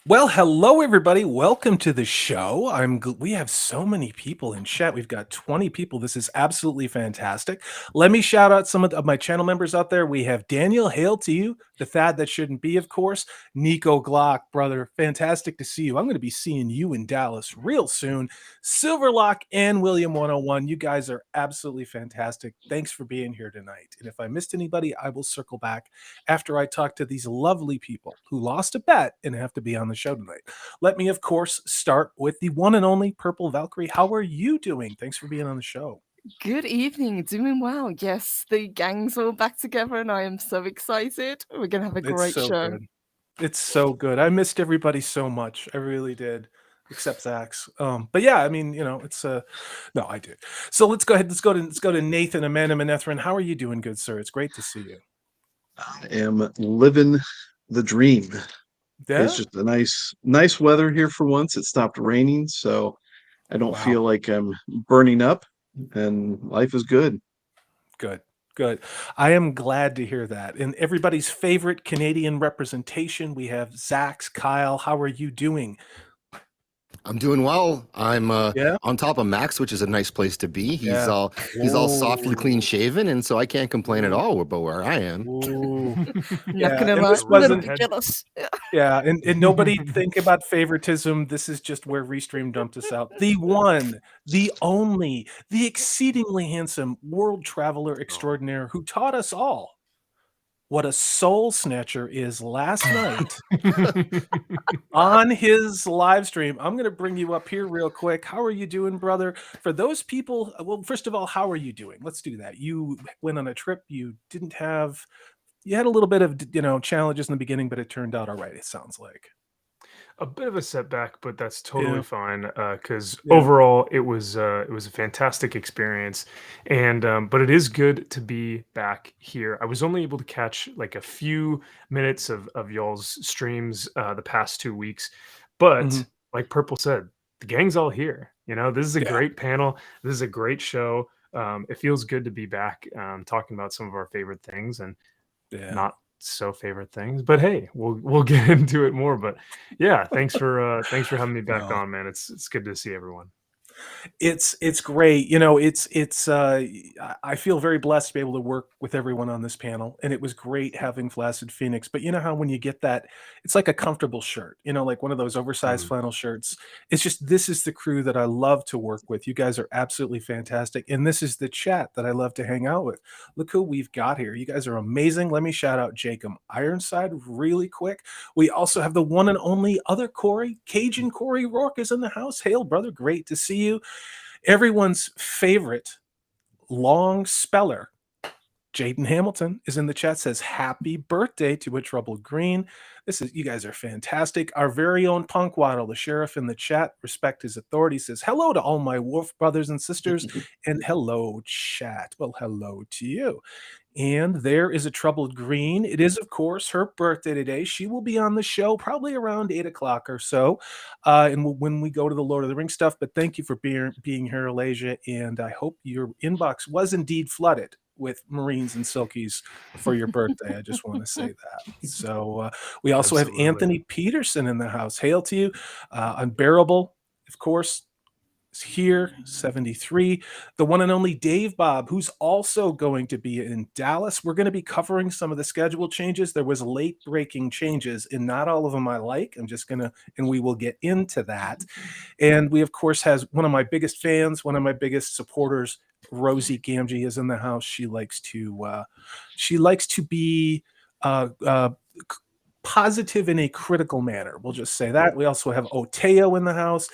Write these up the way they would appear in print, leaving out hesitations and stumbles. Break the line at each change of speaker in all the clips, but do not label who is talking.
Well, hello everybody. Welcome to the show. We have so many people in chat. We've got 20 people. This is absolutely fantastic. Let me shout out some of my channel members out there. We have Daniel, hail to you. The Thad that shouldn't be, of course. Nico Glock, brother, fantastic to see you. I'm going to be seeing you in Dallas real soon. Silverlock and William 101, you guys are absolutely fantastic. Thanks for being here tonight. And if I missed anybody, I will circle back after I talk to these lovely people who lost a bet and have to be on the show tonight. Let me, of course, start with the one and only Purple Valkyrie. How are you doing? Thanks for being on the show.
Good evening, doing well. Yes, the gang's all back together and I am so excited. We're going to have a
It's
great
so
show.
good. It's so good. I missed everybody so much. I really did. Except Zaxx. But yeah, I mean, it's no, I did. So let's go ahead. Let's go to Nathan, Amanda Manethrin. How are you doing, good sir? It's great to see you.
I am living the dream.
Yeah.
It's just a nice weather here for once. It stopped raining, so I don't
Wow.
feel like I'm burning up, and life is good.
Good. Good. I am glad to hear that. And everybody's favorite Canadian representation, we have Zaxx, Kyle. How are you doing?
I'm doing well. I'm
Yeah.
on top of Max, which is a nice place to be. He's
Yeah.
all softly clean shaven, and so I can't complain at all about where I am.
Ooh.
Not
Yeah,
gonna
and
lie,
this
a little
wasn't
bit jealous.
yeah, and nobody think about favoritism. This is just where Restream dumped us out. The one, the only, the exceedingly handsome world traveler extraordinaire who taught us all what a soul snatcher is last night on his live stream. I'm going to bring you up here real quick. How are you doing, brother? For those people, well, first of all, how are you doing? Let's do that. You went on a trip. You had a little bit of, challenges in the beginning, but it turned out all right, it sounds like.
A bit of a setback, but that's totally
Yeah.
fine. Because
Yeah.
overall, it was a fantastic experience, and but it is good to be back here. I was only able to catch like a few minutes of y'all's streams the past 2 weeks, but
Mhm.
like Purple said, the gang's all here. This is a
Yeah.
great panel. This is a great show. It feels good to be back talking about some of our favorite things and
Yeah.
not so favorite things, but hey, we'll get into it more. But yeah, thanks for having me back
No.
on, man. It's good to see everyone.
It's great. I feel very blessed to be able to work with everyone on this panel, and it was great having Flaccid Phoenix. But you know how when you get that, it's like a comfortable shirt, like one of those oversized flannel shirts. It's just this is the crew that I love to work with. You guys are absolutely fantastic, and this is the chat that I love to hang out with. Look who we've got here. You guys are amazing. Let me shout out Jacob Ironside really quick. We also have the one and only other Corey, Cajun Corey Rourke is in the house. Hail, brother. Great to see you. Everyone's favorite long speller, Jaden Hamilton, is in the chat, says happy birthday to a troubled green. You guys are fantastic. Our very own Punk Waddle, the sheriff in the chat, respect his authority, says hello to all my wolf brothers and sisters, and hello, chat. Well, hello to you. And there is a troubled green. It is, of course, her birthday today. She will be on the show probably around 8 o'clock or so, when we go to the Lord of the Rings stuff. But thank you for being here, Alasia, and I hope your inbox was indeed flooded with Marines and Silkies for your birthday. I just want to say that. So we also have
Absolutely.
Anthony Peterson in the house. Hail to you. Unbearable, of course, here, 73. The one and only Dave Bob, who's also going to be in Dallas. We're going to be covering some of the schedule changes. There was late breaking changes, and not all of them I like. And we will get into that. And we, of course, has one of my biggest fans, one of my biggest supporters, Rosie Gamgee, is in the house. She likes to be positive in a critical manner. We'll just say that. We also have Oteo in the house.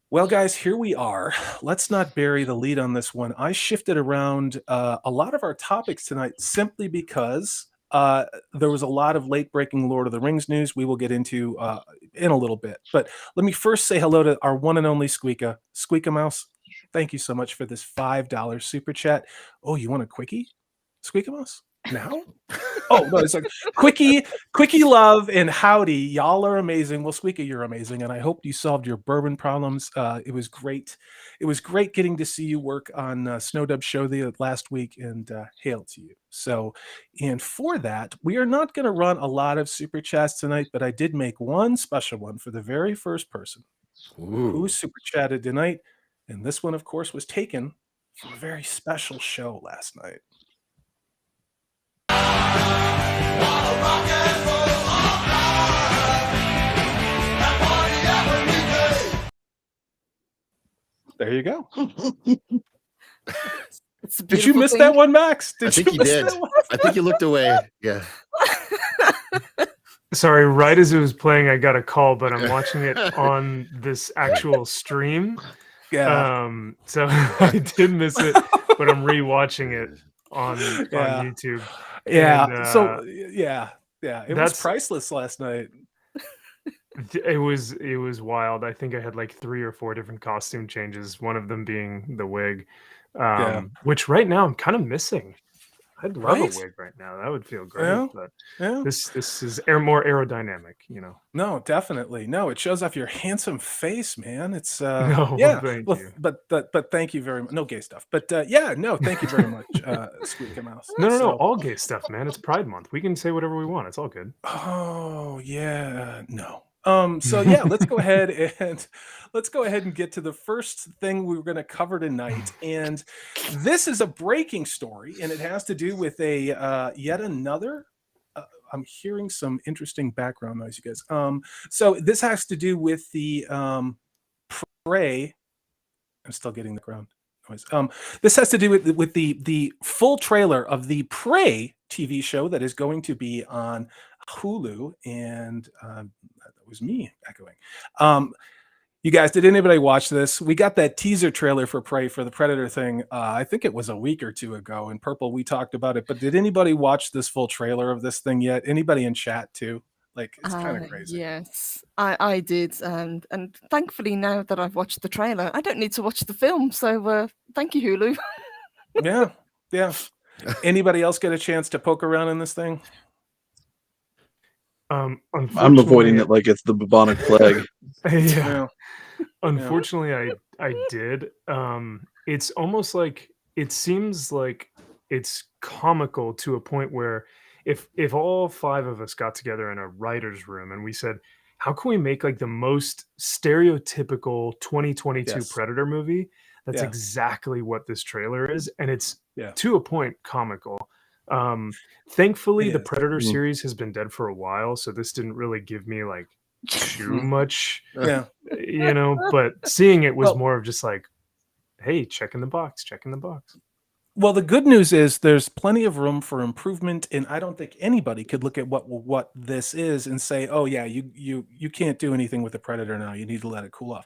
Well, guys, here we are. Let's not bury the lead on this one. I shifted around a lot of our topics tonight simply because there was a lot of late-breaking Lord of the Rings news we will get into in a little bit. But let me first say hello to our one and only Squeaka. Squeaka Mouse, thank you so much for this $5 super chat. Oh, you want a quickie, Squeaka Mouse? Now? Oh, no, it's like Quickie Love and Howdy. Y'all are amazing. Well, Squeaky, you're amazing. And I hope you solved your bourbon problems. It was great. It was great getting to see you work on Snowdub's show the last week, and hail to you. So, and for that, we are not going to run a lot of super chats tonight, but I did make one special one for the very first person who super chatted tonight. And this one, of course, was taken from a very special show last night. There you go. Did you miss that one, Max?
I think you did. I think you looked away. Yeah.
Sorry, right as it was playing, I got a call, but I'm watching it on this actual stream.
Yeah.
So I did miss it, but I'm rewatching it on YouTube.
Yeah.
And,
it was priceless last night.
It was wild. I think I had like 3 or 4 different costume changes, one of them being the wig, which right now I'm kind of missing. I'd love a wig right now. That would feel great. But this is more aerodynamic, you know.
No, definitely. No, it shows off your handsome face, man. It's
thank you.
But thank you very much. No gay stuff. But thank you very much, Squeaky Mouse.
No, all gay stuff, man. It's Pride Month. We can say whatever we want. It's all good.
Oh yeah, no. So yeah, let's go ahead and get to the first thing we were going to cover tonight. And this is a breaking story, and it has to do with a yet another. I'm hearing some interesting background noise, you guys. So this has to do with the Prey. I'm still getting the ground noise. This has to do with the full trailer of the Prey TV show that is going to be on Hulu, and that was me echoing. You guys, did anybody watch this? We got that teaser trailer for Prey for the Predator thing. I think it was a week or 2 ago. In Purple, we talked about it. But did anybody watch this full trailer of this thing yet? Anybody in chat too? Like, it's kind of crazy.
Yes, I did, and thankfully now that I've watched the trailer, I don't need to watch the film. So thank you, Hulu.
Yeah. Anybody else get a chance to poke around in this thing?
I'm avoiding it like it's the bubonic plague.
Yeah. Unfortunately, I did. It's almost like it seems like it's comical to a point where if all 5 of us got together in a writer's room and we said, how can we make like the most stereotypical 2022 Predator movie? That's exactly what this trailer is. And it's to a point comical. Thankfully, the Predator series has been dead for a while, so this didn't really give me like too much, you know, but seeing it was more of just like, hey, checking the box.
Well, the good news is there's plenty of room for improvement, and I don't think anybody could look at what this is and say, oh yeah, you can't do anything with the Predator now. You need to let it cool off.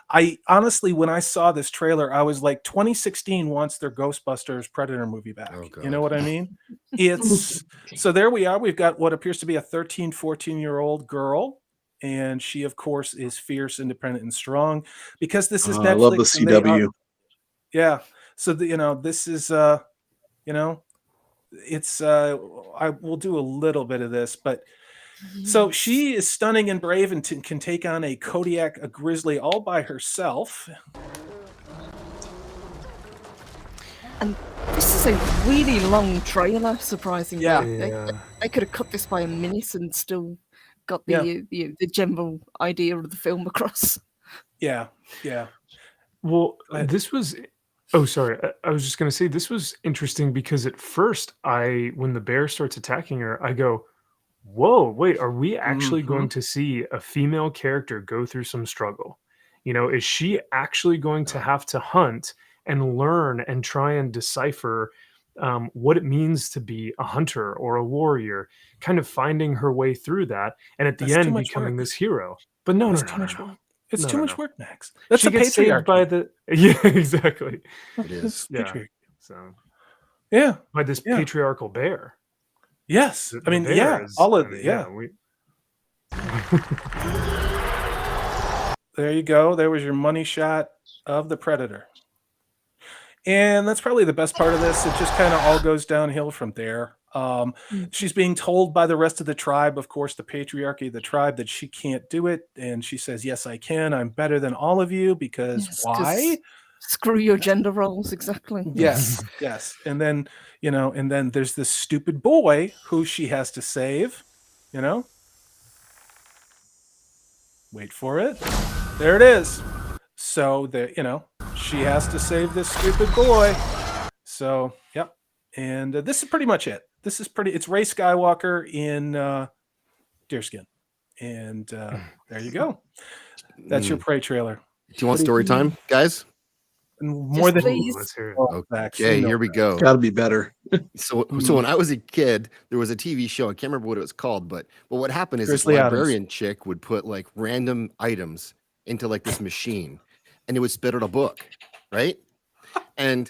I honestly, when I saw this trailer, I was like, 2016 wants their Ghostbusters Predator movie back. You know what I mean? It's so there we are. We've got what appears to be a 13, 14-year-old girl. And she, of course, is fierce, independent, and strong because this is Netflix. I
love the CW.
So this is it's I will do a little bit of this, but so she is stunning and brave and can take on a Kodiak, a grizzly, all by herself.
And this is a really long trailer, surprisingly.
Yeah.
I could have cut this by a minute and still got the general idea of the film across.
Yeah.
Well, this was. Oh, sorry. I was just going to say this was interesting because at first, when the bear starts attacking her, I go, whoa, wait, are we actually going to see a female character go through some struggle? You know, is she actually going to have to hunt and learn and try and decipher what it means to be a hunter or a warrior, kind of finding her way through that, and at the end becoming this hero? But no,
too much work. It's too much work, Max. That's
she gets saved by the exactly.
It is.
So by this patriarchal bear.
Yes, I mean, all of it. There you go. There was your money shot of the Predator. And that's probably the best part of this. It just kind of all goes downhill from there. She's being told by the rest of the tribe, of course, the patriarchy of the tribe, that she can't do it. And she says, yes, I can. I'm better than all of you because
Yes, 'cause
why?
screw your gender roles, exactly.
Yes, yes. And then, and then there's this stupid boy who she has to save, you know? Wait for it. There it is. So she has to save this stupid boy. So, yep. And this is pretty much it. It's Rey Skywalker in deerskin. And there you go. That's your Prey trailer.
Do you want story time, guys?
And more than
please.
Let's hear it.
Zaxx,
Okay,
you know
here we go.
Got to be better.
So when I was a kid, there was a TV show. I can't remember what it was called, but what happened is
Grizzly
this
Adams.
librarian chick would put like random items into like this machine, and it would spit out a book, right? And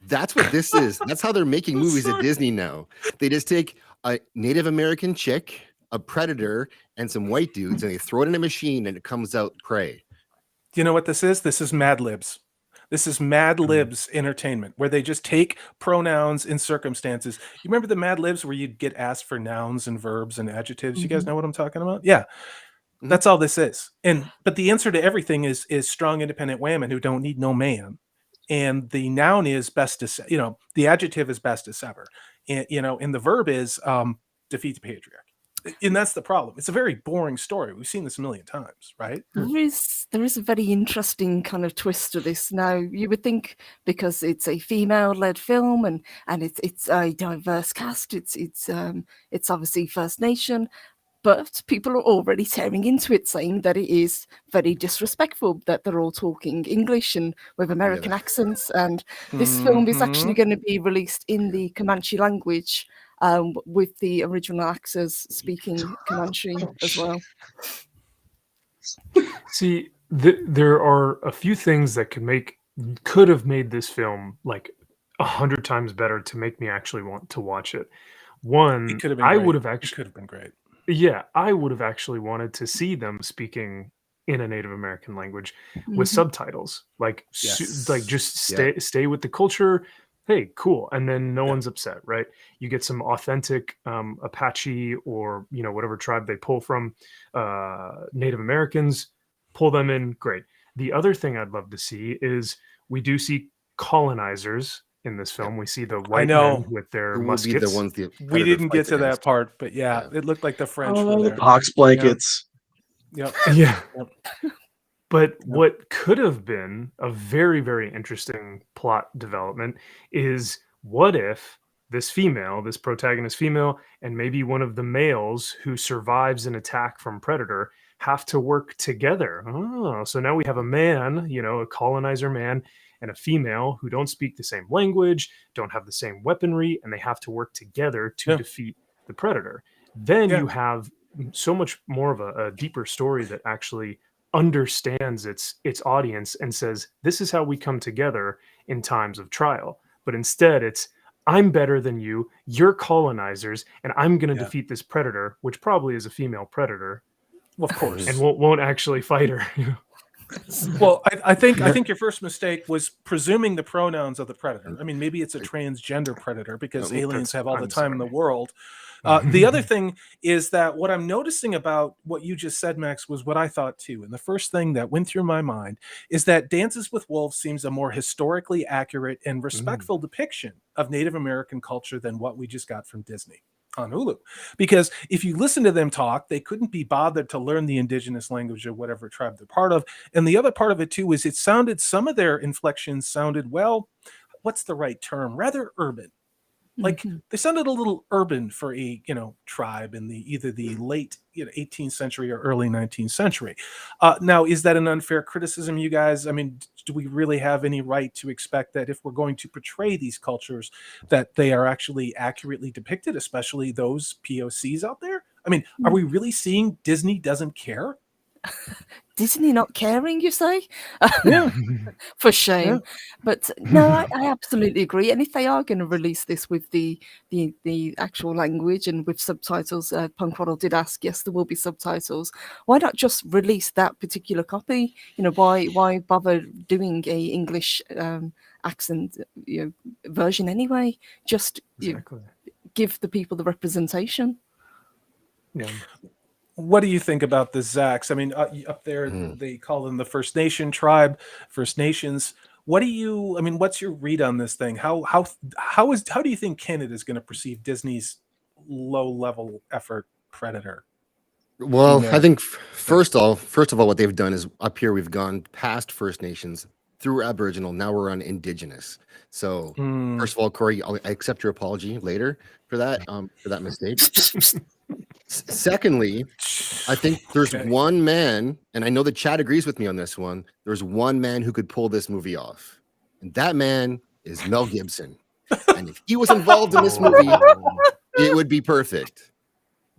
that's what this is. That's how they're making movies at Disney now. They just take a Native American chick, a predator, and some white dudes, and they throw it in a machine, and it comes out prey.
Do you know what this is? This is Mad Libs. This is Mad Libs entertainment, where they just take pronouns and circumstances. You remember the Mad Libs where you'd get asked for nouns and verbs and adjectives? You guys know what I'm talking about? Yeah. That's all this is. But the answer to everything is strong, independent women who don't need no man. And the noun is best as, the adjective is best as ever. And, and the verb is defeat the patriarch. And that's the problem. It's a very boring story. We've seen this a million times, right?
There is a very interesting kind of twist to this. Now, you would think because it's a female-led film and it's a diverse cast, it's obviously First Nation, but people are already tearing into it, saying that it is very disrespectful that they're all talking English and with American accents. And this film is actually going to be released in the Comanche language, with the original actors speaking Comanche as well.
See, there are a few things that could have made this film like 100 times better to make me actually want to watch it. One,
It could have been
I
great.
would have
It
actually,
could have been great.
yeah, I would have actually wanted to see them speaking in a Native American language with subtitles, like
Yes.
like just stay with the culture. Hey, cool, and then no one's upset, right? You get some authentic Apache or whatever tribe they pull from, Native Americans, pull them in, great. The other thing I'd love to see is we do see colonizers in this film. We see the white
know.
men with their
Who will be the
muskets.
ones the
We
predator
didn't get
fights
to that
against.
part, but yeah, it looked like the French were
Oh,
there.
box blankets.
Yep.
Yeah.
Yep.
But what could have been a very, very interesting plot development is what if this protagonist female, and maybe one of the males who survives an attack from Predator have to work together. Oh, so now we have a man, a colonizer man, and a female who don't speak the same language, don't have the same weaponry, and they have to work together to defeat the Predator. Then you have so much more of a deeper story that actually understands its audience and says, this is how we come together in times of trial. But instead it's, I'm better than you, you're colonizers, and I'm going to defeat this predator, which probably is a female predator.
Well, of course.
And won't actually fight her.
Well, I think your first mistake was presuming the pronouns of the predator. I mean, maybe it's a transgender predator because aliens have all the time in the world. The other thing is that what I'm noticing about what you just said, Max, was what I thought too. And the first thing that went through my mind is that Dances with Wolves seems a more historically accurate and respectful depiction of Native American culture than what we just got from Disney on Hulu. Because if you listen to them talk, they couldn't be bothered to learn the indigenous language of whatever tribe they're part of. And the other part of it too is some of their inflections sounded, well, what's the right term? Rather urban. Like they sounded a little urban for a tribe in either the late 18th century or early 19th century. Now, is that an unfair criticism, you guys? I mean, do we really have any right to expect that if we're going to portray these cultures, that they are actually accurately depicted, especially those POCs out there? I mean, are we really seeing Disney doesn't care?
Disney not caring, you say?
Yeah.
For shame. But no, I absolutely agree. And if they are going to release this with the actual language and with subtitles, Punk Waddle did ask, yes, there will be subtitles. Why not just release that particular copy? Why bother doing a English accent version anyway? Just give the people the representation.
Yeah.
What do you think about the Zaxx? I mean, up there they call them the First Nation tribe, First Nations. What do you? I mean, what's your read on this thing? How do you think Canada is going to perceive Disney's low level effort Predator?
Well,
female?
I think first of all, what they've done is up here we've gone past First Nations through Aboriginal. Now we're on Indigenous. So first of all, Corey, I accept your apology later for that mistake. Secondly, I think there's one man, and I know the chat agrees with me on this one. There's one man who could pull this movie off, and that man is Mel Gibson. And if he was involved in this movie, it would be perfect.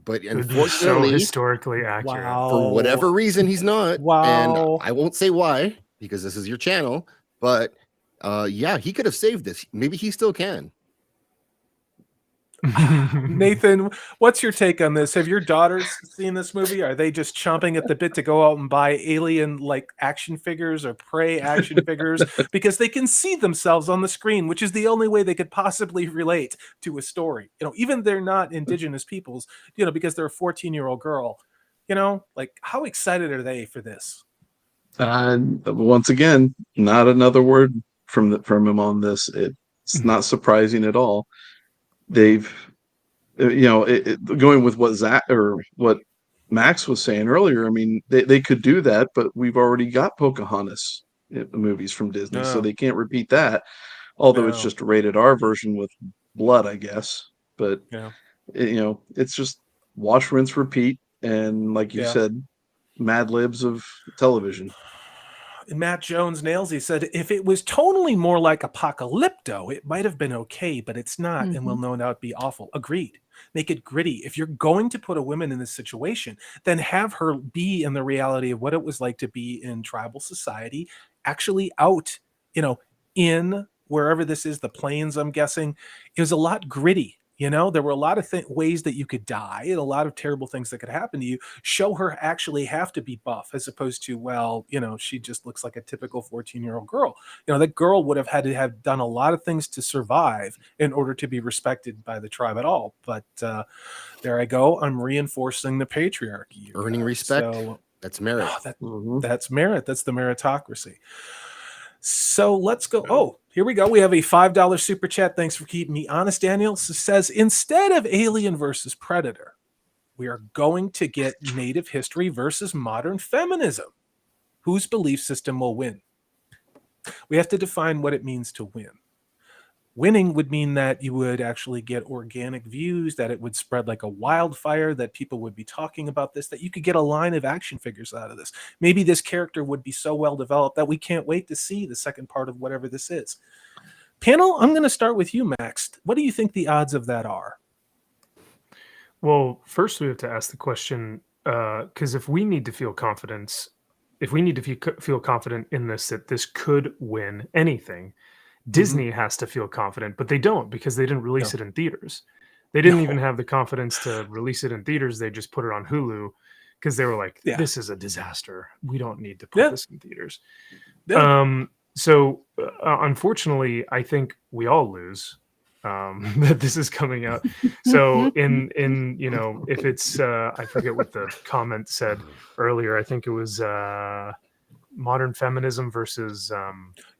But unfortunately,
so historically accurate.
For whatever reason, he's not.
Wow.
And I won't say why, because this is your channel. But yeah, he could have saved this. Maybe he still can.
Nathan, what's your take on this? Have your daughters seen this movie? Are they just chomping at the bit to go out and buy alien like action figures or Prey action figures because they can see themselves on the screen, which is the only way they could possibly relate to a story? You know, even they're not Indigenous peoples, you know, because they're a 14-year-old girl. You know, like how excited are they for this?
Once again, not another word from him on this. It's not surprising at all. They've, you know, going with what Zach or what Max was saying earlier. I mean, they could do that, but we've already got Pocahontas movies from Disney, so they can't repeat that. Although it's just a rated R version with blood, I guess. But you know, it's just watch, rinse, repeat, and like you said, Mad Libs of television.
Matt Jones nails. He said, if it was tonally more like Apocalypto, it might have been okay, but it's not, and will no doubt be awful. Agreed. Make it gritty. If you're going to put a woman in this situation, then have her be in the reality of what it was like to be in tribal society, actually out, you know, in wherever this is, the plains, I'm guessing. It was a lot gritty. You know, there were a lot of ways that you could die and a lot of terrible things that could happen to you. Show her actually have to be buff as opposed to, well, you know, she just looks like a typical 14-year-old girl. You know, that girl would have had to have done a lot of things to survive in order to be respected by the tribe at all. But there I go. I'm reinforcing the patriarchy.
Earning respect. So, that's merit.
That's merit. That's the meritocracy. So let's go. Oh, here we go. We have a $5 super chat. Thanks for keeping me honest, Daniel. Says, instead of Alien versus Predator, we are going to get Native history versus modern feminism. Whose belief system will win? We have to define what it means to win. Winning would mean that you would actually get organic views, that it would spread like a wildfire, that people would be talking about this, that you could get a line of action figures out of this. Maybe this character would be so well developed that we can't wait to see the second part of whatever this is. Panel, I'm going to start with you, Max. What do you think the odds of that are?
Well, first we have to ask the question, because if we need to feel confident in this, that this could win anything, Disney has to feel confident, but they don't, because they didn't release it in theaters. They didn't even have the confidence to release it in theaters. They just put it on Hulu because they were like, this is a disaster. We don't need to put this in theaters. So unfortunately, I think we all lose that this is coming out. So in you know, if it's I forget what the comment said earlier. I think it was modern feminism versus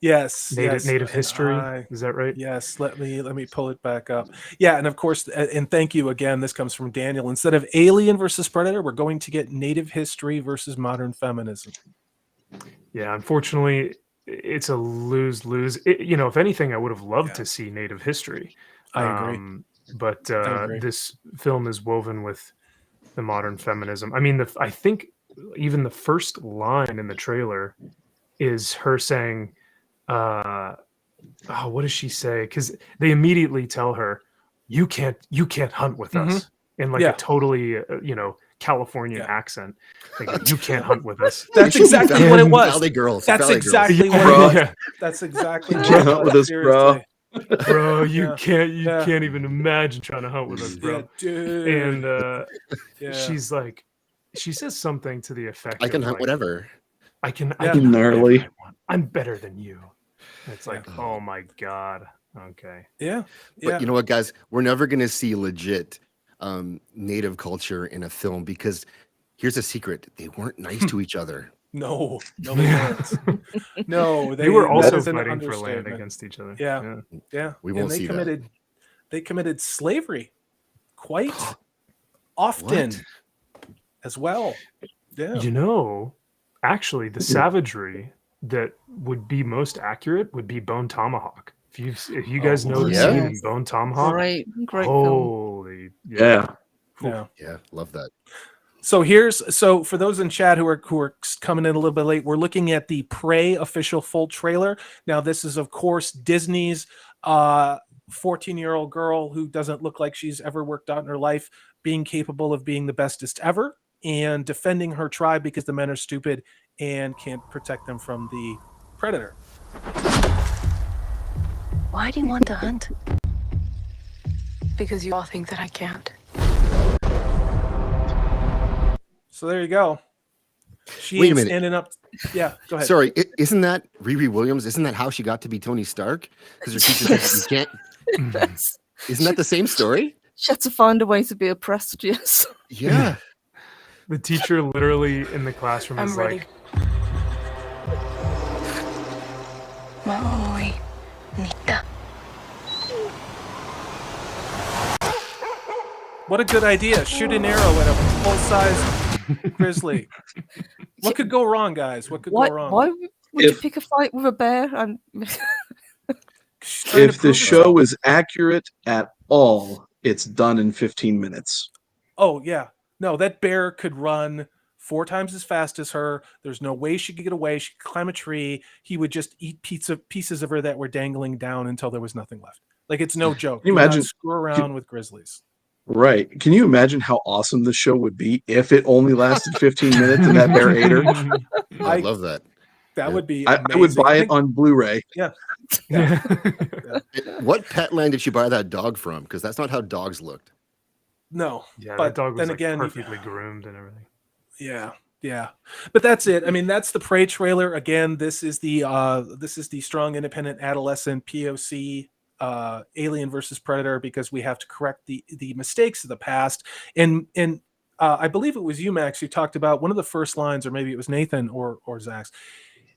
native history. Is that right?
Yes. Let me pull it back up. Yeah, and of course, and thank you again. This comes from Daniel. Instead of Alien versus Predator, we're going to get native history versus modern feminism.
Yeah, unfortunately, it's a lose-lose. You know, if anything, I would have loved to see native history.
I agree.
But this film is woven with the modern feminism. I mean, I think even the first line in the trailer is her saying, what does she say? Because they immediately tell her, you can't hunt with us, in like a totally Californian accent. Like, you can't hunt with us.
That's exactly what it was.
Valley Girls.
That's
Valley
exactly
Girls.
what it was. That's exactly what it was.
With us, bro.
Bro, you can't even imagine trying to hunt with us, bro.
Dude.
And she's like, she says something to the effect,
I can hunt
like,
whatever.
I can
gnarly.
hunt whatever I want. I'm better than you. And it's like, oh my god. Okay.
Yeah.
But
Yeah.
you know what, guys? We're never going to see legit native culture in a film because here's a secret: they weren't nice to each other.
No, they weren't. No,
They were
that
also
is an
fighting for land
understatement.
against each other.
Yeah. Yeah.
We
And
won't
they
see
committed slavery quite often
What?
as well. Yeah.
You know, actually, the savagery that would be most accurate would be Bone Tomahawk. If you guys know the
yeah.
scene in Bone Tomahawk,
Great film.
holy
Yeah.
Yeah.
Yeah, love that.
So for those in chat who are coming in a little bit late, we're looking at the Prey official full trailer. Now, this is of course Disney's 14-year-old girl who doesn't look like she's ever worked out in her life, being capable of being the bestest ever and defending her tribe because the men are stupid and can't protect them from the predator.
Why do you want to hunt? Because you all think that I can't.
So there you go. She
Wait a
ain't
minute.
standing up. Yeah, go ahead.
Sorry, isn't that Riri Williams? Isn't that how she got to be Tony Stark? Because her teacher said you can't.
Yes.
Isn't that the same story?
She had to find a way to be oppressed, yes.
Yeah.
The teacher literally in the classroom is
I'm ready.
like,
Maui, Nita.
What a good idea. Shoot an arrow at a full-size grizzly. What could go wrong, guys? What could go wrong?
Why would you
If-
pick a fight with a bear? And
She's trying to
If the
prove
show
herself.
is accurate at all, it's done in 15 minutes.
Oh, yeah. No, that bear could run 4 times as fast as her. There's no way she could get away. She could climb a tree. He would just eat pieces of her that were dangling down until there was nothing left. Like, it's no joke.
Can you
Do not
imagine-
screw around with grizzlies.
Right. Can you imagine how awesome the show would be if it only lasted 15 minutes and that bear ate her?
I love that.
That would be
I would
amazing.
buy
I
it
think-
on Blu-ray.
What pet land did she buy that dog from? Because that's not how dogs looked.
No.
yeah,
But
that dog was
then
like
again,
perfectly groomed and everything.
Yeah, yeah. But that's it. I mean, that's the Prey trailer. Again, this is the strong independent adolescent POC Alien versus Predator, because we have to correct the mistakes of the past. And I believe it was you, Max, who talked about one of the first lines, or maybe it was Nathan or Zaxx,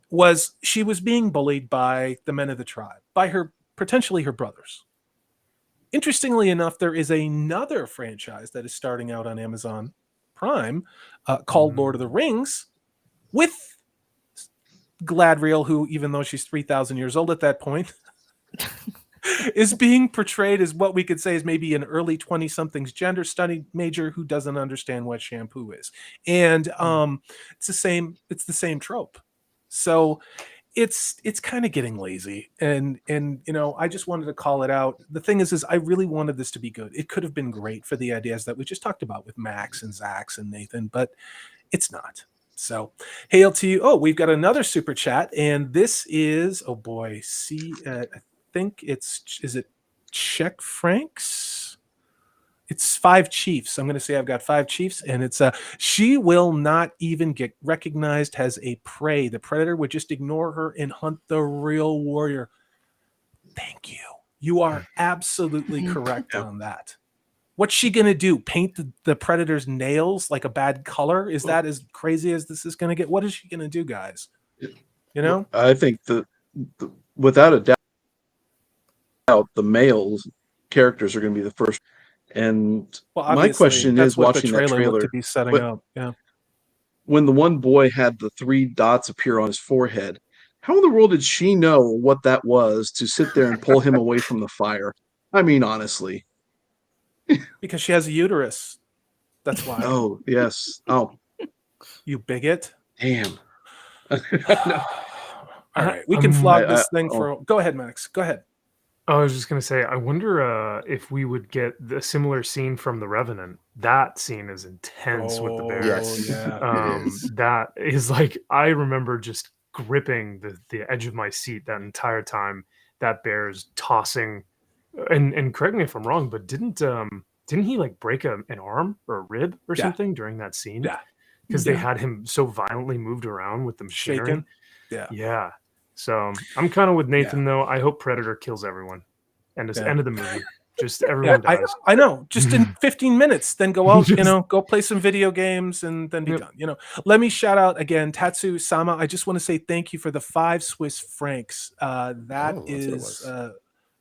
was she was being bullied by the men of the tribe, by potentially her brothers. Interestingly enough, there is another franchise that is starting out on Amazon Prime called Lord of the Rings, with Galadriel, who, even though she's 3,000 years old at that point, is being portrayed as what we could say is maybe an early 20-somethings gender study major who doesn't understand what shampoo is. And it's the same trope. So it's kind of getting lazy. And I just wanted to call it out. The thing is I really wanted this to be good. It could have been great for the ideas that we just talked about with Max and Zaxx and Nathan, but it's not. So hail to you. Oh, we've got another super chat, and this is, oh boy, I think is it Czech Franks? It's 5 Chiefs. I'm going to say I've got 5 Chiefs, and it's she will not even get recognized as a prey. The predator would just ignore her and hunt the real warrior. Thank you. You are absolutely correct on that. What's she going to do? Paint the predator's nails like a bad color? Is that as crazy as this is going to get? What is she going to do, guys? You know?
I think without a doubt, the males characters are going to be the first. And
Well,
my
obviously,
question
that's
is,
what
watching
the
that
trailer looked
trailer,
to be setting
but-
up. Yeah.
when the one boy had the 3 dots appear on his forehead, how in the world did she know what that was to sit there and pull him away from the fire? I mean, honestly.
Because she has a uterus. That's why.
Oh, yes. Oh,
You bigot.
damn.
All right. We can flog this thing
oh.
for. Go ahead, Max. Go ahead.
I was just going to say, I wonder if we would get a similar scene from The Revenant. That scene is intense with the bear.
Yes.
Yeah.
It is.
That is like, I remember just gripping the edge of my seat that entire time that bear is tossing. And correct me if I'm wrong, but didn't he like break an arm or a rib or
Yeah.
something during that scene?
Yeah.
Because they
Yeah.
had him so violently moved around with the machinery.
Shaken. Yeah.
Yeah. So I'm kind of with Nathan though. I hope Predator kills everyone. End
Yeah.
end of the movie. Just everyone dies.
I know. Just in 15 minutes, then go out,
Just-
go play some video games and then be
Yep.
done. Let me shout out again, Tatsu Sama. I just want to say thank you for the 5 Swiss francs. That
that's what it
is
was.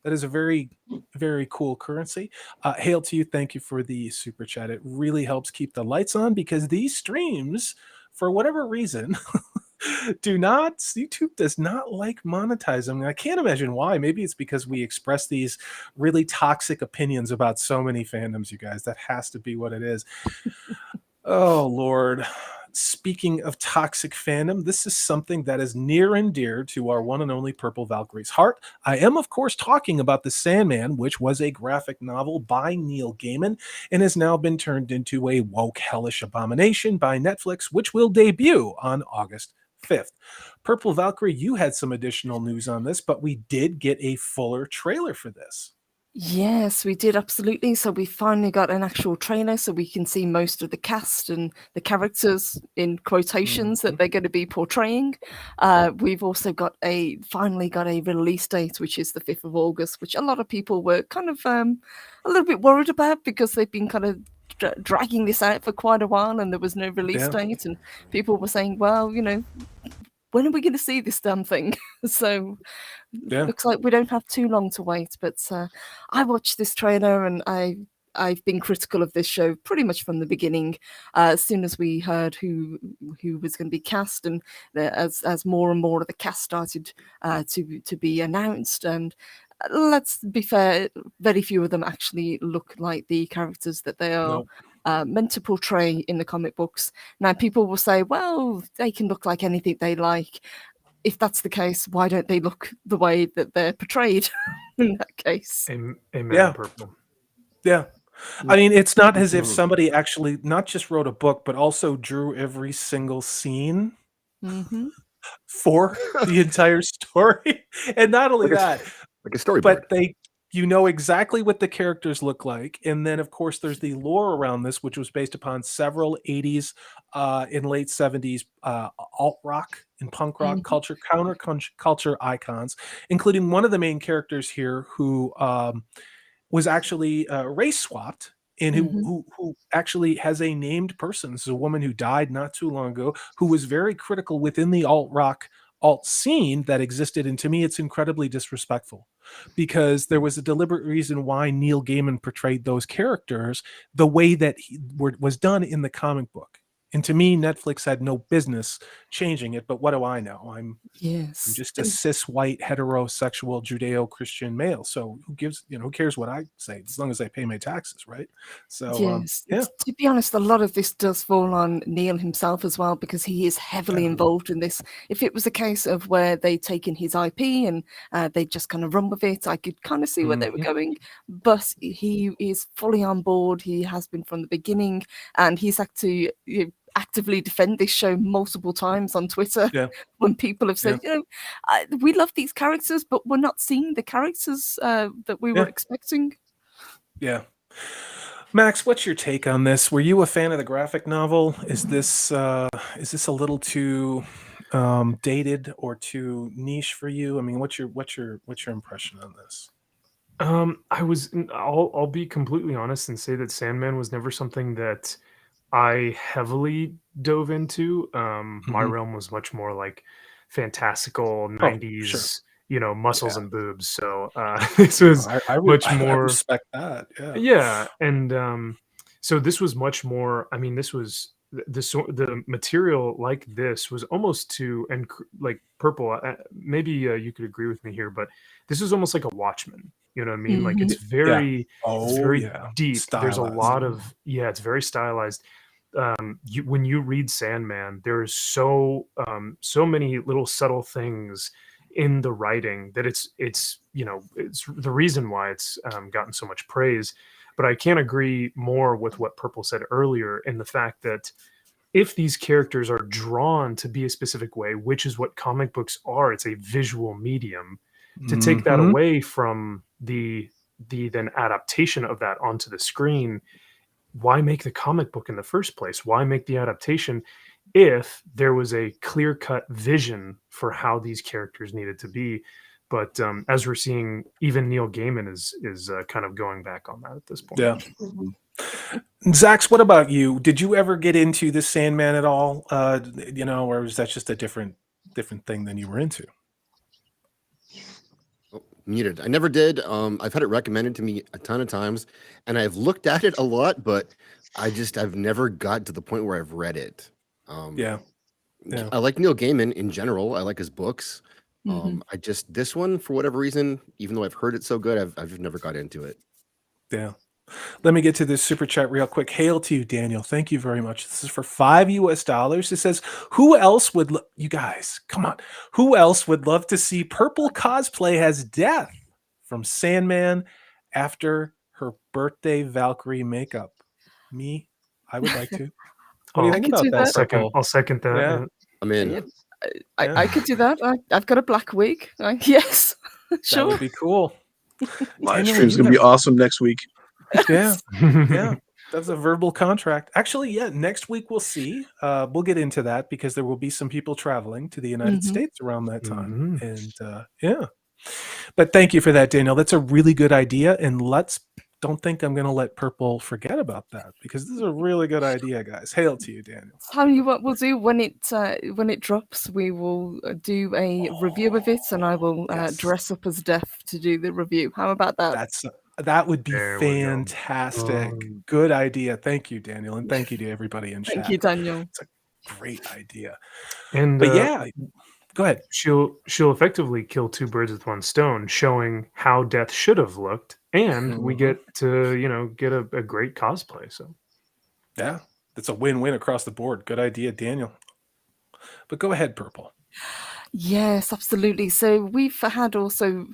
that is a very, very cool currency. Hail to you. Thank you for the super chat. It really helps keep the lights on because these streams, for whatever reason, YouTube does not like monetize them. I can't imagine why. Maybe it's because we express these really toxic opinions about so many fandoms, you guys. That has to be what it is. Oh Lord. Speaking of toxic fandom, this is something that is near and dear to our one and only Purple Valkyrie's heart. I am, of course, talking about The Sandman, which was a graphic novel by Neil Gaiman and has now been turned into a woke hellish abomination by Netflix, which will debut on August 5th. Purple Valkyrie, you had some additional news on this, but we did get a fuller trailer for this.
Yes, we did, absolutely. So we finally got an actual trailer so we can see most of the cast and the characters in quotations that they're going to be portraying. We've also finally got a release date, which is the 5th of August, which a lot of people were kind of a little bit worried about because they've been kind of dragging this out for quite a while and there was no release date. And people were saying, well, when are we going to see this damn thing? So looks like we don't have too long to wait. But I watched this trailer and I've been critical of this show pretty much from the beginning. As soon as we heard who was going to be cast, and as more and more of the cast started to be announced, and let's be fair, very few of them actually look like the characters that they are.
Nope.
Meant to portray in the comic books. Now, people will say, well, they can look like anything they like. If that's the case, why don't they look the way that they're portrayed in that case?
Amen.
Yeah.
Purple.
Yeah. I mean, it's not as if somebody actually not just wrote a book, but also drew every single scene for the entire story. And not only that,
like a storyboard.
but you know exactly what the characters look like. And then, of course, there's the lore around this, which was based upon several 80s and late 70s alt rock and punk rock culture, counterculture icons, including one of the main characters here who was actually race swapped and who actually has a named person. This is a woman who died not too long ago, who was very critical within the alt rock alt scene that existed. And to me, it's incredibly disrespectful because there was a deliberate reason why Neil Gaiman portrayed those characters the way that was done in the comic book. And to me, Netflix had no business changing it. But what do I know? I'm just a cis white heterosexual Judeo-Christian male. So who cares what I say as long as I pay my taxes, right? So
to be honest, a lot of this does fall on Neil himself as well because he is heavily involved in this. If it was a case of where they'd taken his IP and they just kind of run with it, I could kind of see where they were going. But he is fully on board. He has been from the beginning, and he's actually actively defend this show multiple times on Twitter when people have said, we love these characters, but we're not seeing the characters that we were expecting.
Yeah. Max, what's your take on this? Were you a fan of the graphic novel? Is this a little too dated or too niche for you? I mean, what's your impression on this?
I'll be completely honest and say that Sandman was never something that I heavily dove into. My realm was much more like fantastical 90s, muscles and boobs. So this was much more.
I respect that.
Yeah, and so this was much more. I mean, this was the material like this was almost and like Purple. Maybe you could agree with me here, but this is almost like a Watchmen. You know what I mean? Like it's very, deep.
Stylized.
There's a lot of it's very stylized. When you read Sandman, there's so many little subtle things in the writing that it's the reason why it's gotten so much praise. But I can't agree more with what Purple said earlier in the fact that if these characters are drawn to be a specific way, which is what comic books are, it's a visual medium. To take that away from the then adaptation of that onto the screen, why make the comic book in the first place? Why make the adaptation if there was a clear-cut vision for how these characters needed to be? But as we're seeing, even Neil Gaiman is kind of going back on that at this point.
Yeah. Zaxx, what about you? Did you ever get into the Sandman at all? Or was that just a different thing than you were into?
Oh, muted. I never did. I've had it recommended to me a ton of times, and I've looked at it a lot, but I've never got to the point where I've read it.
Yeah.
I like Neil Gaiman in general. I like his books.
Mhm.
This one, for whatever reason, even though I've heard it so good, I've never got into it.
Yeah. Let me get to this super chat real quick. Hail to you, Daniel. Thank you very much. This is for $5. It says, who else would, you guys, come on. Who else would love to see Purple cosplay as Death from Sandman after her birthday Valkyrie makeup? Me, I would like to. What do you
Oh,
think
could
about
do
that,
that.
Purple?
I'll second that.
Yeah.
Yeah.
I'm in.
Yeah,
Yeah.
I could do that. I've got a black wig. Yes,
That
sure.
would be cool.
Live
Daniel,
stream's
you
gonna be
got-
awesome next week.
Yeah. Yeah, that's a verbal contract. Actually, yeah, next week we'll see. We'll get into that because there will be some people traveling to the United
Mhm.
States around that time.
Mhm.
And yeah. But thank you for that, Daniel. That's a really good idea. And don't think I'm going to let Purple forget about that because this is a really good idea, guys. Hail to you, Daniel.
Tell you what we'll do when it drops. We will do a review of it, and I will
Yes.
dress up as Death to do the review. How about that?
That would be
There we go.
fantastic. Good idea. Thank you, Daniel. And thank you to everybody in
Thank
chat.
you, Daniel.
It's a great idea.
And
But yeah, go ahead.
she'll effectively kill two birds with one stone, showing how Death should have looked, and we
Mhm.
get to get a great cosplay. So
Yeah, it's a win-win across the board. Good idea, Daniel. But go ahead, Purple.
Yes, absolutely. So we've had also,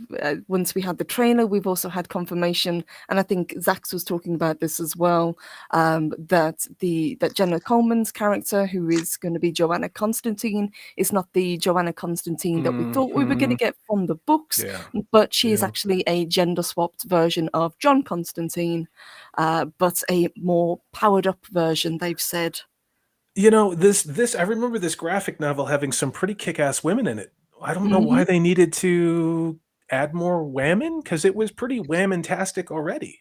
once we had the trailer, we've also had confirmation, and I think Zaxx was talking about this as well, that Jenna Coleman's character, who is going to be Joanna Constantine, is not the Joanna Constantine that we thought we were going to get from the books,
Yeah.
but she is
Yeah.
actually a gender-swapped version of John Constantine, but a more powered-up version, they've said.
This I remember this graphic novel having some pretty kick-ass women in it. I don't know why they needed to add more women because it was pretty whammintastic already.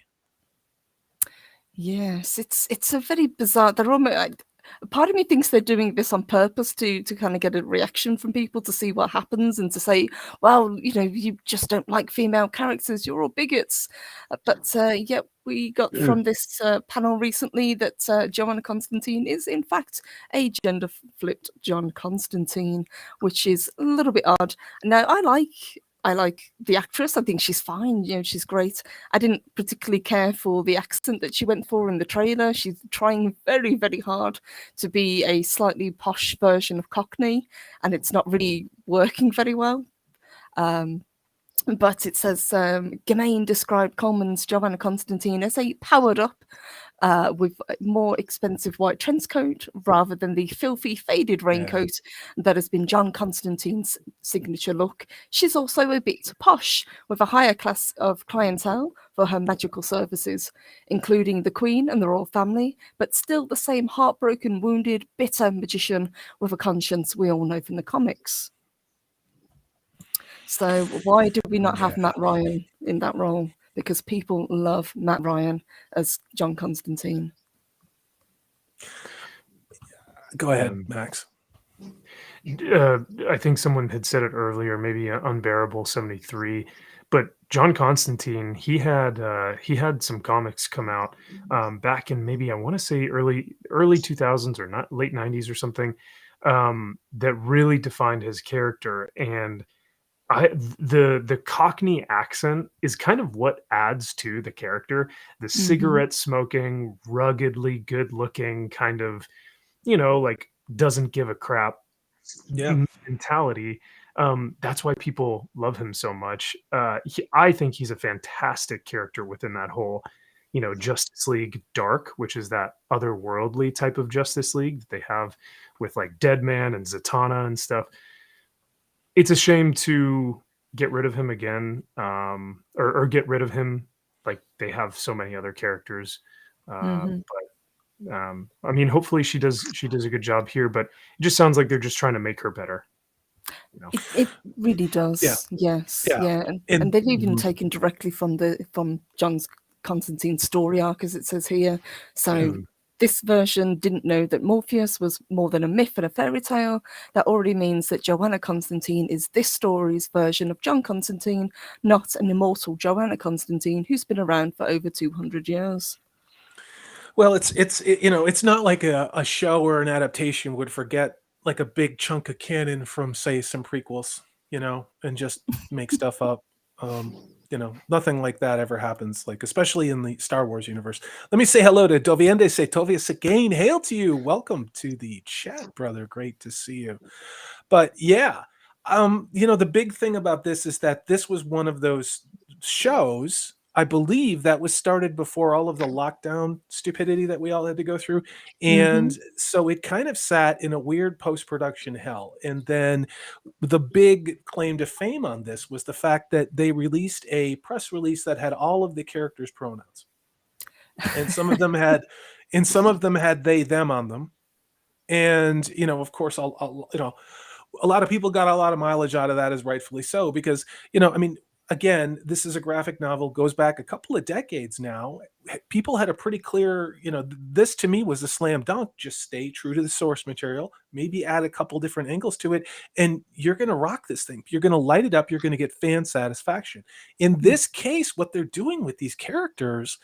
Yes, it's a very bizarre. They're almost. Part of me thinks they're doing this on purpose to kind of get a reaction from people to see what happens and to say, well, you just don't like female characters. You're all bigots. But yeah, we got from this panel recently that Joanna Constantine is in fact a gender flipped John Constantine, which is a little bit odd. Now I like the actress. I think she's fine. She's great. I didn't particularly care for the accent that she went for in the trailer. She's trying very, very hard to be a slightly posh version of Cockney, and it's not really working very well. But it says Gaiman described Coleman's Joanna Constantine as a powered up with a more expensive white trench coat rather than the filthy faded raincoat that has been John Constantine's signature look. She's also a bit posh with a higher class of clientele for her magical services, including the Queen and the royal family, but still the same heartbroken, wounded, bitter magician with a conscience we all know from the comics. So why do we not have Matt Ryan in that role? Because people love Matt Ryan as John Constantine.
Go ahead, Max.
I think someone had said it earlier, maybe Unbearable 73, but John Constantine, he had some comics come out back in maybe I want to say early 2000s or not late 90s or something that really defined his character. And the Cockney accent is kind of what adds to the character. The cigarette smoking, ruggedly good looking kind of, like doesn't give a crap mentality. That's why people love him so much. I think he's a fantastic character within that whole, Justice League Dark, which is that otherworldly type of Justice League that they have with like Deadman and Zatanna and stuff. It's a shame to get rid of him again, or get rid of him. Like they have so many other characters, but I mean, hopefully she does a good job here. But it just sounds like they're just trying to make her better. You know?
It really does. Yes.
Yeah.
Yeah. And they've even taken directly from John's Constantine story arc, as it says here. So this version didn't know that Morpheus was more than a myth and a fairy tale. That already means that Joanna Constantine is this story's version of John Constantine, not an immortal Joanna Constantine who's been around for over 200 years.
Well, it's not like a show or an adaptation would forget like a big chunk of canon from, say, some prequels, and just make stuff up. Nothing like that ever happens, like especially in the Star Wars universe. Let me say hello to Doviende Setovius again. Hail to you. Welcome to the chat, brother. Great to see you. But yeah, the big thing about this is that this was one of those shows, I believe, that was started before all of the lockdown stupidity that we all had to go through. And so it kind of sat in a weird post-production hell. And then the big claim to fame on this was the fact that they released a press release that had all of the characters' pronouns. And some of them had they, them on them. And, of course, a lot of people got a lot of mileage out of that, as rightfully so, because, again, this is a graphic novel, goes back a couple of decades now. People had a pretty clear, this to me was a slam dunk. Just stay true to the source material, maybe add a couple different angles to it, and you're going to rock this thing. You're going to light it up. You're going to get fan satisfaction. In this case, what they're doing with these characters,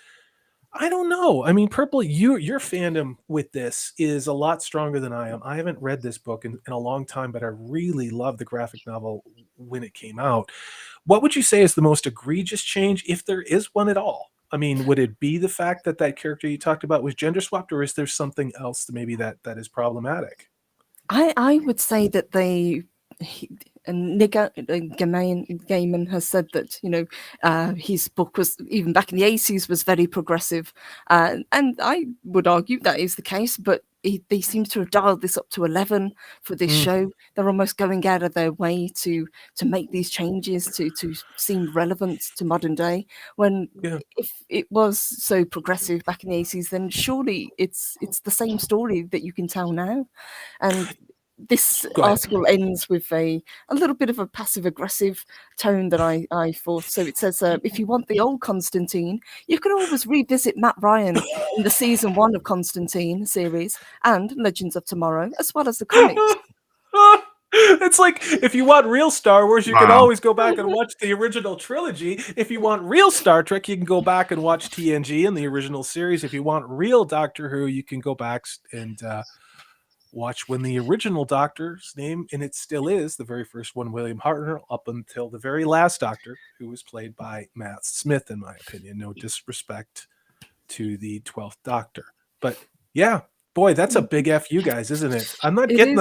I don't know. I mean, Purple, your fandom with this is a lot stronger than I am. I haven't read this book in a long time, but I really loved the graphic novel when it came out. What would you say is the most egregious change, if there is one at all? I mean, would it be the fact that character you talked about was gender swapped, or is there something else maybe that is problematic?
I would say that Gaiman has said that his book was, even back in the 80s, was very progressive, and I would argue that is the case, but they seem to have dialed this up to 11 for this show. They're almost going out of their way to make these changes to seem relevant to modern day, when if it was so progressive back in the 80s, then surely it's the same story that you can tell now. And this article ends with a little bit of a passive-aggressive tone that I thought. So it says, if you want the old Constantine, you can always revisit Matt Ryan in the season 1 of Constantine series and Legends of Tomorrow, as well as the comics.
It's like, if you want real Star Wars, you can always go back and watch the original trilogy. If you want real Star Trek, you can go back and watch TNG and the original series. If you want real Doctor Who, you can go back and watch when the original Doctor's name, and it still is the very first one, William Hartnell, up until the very last Doctor, who was played by Matt Smith, in my opinion. No disrespect to the 12th Doctor, but yeah, boy, that's a big F you guys, isn't it? I'm not getting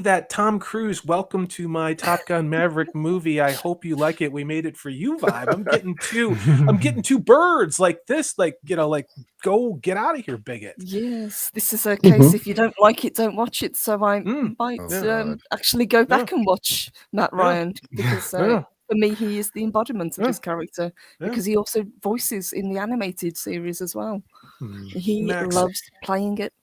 that Tom Cruise "Welcome to my Top Gun Maverick movie. I hope you like it. We made it for you" vibe. I'm getting two birds like this, go get out of here, bigot.
Yes, this is a case. If you don't like it, don't watch it. So I might actually go back and watch Matt Ryan, because for me, he is the embodiment of this character, because he also voices in the animated series as well. He loves playing it.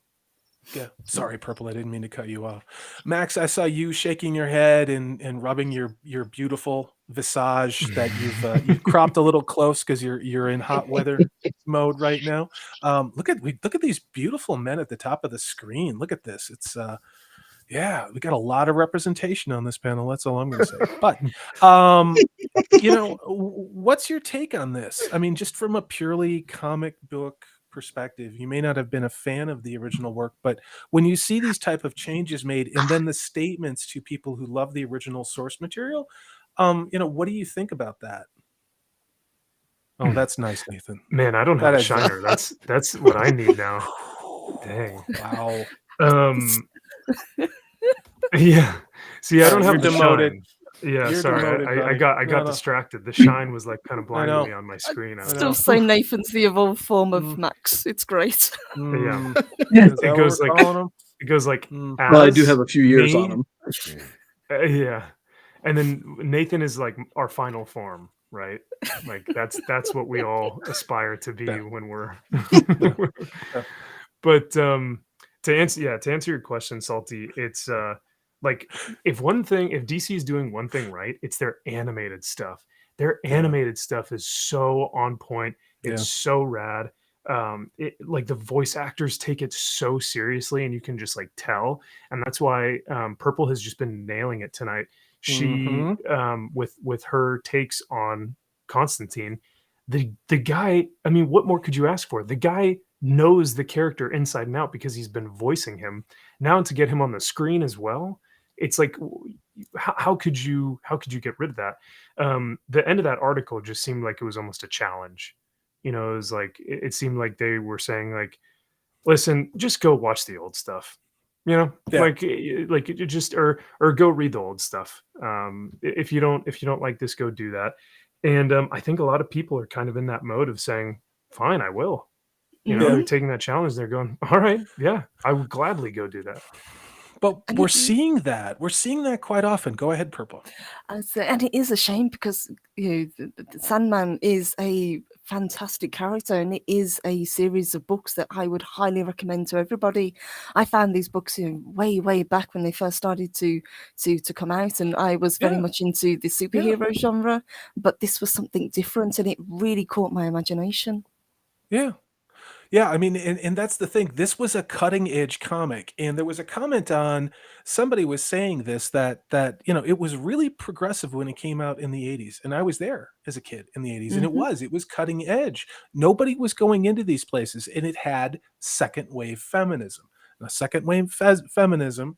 Yeah, sorry, Purple, I didn't mean to cut you off. Max, I saw you shaking your head and rubbing your beautiful visage that you've cropped a little close because you're in hot weather mode right now. Look at these beautiful men at the top of the screen. Look at this. It's we got a lot of representation on this panel. That's all I'm going to say. But what's your take on this? I mean, just from a purely comic book perspective, you may not have been a fan of the original work, but when you see these type of changes made, and then the statements to people who love the original source material, what do you think about that? Oh, that's nice, Nathan.
Man, I don't have a shiner. That's what I need now. Dang.
Wow.
Yeah. See, I don't have the
demoted.
shine. Yeah,
You're
sorry.
demoted,
I
buddy.
got distracted. The shine was like kind of blinding me on my screen.
Still say Nathan's the evolved form of Max. It's great.
Yeah.
It
goes like
well, I do have a few years on him.
Yeah. And then Nathan is like our final form, right? Like that's what we all aspire to be when we're But to answer your question, Salty, it's Like, if DC is doing one thing right, it's their animated stuff. Their
Yeah.
animated stuff is so on point. It's
Yeah.
so rad. Like the voice actors take it so seriously, and you can just like tell. And that's why Purple has just been nailing it tonight. She with her takes on Constantine, the guy. I mean, what more could you ask for? The guy knows the character inside and out because he's been voicing him. Now to get him on the screen as well, it's like, how could you get rid of that? The end of that article just seemed like it was almost a challenge. You know, it was like it seemed like they were saying like, listen, just go watch the old stuff. You know,
Yeah.
like it just or go read the old stuff. If you don't like this, go do that. And I think a lot of people are kind of in that mode of saying, fine, I will. You know,
Yeah.
they're taking that challenge. They're going, all right, yeah, I would gladly go do that.
But
And
we're
it-
seeing that. We're seeing that quite often. Go ahead, Purple.
And it is a shame because the Sandman is a fantastic character, and it is a series of books that I would highly recommend to everybody. I found these books way back when they first started to come out, and I was very
Yeah.
much into the superhero genre, but this was something different, and it really caught my imagination.
Yeah. Yeah, I mean, and that's the thing. This was a cutting edge comic, and there was a comment on somebody was saying this that it was really progressive when it came out in the 80s, and I was there as a kid in the 80s, and it was cutting edge. Nobody was going into these places, and it had second wave feminism. Now, second wave feminism,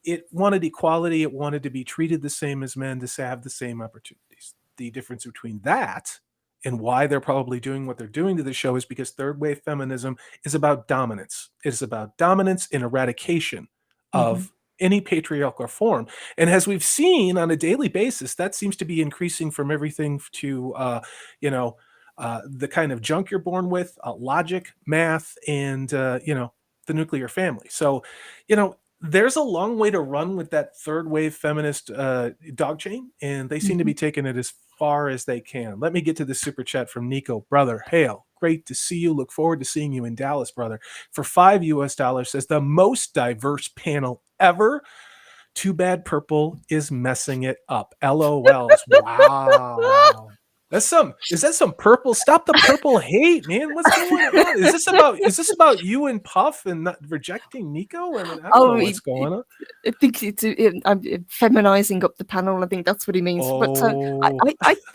it wanted equality. It wanted to be treated the same as men, to have the same opportunities. The difference between that and why they're probably doing what they're doing to the show is because third wave feminism is about dominance. It's about dominance and eradication of any patriarchal form. And as we've seen on a daily basis, that seems to be increasing from everything to, the kind of junk you're born with, logic, math, and, the nuclear family. So, there's a long way to run with that third wave feminist dog chain, and they seem to be taking it as far as they can. Let me get to the super chat from Nico. Brother, hail. Great to see you. Look forward to seeing you in Dallas, brother. For $5 US, says the most diverse panel ever. Too bad Purple is messing it up. LOLs. Wow. Is that some purple? Stop the purple hate, man. What's going on? Is this about you and Puff and not rejecting Nico? I mean, I don't know what's going on.
I think I'm feminizing up the panel. I think that's what he means. But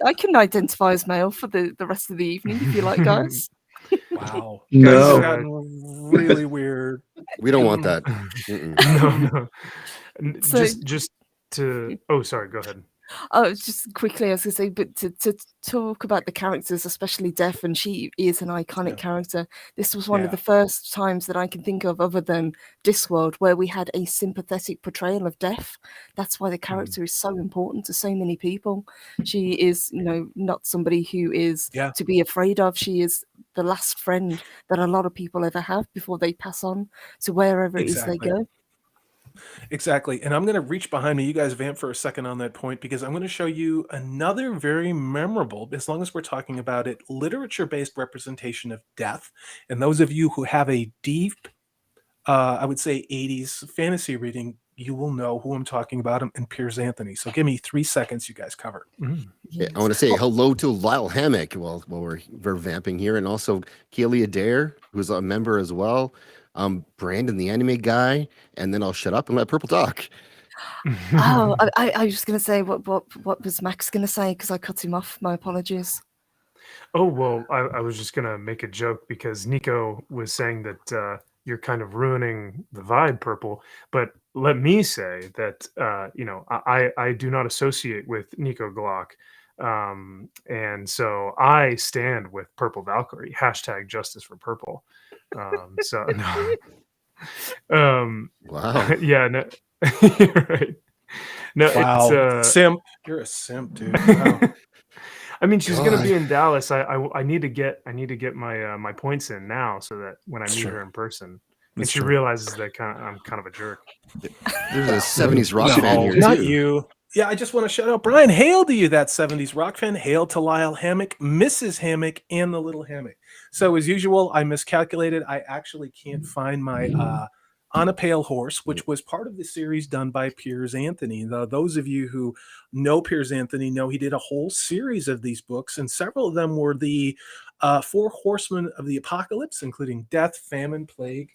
I can identify as male for the rest of the evening if you like, guys.
Wow.
No.
Guys have gotten really weird.
We don't want that.
No.
So-
Just to. Oh, sorry. Go ahead.
Oh, just quickly, I was going to say, but to talk about the characters, especially Death, and she is an iconic character. This was one of the first times that I can think of, other than Discworld, where we had a sympathetic portrayal of Death. That's why the character is so important to so many people. She is, not somebody who is to be afraid of. She is the last friend that a lot of people ever have before they pass on to wherever it is they go.
Exactly. And I'm going to reach behind me. You guys vamp for a second on that point, because I'm going to show you another very memorable, as long as we're talking about it, literature-based representation of death. And those of you who have a deep, I would say 80s fantasy reading, you will know who I'm talking about, and Piers Anthony. So give me 3 seconds, you guys cover it.
Yeah, I want to say hello to Lyle Hammock while we're vamping here, and also Keely Adair, who's a member as well. Brandon, the anime guy, and then I'll shut up and let Purple talk.
Oh, I was just going to say what was Max going to say, because I cut him off. My apologies.
Oh, well, I was just going to make a joke because Nico was saying that you're kind of ruining the vibe, Purple. But let me say that, I do not associate with Nico Glock. And so I stand with Purple Valkyrie, # justice for Purple. So no.
Wow.
Yeah, no. Right. No,
Wow.
it's
simp. You're a simp, dude. Wow.
I mean, she's gonna be in Dallas. I need to get my my points in now, so that when I meet her in person, and she realizes that I'm kind of a jerk.
There's a 70s rock fan here
not
too.
you. Yeah, I just want to shout out Brian. Hail to you, that 70s rock fan. Hail to Lyle Hammock, Mrs. Hammock, and the little Hammock. So as usual, I miscalculated. I actually can't find my On a Pale Horse, which was part of the series done by Piers Anthony. Those of you who know Piers Anthony know he did a whole series of these books, and several of them were the Four Horsemen of the Apocalypse, including death, famine, plague,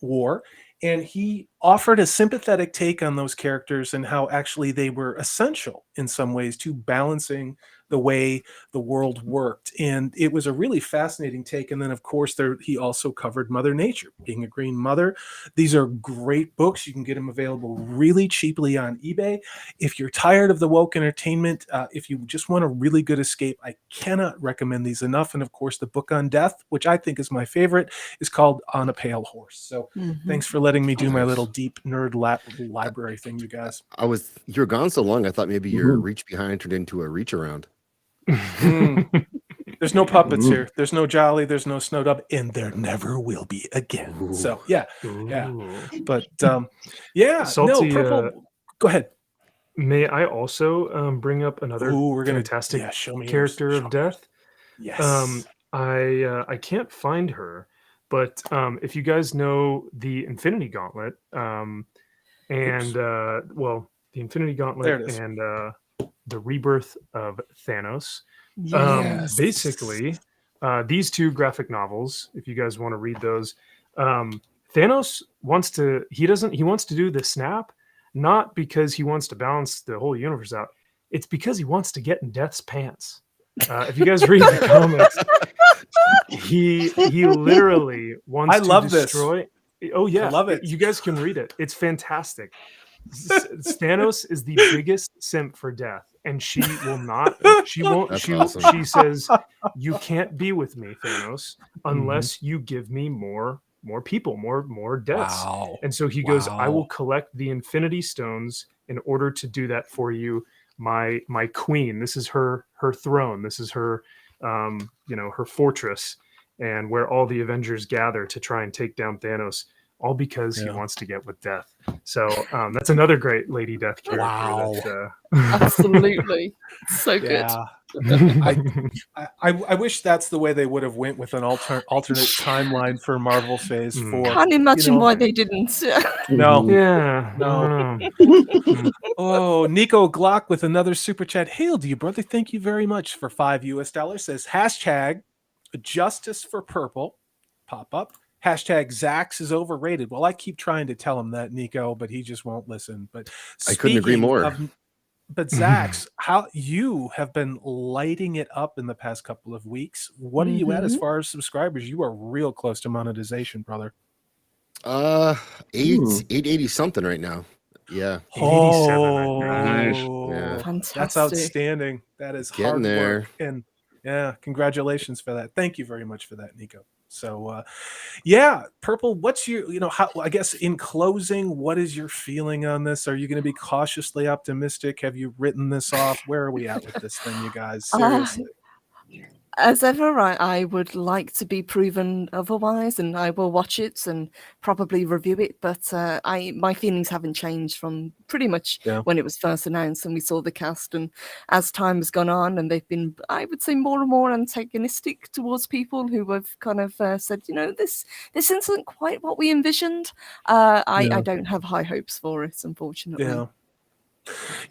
war. And he offered a sympathetic take on those characters and how actually they were essential in some ways to balancing the way the world worked. And it was a really fascinating take. And then, of course, he also covered Mother Nature, Being a Green Mother. These are great books. You can get them available really cheaply on eBay. If you're tired of the woke entertainment, if you just want a really good escape, I cannot recommend these enough. And, of course, the book on death, which I think is my favorite, is called On a Pale Horse. So thanks for letting me do my little deep nerd library thing, you guys.
You were gone so long, I thought maybe your reach behind turned into a reach around.
There's no puppets here. There's no Jolly. There's no Snowdub, and there never will be again.
Ooh.
So yeah. But
Salty,
Purple. Go ahead.
May I also bring up another fantastic character of death?
Yes.
I can't find her, but if you guys know the Infinity Gauntlet, the Infinity Gauntlet and the Rebirth of Thanos. Basically, these two graphic novels, if you guys want to read those, Thanos wants to do the snap, not because he wants to balance the whole universe out. It's because he wants to get in Death's pants. If you guys read the comics, he literally wants to destroy. Oh yeah,
I love it.
You guys can read it. It's fantastic. Thanos is the biggest simp for death, and she will not. She won't.
Awesome.
She says, "You can't be with me, Thanos, unless you give me more people, more deaths."
Wow.
And so he goes, "I will collect the Infinity Stones in order to do that for you, my queen. This is her throne. This is her, her fortress, and where all the Avengers gather to try and take down Thanos." All because he wants to get with death. So that's another great Lady Death character.
Wow.
Absolutely. So good.
I wish that's the way they would have went with an alternate timeline for Marvel Phase 4.
Can't imagine why they didn't.
No.
Yeah.
No. Oh, Nico Glock with another super chat. Hail to you, brother. Thank you very much for $5 says hashtag justice for purple. Pop up. Hashtag Zaxx is overrated. Well, I keep trying to tell him that, Nico, but he just won't listen. But
I couldn't agree more.
But Zaxx, how you have been lighting it up in the past couple of weeks. What are you at as far as subscribers? You are real close to monetization, brother.
880 something right now. Yeah.
87.
Nice.
Yeah.
Fantastic.
That's outstanding. That is
Getting
hard
there.
work. And yeah, congratulations for that. Thank you very much for that, Nico. So, Purple, what's your, I guess in closing, what is your feeling on this? Are you going to be cautiously optimistic? Have you written this off? Where are we at with this thing, you guys? Seriously.
As ever, I would like to be proven otherwise, and I will watch it and probably review it. But my feelings haven't changed from pretty much when it was first announced and we saw the cast. And as time has gone on, and they've been, I would say, more and more antagonistic towards people who have kind of said, this isn't quite what we envisioned. I don't have high hopes for it, unfortunately.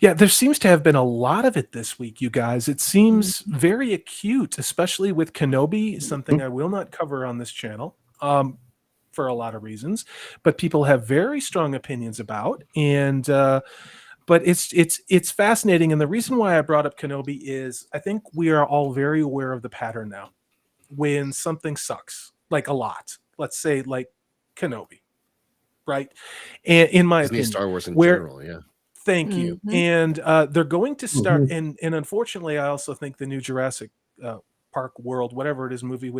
Yeah, there seems to have been a lot of it this week, you guys. It seems very acute, especially with Kenobi, something I will not cover on this channel for a lot of reasons, but people have very strong opinions about. And but it's fascinating. And the reason why I brought up Kenobi is I think we are all very aware of the pattern now. When something sucks, like a lot, let's say like Kenobi, right? And in my opinion,
Star Wars in general, yeah.
Thank you. And they're going to start, and unfortunately, I also think the new Jurassic Park World, whatever it is, movie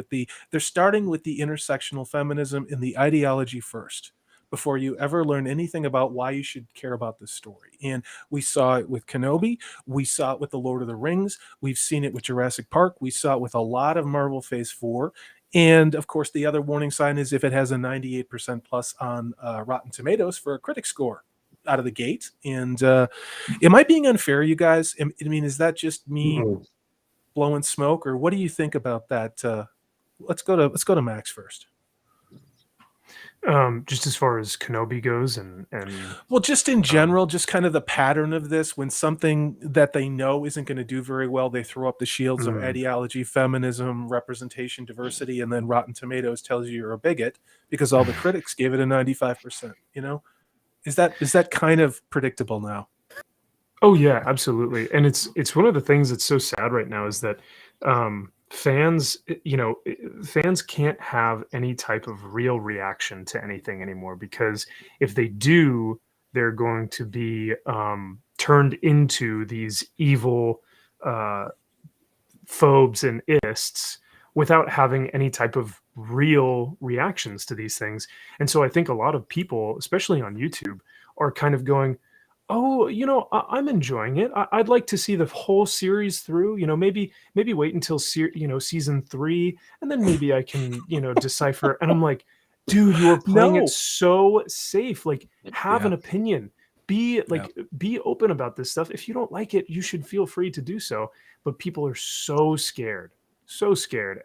they're starting with the intersectional feminism and the ideology first, before you ever learn anything about why you should care about this story. And we saw it with Kenobi, we saw it with The Lord of the Rings, we've seen it with Jurassic Park, we saw it with a lot of Marvel Phase 4. And of course, the other warning sign is if it has a 98% plus on Rotten Tomatoes for a critic score out of the gate. And am I being unfair, you guys? I mean, is that just me blowing smoke, or what do you think about that? Let's go to Max first.
Just as far as Kenobi goes, and
Well, just in general, just kind of the pattern of this, when something that they know isn't going to do very well, they throw up the shields of ideology, feminism, representation, diversity, and then Rotten Tomatoes tells you you're a bigot because all the critics gave it a 95%. You know, is that kind of predictable now?
oh yeah, absolutely. And it's one of the things that's so sad right now is that fans, fans can't have any type of real reaction to anything anymore, because if they do, they're going to be turned into these evil phobes and ists without having any type of real reactions to these things. And so I think a lot of people, especially on YouTube, are kind of going, oh, I'm enjoying it. I'd like to see the whole series through. Maybe wait until season 3, and then maybe I can decipher. And I'm like, dude, you are playing it so safe. Like, have an opinion. Be open about this stuff. If you don't like it, you should feel free to do so. But people are so scared,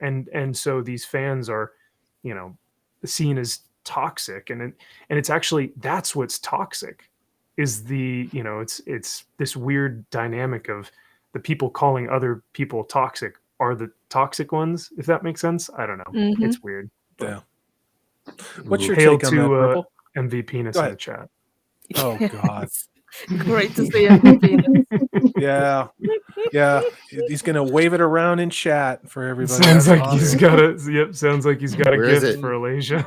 and so these fans are, seen as toxic, and it's actually, that's what's toxic. Is it's this weird dynamic of the people calling other people toxic are the toxic ones, if that makes sense. I don't know. It's weird.
Yeah. What's your
Hail
take on that,
to
Purple?
MV Penis in the chat.
Oh God.
Great to see everything.
Yeah. He's gonna wave it around in chat for everybody.
Sounds
That's
like he's
awesome.
got a sounds like he's got a
Where is
gift
it?
for Alasia.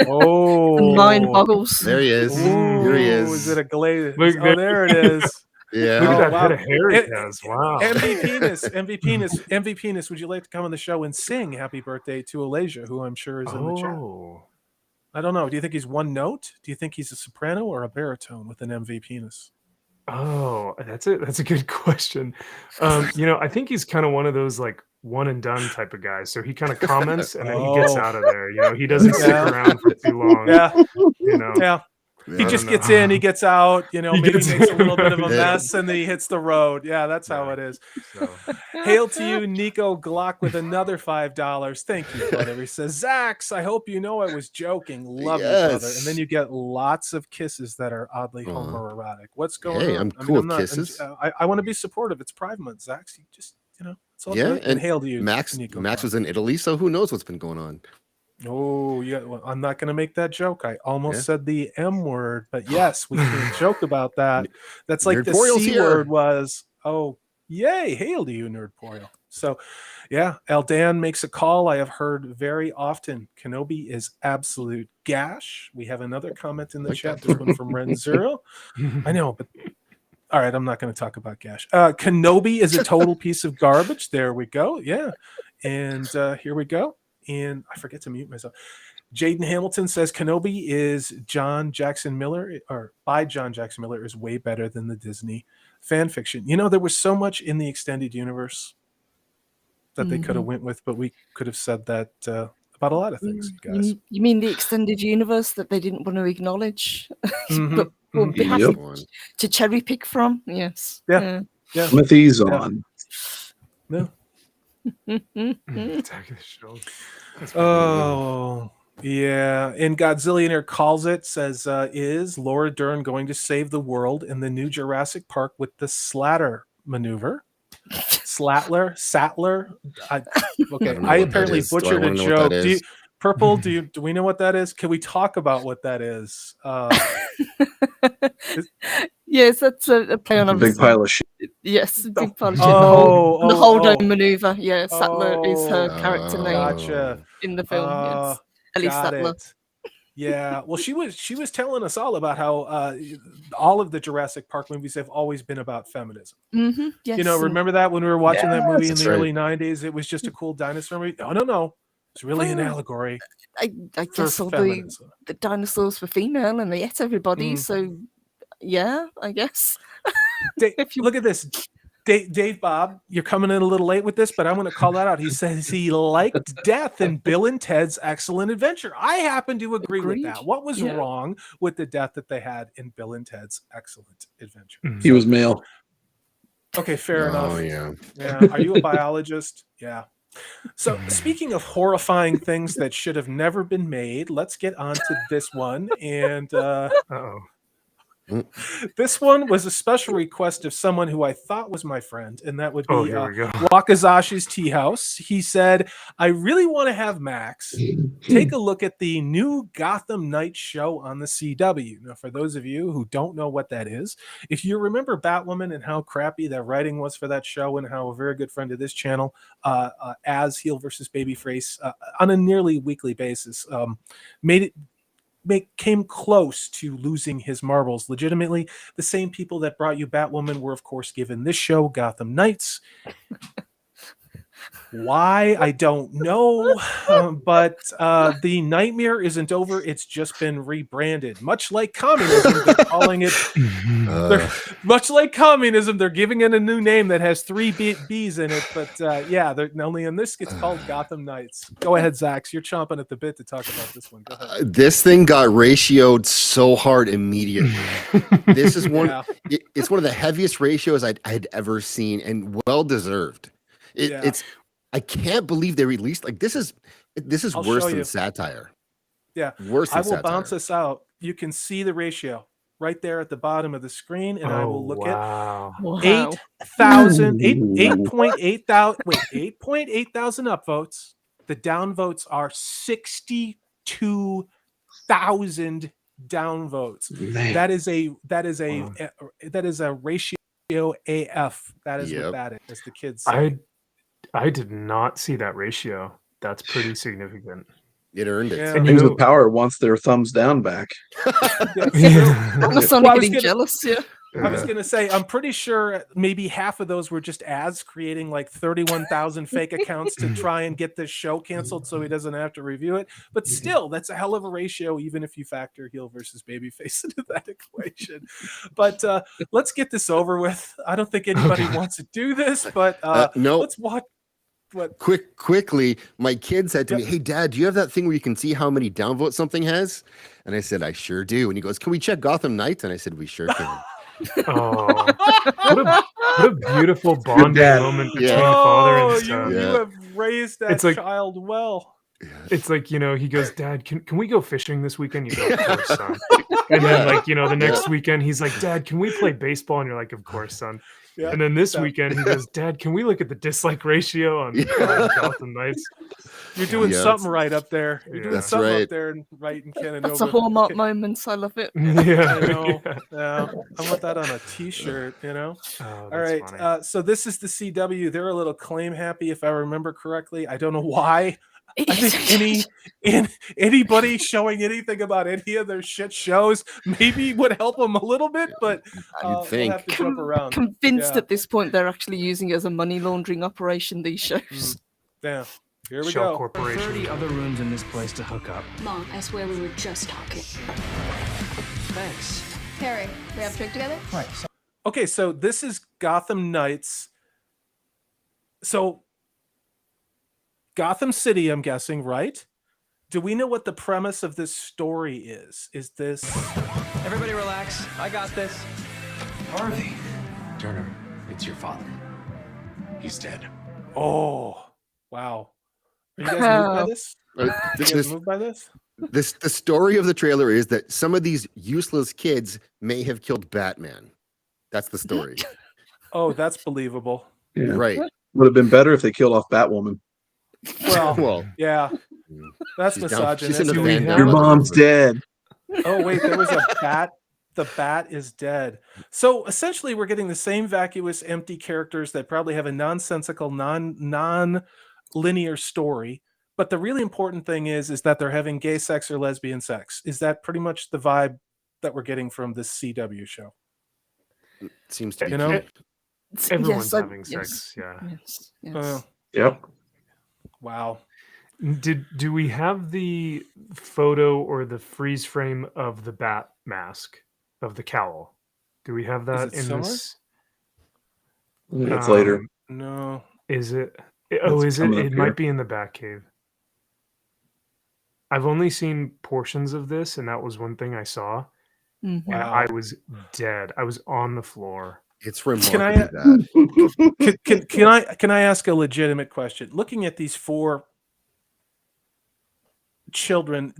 Oh,
Mind boggles.
There he is. Here he
Ooh,
is.
it a glaze?
Look,
Oh, there it is.
Yeah.
Look at
Oh,
that
wow.
head of hair he
It-
has. Wow.
MV Penis, would you like to come on the show and sing happy birthday to Alasia, who I'm sure is in the chat?
Oh.
I don't know. Do you think he's one note? Do you think he's a soprano or a baritone with an MV Penis?
Oh, that's a good question. I think he's kind of one of those like one and done type of guys. So he kind of comments and then he gets out of there. He doesn't stick
Yeah.
around for too long.
Yeah.
Yeah.
He
I
just
don't
gets
know.
in, he gets out, maybe
gets
makes a
in.
little bit of a
Yeah.
mess, and then he hits the road. Yeah, that's how
Yeah.
it is.
So,
Hail to you, Nico Glock, with another $5. Thank you, brother. He says, Zaxx, I hope you know I was joking. Love you, brother. And
Yes.
then you get lots of kisses that are oddly
Aw.
homoerotic. What's going
Hey,
on?
I'm cool with
not.
kisses.
I want to be supportive. It's Pride Month, Zaxx. You just, it's all
Yeah,
good. And hail to you,
Max
Nico
Max
Glock.
was in Italy, so who knows what's been going on?
Oh, yeah. Well, I'm not going to make that joke. I almost
Yeah.
said the M word, but yes, we can joke about that. That's like the
Nerdporial's
C
here.
word was, oh, yay. Hail to you, Nerdporial. So, yeah, Eldan makes a call. I have heard very often Kenobi is absolute gash. We have another comment in the
Like
chat.
that.
This one from Ren Zero. I know, but all right, I'm not going to talk about gash. Kenobi is a total piece of garbage. There we go. Yeah. And here we go. And I forget to mute myself. Jaden Hamilton says Kenobi is John Jackson Miller, or by John Jackson Miller, is way better than the Disney fan fiction. There was so much in the extended universe that they could have went with, but we could have said that about a lot of things, you guys.
You mean the extended universe that they didn't want to acknowledge,
Mhm,
but we'll be happy
Yep.
to cherry pick from? Yes.
Yeah. Yeah.
Timothy's on.
No.
Attack of the Shows. That's pretty good.
Oh, yeah. And Godzillionaire calls it, says, is Laura Dern going to save the world in the new Jurassic Park with the Slatter maneuver? Sattler? Okay,
don't know
I
what that
apparently
is. Do I
butchered a
wanna know what that
joke.
is?
Purple, do we know what that is? Can we talk about what that is?
Yes, that's a play on
A big
obviously.
pile of shit.
Yes, a big pile of shit.
Oh,
the whole
oh.
dome maneuver. Yeah, Sattler is her
Oh,
character name
Gotcha.
in the film. Yes, Ellie
Got
Sattler.
it. Yeah. Well, she was telling us all about how all of the Jurassic Park movies have always been about feminism.
Yes,
Remember that when we were watching that movie in
That's
the
right.
early 90s? It was just a cool dinosaur movie. No. It's really an
Well,
allegory
I
for
guess all
feminism.
the dinosaurs were female and they ate everybody.
Mm.
So, yeah, I guess. If you-
Look at this. Dave Bob, you're coming in a little late with this, but I'm going to call that out. He says he liked death in Bill and Ted's Excellent Adventure. I happen to agree with
Agreed.
that. What was
Yeah.
wrong with the death that they had in Bill and Ted's Excellent Adventure?
Mhm.
He was male.
Okay, fair enough.
Oh yeah.
Yeah. Are you a biologist? Yeah. So, speaking of horrifying things that should have never been made, let's get on to this one. And
Uh-oh.
this one was a special request of someone who I thought was my friend, and that would
Oh,
be
here we go.
Wakazashi's Tea House. He said, I really want to have Max take a look at the new Gotham Knights show on the CW. Now, for those of you who don't know what that is, if you remember Batwoman and how crappy that writing was for that show, and how a very good friend of this channel, as heel versus babyface on a nearly weekly basis, came close to losing his marbles legitimately. The same people that brought you Batwoman were, of course, given this show, Gotham Knights. Why? I don't know. But the nightmare isn't over. It's just been rebranded. Much like communism, they're calling it... much like communism, they're giving it a new name that has 3 B's in it. But yeah, only in this, it's called Gotham Knights. Go ahead, Zaxx. You're chomping at the bit to talk about this one. Go ahead.
This thing got ratioed so hard immediately. This is one.
Yeah.
It's one of the heaviest ratios I'd ever seen, and well deserved.
Yeah.
It's. I can't believe they released this is
I'll
worse
show
than
you.
satire.
Yeah.
Worse than
I will
satire.
bounce this out. You can see the ratio right there at the bottom of the screen, and I will look at
wow.
8.8 thousand upvotes. The downvotes are 62,000 downvotes.
Man.
That is a ratio AF. That is what that is, as the kids say.
I did not see that ratio. That's pretty significant.
It earned it.
Yeah.
And
Things with power wants their thumbs down back.
Amazon
Well, I was
getting
gonna-
jealous, yeah.
I was going to say, I'm pretty sure maybe half of those were just ads creating like 31,000 fake accounts to try and get this show canceled so he doesn't have to review it. But still, that's a hell of a ratio, even if you factor heel versus babyface into that equation. But let's get this over with. I don't think anybody wants to do this, but
No.
let's watch. What?
Quickly, my kid said to me, "Hey, Dad, do you have that thing where you can see how many downvotes something has?" And I said, "I sure do." And he goes, "Can we check Gotham Knights?" And I said, "We sure can."
Oh, what a beautiful bonding
dad.
moment between
Yeah.
father and
You
son.
Yeah.
have raised that
It's like-
child well.
It's like, he goes, Dad, can we go fishing this weekend? You go, of course, son. And then the next weekend, he's like, Dad, can we play baseball? And you're like, of course, son.
Yeah.
And then this weekend, he goes, Dad, can we look at the dislike ratio on Gotham Knights?
You're doing
Yeah.
something right up there. You're doing
That's
something
right.
up there and right in Canada.
That's a Hallmark moment. I love it.
Yeah.
I know. Yeah. I want that on a t-shirt,
Oh,
All
that's
right.
funny.
So this is the CW. They're a little claim happy, if I remember correctly. I don't know why. I think anybody showing anything about any of their shit shows maybe would help them a little bit, but
You'd think.
we'll have to jump around.
Convinced
Yeah.
at this point they're actually using it as a money laundering operation, these shows.
Yeah. Here we
Shell
go.
Corporation.
30 other rooms in this place to hook up.
Mom, I swear we were just talking.
Thanks.
Harry, we have a trick together?
Right.
Okay, so this is Gotham Knights. So Gotham City, I'm guessing, right? Do we know what the premise of this story is? Is this...
Everybody relax. I got this. Harvey. Turner, it's your father. He's dead.
Oh, wow. Are you guys moved by this? You guys moved by this?
The story of the trailer is that some of these useless kids may have killed Batman. That's the story.
Oh, that's believable.
Yeah.
Right.
Would have been better if they killed off Batwoman.
Well, yeah, that's
She's down- she's
misogynist.
in the
Do we
fandom.
have-
Your mom's dead.
Oh, wait, there was a bat. The bat is dead. So essentially, we're getting the same vacuous, empty characters that probably have a nonsensical, non-linear story. But the really important thing is that they're having gay sex or lesbian sex. Is that pretty much the vibe that we're getting from this CW show?
Seems to be.
You know?
Everyone's
Yes,
having sex. Yeah.
Yes, yes.
Yep.
Wow.
Do we have the photo or the freeze frame of the bat mask of the cowl? Do we have that
it
in
somewhere?
this?
It's later.
No.
Is it? Oh,
It's
is it?
coming up
It
here.
might be in the Batcave. I've only seen portions of this, and that was one thing I saw.
Mhm.
And
Wow.
I was dead. I was on the floor.
It's
Can I
remarkably bad.
can I ask a legitimate question? Looking at these 4 children,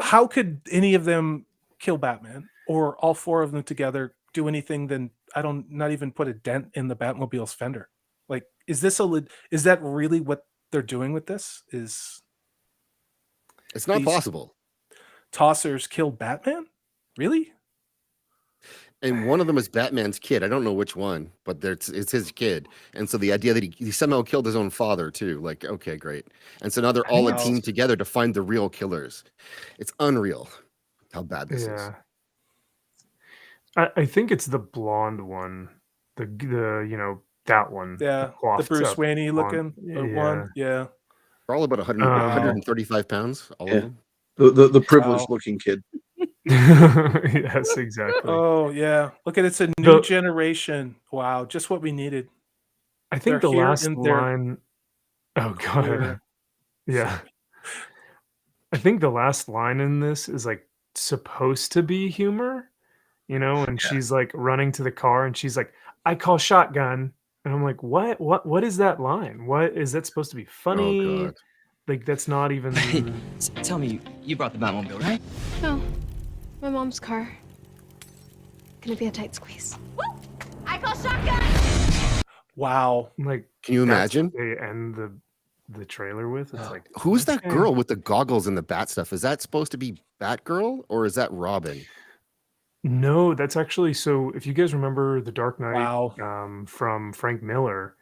how could any of them kill Batman, or all 4 of them together do anything? Then I don't not even put a dent in the Batmobile's fender. Like, is that really what they're doing with this? Is
It's not
these
possible.
tossers killed Batman? Really?
And one of them is Batman's kid. I don't know which one, but it's his kid. And so the idea that he somehow killed his own father too, like, okay, great. And so now they're all a
Wow.
team together to find the real killers. It's unreal how bad this is.
Yeah. I think it's the blonde one. The that one.
Yeah, the
coiffed
Bruce
up
Wayne
blonde.
looking one. Yeah.
They're all about 100,
Wow.
135 pounds, all
Yeah.
of them.
The privileged
Wow.
looking kid.
Yes, exactly.
Oh yeah. Look at it's a
The-
new generation. Wow, just what we needed.
I think
They're
the
here
last
and they're
line. Oh god.
queer.
Yeah. I think the last line in this is like supposed to be humor, and she's like running to the car and she's like, "I call shotgun." And I'm like, "What is that line? What is that supposed to be
Oh
funny?"
god.
Like that's not even
Tell me, you brought the Batmobile, right?
No, my mom's car. Gonna be a tight squeeze. I call shotgun!
Wow.
like
Can you
that's what
imagine?
they end the trailer with. It's like,
Who's that
okay.
girl with the goggles and the bat stuff? Is that supposed to be Batgirl or is that Robin?
No, that's actually so. If you guys remember The Dark Knight,
Wow.
from Frank Miller,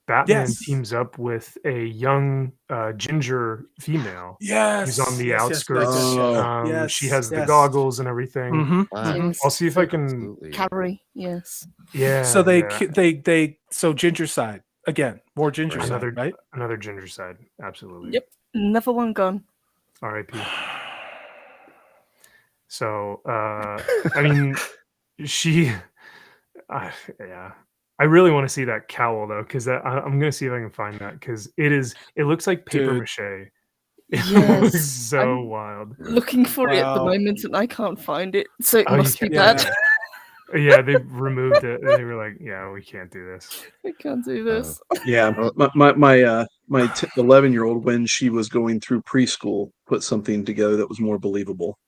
Batman
Yes.
teams up with a young ginger female
Yes.
who's on the
Yes, yes,
outskirts.
yes,
Oh.
yes.
She has the
yes.
goggles and everything.
Mhm,
Wow.
mhm.
Yes.
I'll see if I can.
Absolutely.
Carrie, yes.
Yeah.
So they
yeah.
so ginger side again, more ginger
Right.
side, right?
Another ginger side. Absolutely.
Yep. Another one gone.
R.I.P. So I mean, she. Yeah. I really want to see that cowl though, because I'm gonna see if I can find that because it looks like paper
Dude.
mache. It
Yes,
looks so
I'm-
wild.
Looking for it at the
Wow.
moment and I can't find it, so it
Oh, you
must be
can't-
bad.
Yeah, they removed it. They were like, "Yeah, we can't do this."
I can't do this.
Yeah,
Oh.
my 11-year-old, when she was going through preschool, put something together that was more believable.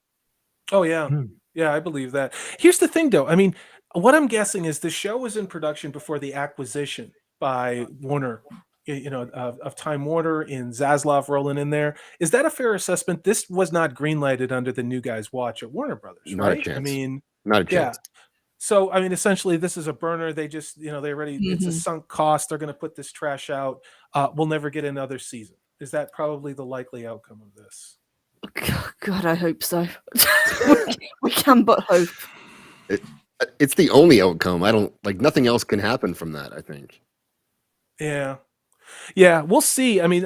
Oh yeah.
Hmm.
Yeah, I believe that. Here's the thing though. I mean, what I'm guessing is the show was in production before the acquisition by Warner, of Time Warner and Zaslav rolling in there. Is that a fair assessment? This was not greenlighted under the New Guys Watch at Warner Brothers,
Not a
right? I
chance.
mean,
Not a
yeah.
chance.
So, I mean, essentially, this is a burner. They just, they already, it's a
Mhm.
sunk cost. They're going to put this trash out. We'll never get another season. Is that probably the likely outcome of this?
God, I hope so. we can but hope.
It's the only outcome. I don't like nothing else can happen from that, I think.
Yeah. Yeah, we'll see. I mean,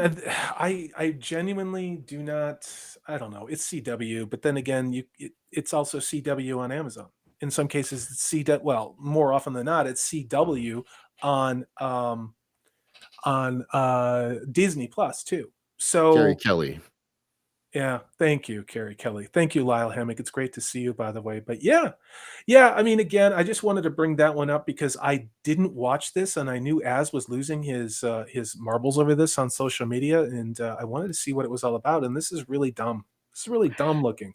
I genuinely do not. I don't know. It's CW, but then again, it's also CW on Amazon. In some cases, it's CW. Well, more often than not, it's CW on Disney Plus too. So
Carrie Kelly.
yeah, thank you, Carrie Kelly. Thank you, Lyle Hammock. It's great to see you, by the way. But yeah. I mean, again, I just wanted to bring that one up because I didn't watch this, and I knew Az was losing his marbles over this on social media, and I wanted to see what it was all about. And this is really dumb. This is really dumb looking.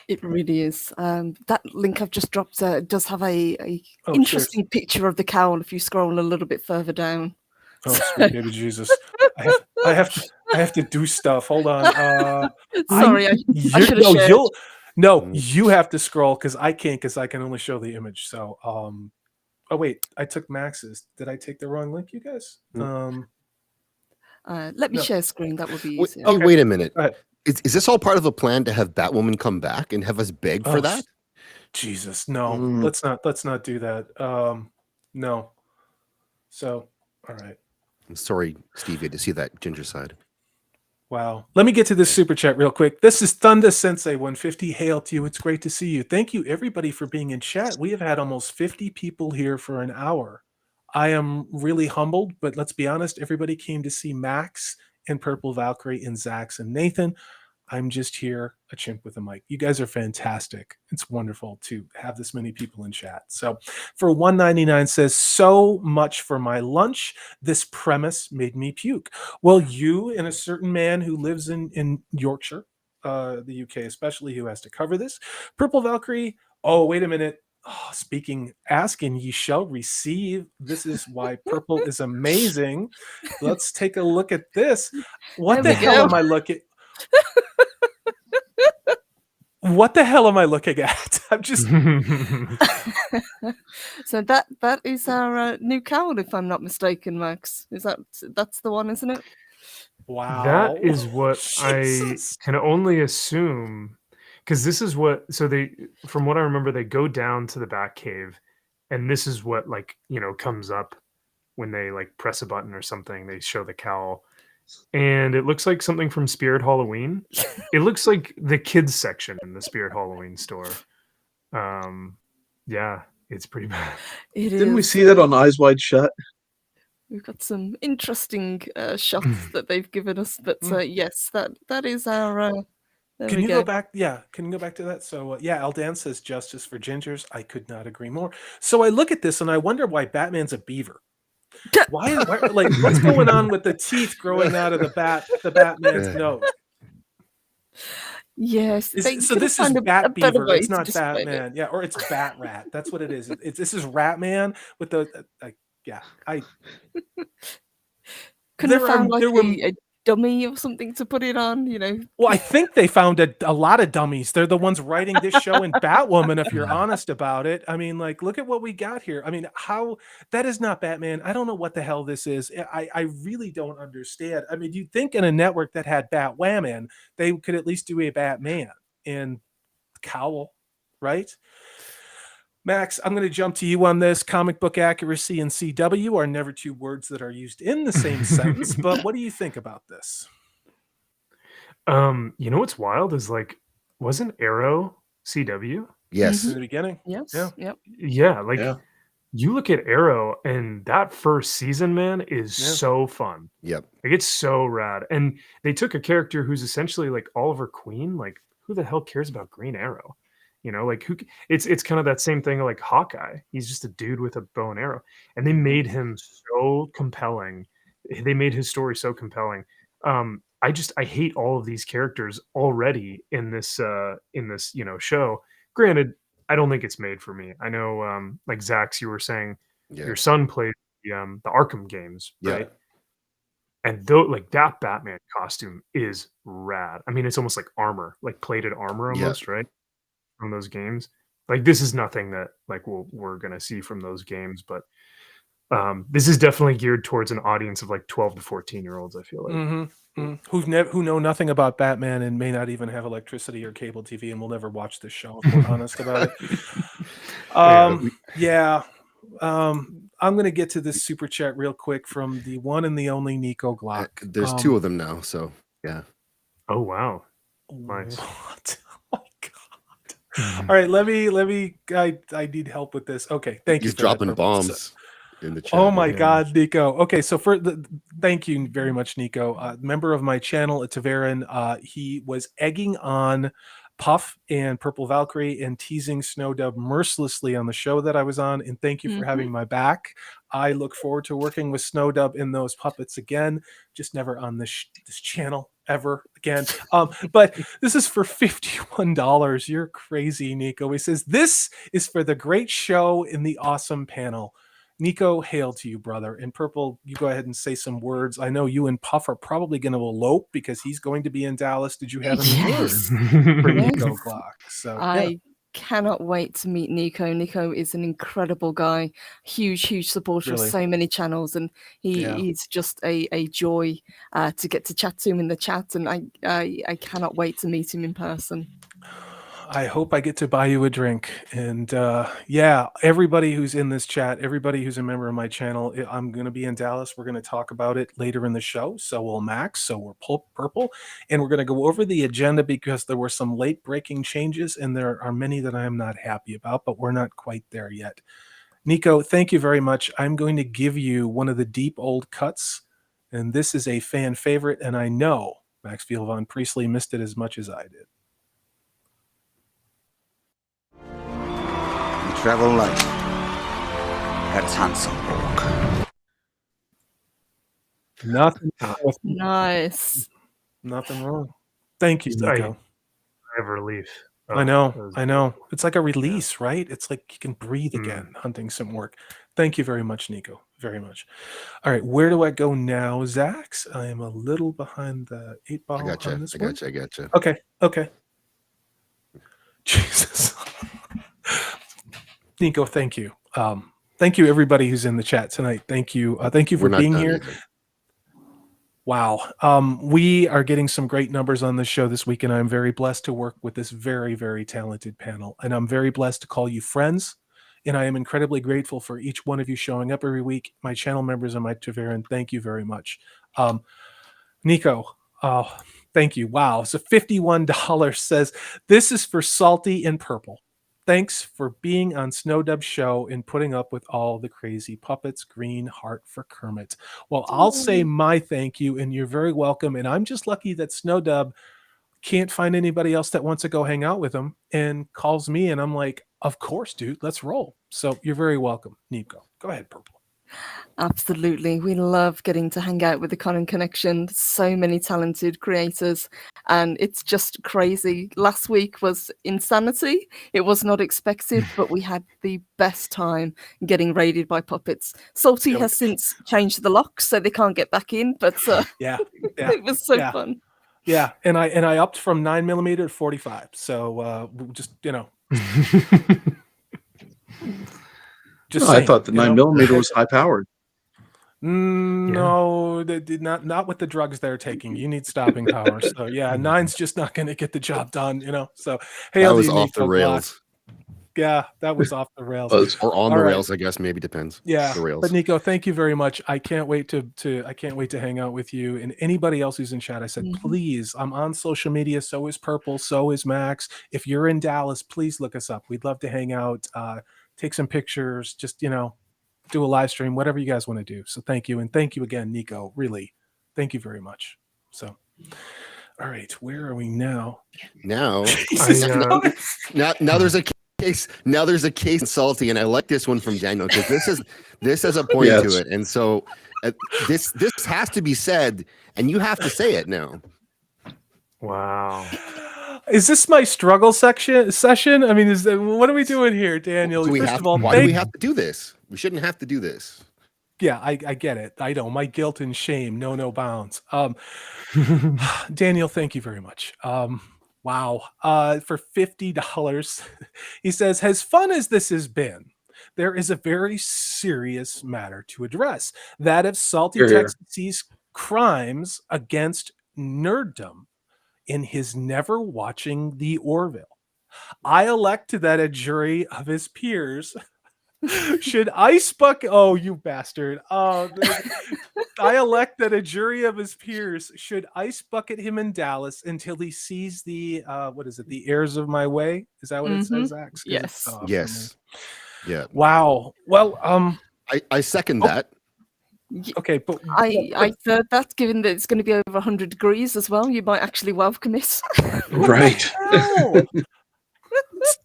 It really is. That link I've just dropped does have a
Oh,
interesting picture of the cowl if you scroll a little bit further down.
Oh, sweet baby Jesus! I have to do stuff. Hold on.
Sorry, I should have shared.
You have to scroll because I can't, because I can only show the image. So oh wait, I took Max's. Did I take the wrong link, you guys?
Let me
No.
share screen. That would be
Wait,
easier.
hey,
Okay.
wait a minute.
Go ahead.
Is this all part of a plan to have Batwoman come back and have us beg for
Oh,
that?
Jesus, no.
Mm.
Let's not do that. No. So, all right.
I'm sorry, Steve, you had to see that ginger side.
Wow. Let me get to this super chat real quick. This is Thunder Sensei 150. Hail to you. It's great to see you. Thank you, everybody, for being in chat. We have had almost 50 people here for an hour. I am really humbled, but let's be honest, everybody came to see Max and Purple Valkyrie and Zaxx and Nathan. I'm just here, a chimp with a mic. You guys are fantastic. It's wonderful to have this many people in chat. So for 199 says, so much for my lunch. This premise made me puke. Well, you and a certain man who lives in Yorkshire, the UK especially, who has to cover this. Purple Valkyrie. Oh, wait a minute. Oh, ask and ye shall receive. This is why purple is amazing. Let's take a look at this. What the hell am I looking? What the hell am I looking at? I'm just.
So that is our new cowl, if I'm not mistaken, Max. That's the one, isn't it?
Wow.
That is what
Jesus.
I can only assume, because this is what. So they, from what I remember, they go down to the back cave, and this is what comes up when they press a button or something. They show the cowl. And it looks like something from Spirit Halloween. It looks like the kids section in the Spirit Halloween store. Yeah, it's pretty bad.
Didn't we see that on Eyes Wide Shut?
We've got some interesting shots that they've given us, but yes, that is our.
Can you go back? Yeah, can you go back to that? So yeah, Aldan says justice for gingers. I could not agree more. So I look at this and I wonder why Batman's a beaver. Why like what's going on with the teeth growing out of the Batman's nose?
Yes.
So this is Bat Beaver. It's not Batman. Yeah, or it's Bat Rat. That's what it is. This is Ratman with the I
couldn't have found a dummy or something to put it on,
Well, I think they found a lot of dummies. They're the ones writing this show in Batwoman, if you're honest about it. I mean, look at what we got here. I mean, how that is not Batman. I don't know what the hell this is. I really don't understand. I mean, you'd think in a network that had Batwoman, they could at least do a Batman and cowl, right? Max, I'm going to jump to you on this. Comic book accuracy and CW are never two words that are used in the same sentence, but what do you think about this?
You know what's wild is wasn't Arrow CW?
Yes.
In the beginning?
Yes.
Yeah.
Yep.
Yeah, you look at Arrow and that first season, man, is so fun.
Yep.
It's so rad. And they took a character who's essentially like Oliver Queen. Like, who the hell cares about Green Arrow? Who? It's kind of that same thing like Hawkeye. He's just a dude with a bow and arrow, and they made him so compelling. They made his story so compelling. I hate all of these characters already in this show. Granted, I don't think it's made for me. I know, like Zaxx, you were saying your son played the Arkham games, right? And that Batman costume is rad. I mean, it's almost like armor, like plated armor almost, right? From those games. This is nothing that we're gonna see from those games, but this is definitely geared towards an audience of 12 to 14-year-olds. I feel like
who know nothing about Batman and may not even have electricity or cable TV and will never watch this show if we're honest about it. I'm gonna get to this super chat real quick from the one and the only Nico Glock.
There's two of them now, so yeah.
Oh wow, nice.
What? Oh my god! All right, let me. I need help with this. Okay, thank you.
He's dropping bombs in the chat.
Oh my god, Nico. Okay, so thank you very much, Nico. Member of my channel, Taverin. He was egging on Puff and Purple Valkyrie and teasing Snowdub mercilessly on the show that I was on, and thank you for having my back. I look forward to working with Snowdub in those puppets again, just never on this channel ever again. But this is for $51. You're crazy, Nico. He says this is for the great show in the awesome panel. Nico, hail to you, brother. And Purple, you go ahead and say some words. I know you and Puff are probably going to elope because he's going to be in Dallas. Did you have any words for Nico Glock? So
I cannot wait to meet Nico. Nico is an incredible guy, huge supporter of so many channels, and he's just a joy to get to chat to him in the chat. And I cannot wait to meet him in person.
I hope I get to buy you a drink. And everybody who's in this chat, everybody who's a member of my channel, I'm going to be in Dallas. We're going to talk about it later in the show. So will Max. So we're Purple. And we're going to go over the agenda because there were some late breaking changes and there are many that I am not happy about, but we're not quite there yet. Nico, thank you very much. I'm going to give you one of the deep old cuts. And this is a fan favorite. And I know Max Field Von Priestley missed it as much as I did.
We travel light. That's handsome walk.
Nothing wrong with
Nice.
nothing wrong. Thank you, Nico.
I have relief.
I know. It's like a release, right? It's like you can breathe again, hunting some work. Thank you very much, Nico. Very much. All right, where do I go now, Zaxx? I am a little behind the 8 ball on this one.
I gotcha.
Okay. Jesus. Nico, thank you. Thank you, everybody who's in the chat tonight. Thank you. Thank you for being here.
Either.
Wow. We are getting some great numbers on this show this week, and I'm very blessed to work with this very, very talented panel. And I'm very blessed to call you friends. And I am incredibly grateful for each one of you showing up every week. My channel members and my Taveran, thank you very much. Nico, thank you. Wow. So $51 says, this is for Salty and Purple. Thanks for being on Snowdub's show and putting up with all the crazy puppets. Green heart for Kermit. Well, I'll say my thank you, and you're very welcome. And I'm just lucky that Snowdub can't find anybody else that wants to go hang out with him and calls me, and I'm like, of course, dude, let's roll. So you're very welcome, Nico. Go ahead, Purple.
Absolutely. We love getting to hang out with the Conan Connection. So many talented creators, and it's just crazy. Last week was insanity. It was not expected, but we had the best time getting raided by puppets. Salty has since changed the locks so they can't get back in, but
yeah.
It was so fun.
Yeah, and I upped from 9mm to 45. So just
I thought the 9mm was high powered.
No, they did not with the drugs they're taking. You need stopping power. So yeah, 9's just not going to get the job done. So hey,
that was off the rails.
Yeah, that was off the rails.
Or on the rails, I guess. Maybe depends.
Yeah,
the rails.
But Nico, thank you very much. I can't wait to hang out with you and anybody else who's in chat. I said, please, I'm on social media. So is Purple. So is Max. If you're in Dallas, please look us up. We'd love to hang out, take some pictures, just do a live stream, whatever you guys want to do. So thank you, and thank you again, Nico. Really, thank you very much. So, all right, where are we now?
Now there's a case. Now there's a case in Salty, and I like this one from Daniel because this has a point to it, and so this has to be said, and you have to say it now.
Wow.
Is this my struggle session? I mean, what are we doing here, Daniel?
Why do we have to do this? We shouldn't have to do this.
Yeah, I get it. I know my guilt and shame know no bounds. Daniel, thank you very much. Wow. For $50, he says, as fun as this has been, there is a very serious matter to address. That of Salty Texas crimes against nerddom in his never watching the Orville. I elect that a jury of his peers should ice bucket. Oh, you bastard. I elect that a jury of his peers should ice bucket him in Dallas until he sees the the heirs of my way. Is that what it says, Zaxx?
Yes.
Yes. Yeah.
Wow. Well,
I second that.
Okay, but
I third that, given that it's going to be over 100 degrees as well, you might actually welcome it.
Right.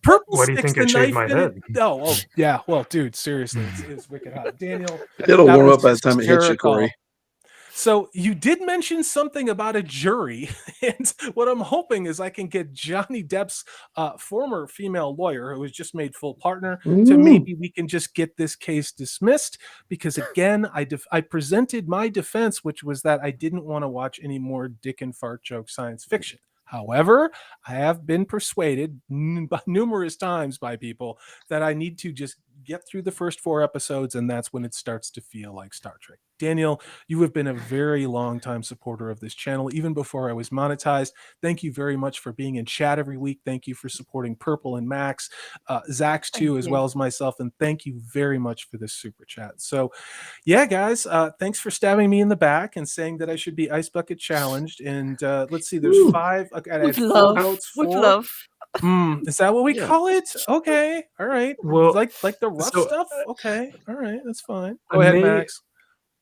Purple.
What do you think I shaved my head?
Oh, yeah. Well, dude, seriously, it's wicked hot. Daniel,
it'll warm up by the time it hits you, Corey.
So you did mention something about a jury, and what I'm hoping is I can get Johnny Depp's former female lawyer, who was just made full partner, to maybe we can just get this case dismissed. Because again, I presented my defense, which was that I didn't want to watch any more dick and fart joke science fiction. However, I have been persuaded numerous times by people that I need to just get through the first 4 episodes, and that's when it starts to feel like Star Trek. Daniel, you have been a very long time supporter of this channel, even before I was monetized. Thank you very much for being in chat every week. Thank you for supporting Purple and Max, Zaxx too, as well as myself. And thank you very much for this super chat. So yeah, guys, thanks for stabbing me in the back and saying that I should be Ice Bucket challenged. And let's see, there's 5.
With love. With love.
Is that what we call it? Okay. All right.
Well,
like the rough stuff? Okay. All right. That's fine. Go ahead, Max.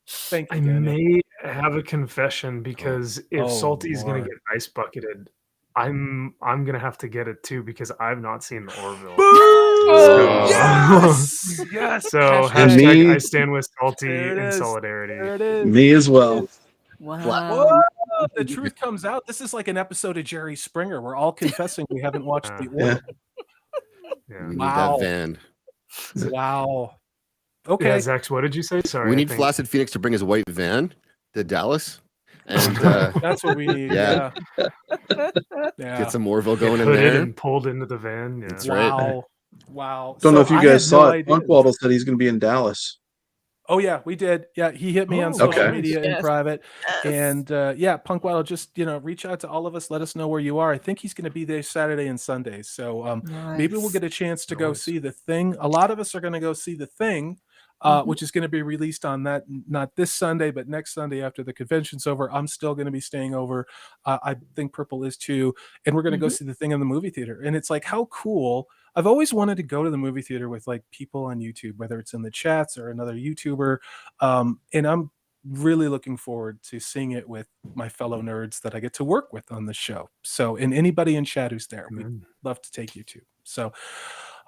Thank you,
I
Daniel.
may have a confession because if
Oh,
Salty's gonna
Lord.
get ice bucketed, I'm gonna have to get it too because I've not seen the Orville.
Boo!
So-
Yes! Yes!
So
And
hashtag
me-
I stand with Salty
There it
in
is.
solidarity.
There it is.
Me as well.
Wow.
Whoa! The truth comes out. This is like an episode of Jerry Springer. We're all confessing we haven't watched the
Yeah.
Orville.
Yeah.
We need
Wow.
that van.
Wow.
Yeah,
Okay.
Zaxx, what did you say? Sorry.
We
I
need
think-
Flaccid Phoenix to bring his white van to Dallas and
That's what we need.
Yeah.
Yeah. Yeah.
get some Orville
get
going in
hooded
there.
and pulled into the van. Yeah.
That's right.
Wow. Wow.
Don't know
So
if you
I
guys
had
saw
no
it.
idea.
Punkwaddle said he's going to be in Dallas.
Oh yeah, we did. Yeah, he hit me on
Oh,
social
okay.
media in
Yes.
private,
Yes.
and yeah, Punkwaddle, just reach out to all of us. Let us know where you are. I think he's going to be there Saturday and Sunday, so maybe we'll
Nice.
get a chance to go
Nice.
see The Thing. A lot of us are going to go see The Thing, which is going to be released on that not this Sunday, but next Sunday after the convention's over. I'm still going to be staying over. I think Purple is too, and we're going to go see The Thing in the movie theater. And it's like, how cool! I've always wanted to go to the movie theater with like people on YouTube, whether it's in the chats or another YouTuber. And I'm really looking forward to seeing it with my fellow nerds that I get to work with on the show. So, and anybody in chat who's there, we'd love to take you to. So,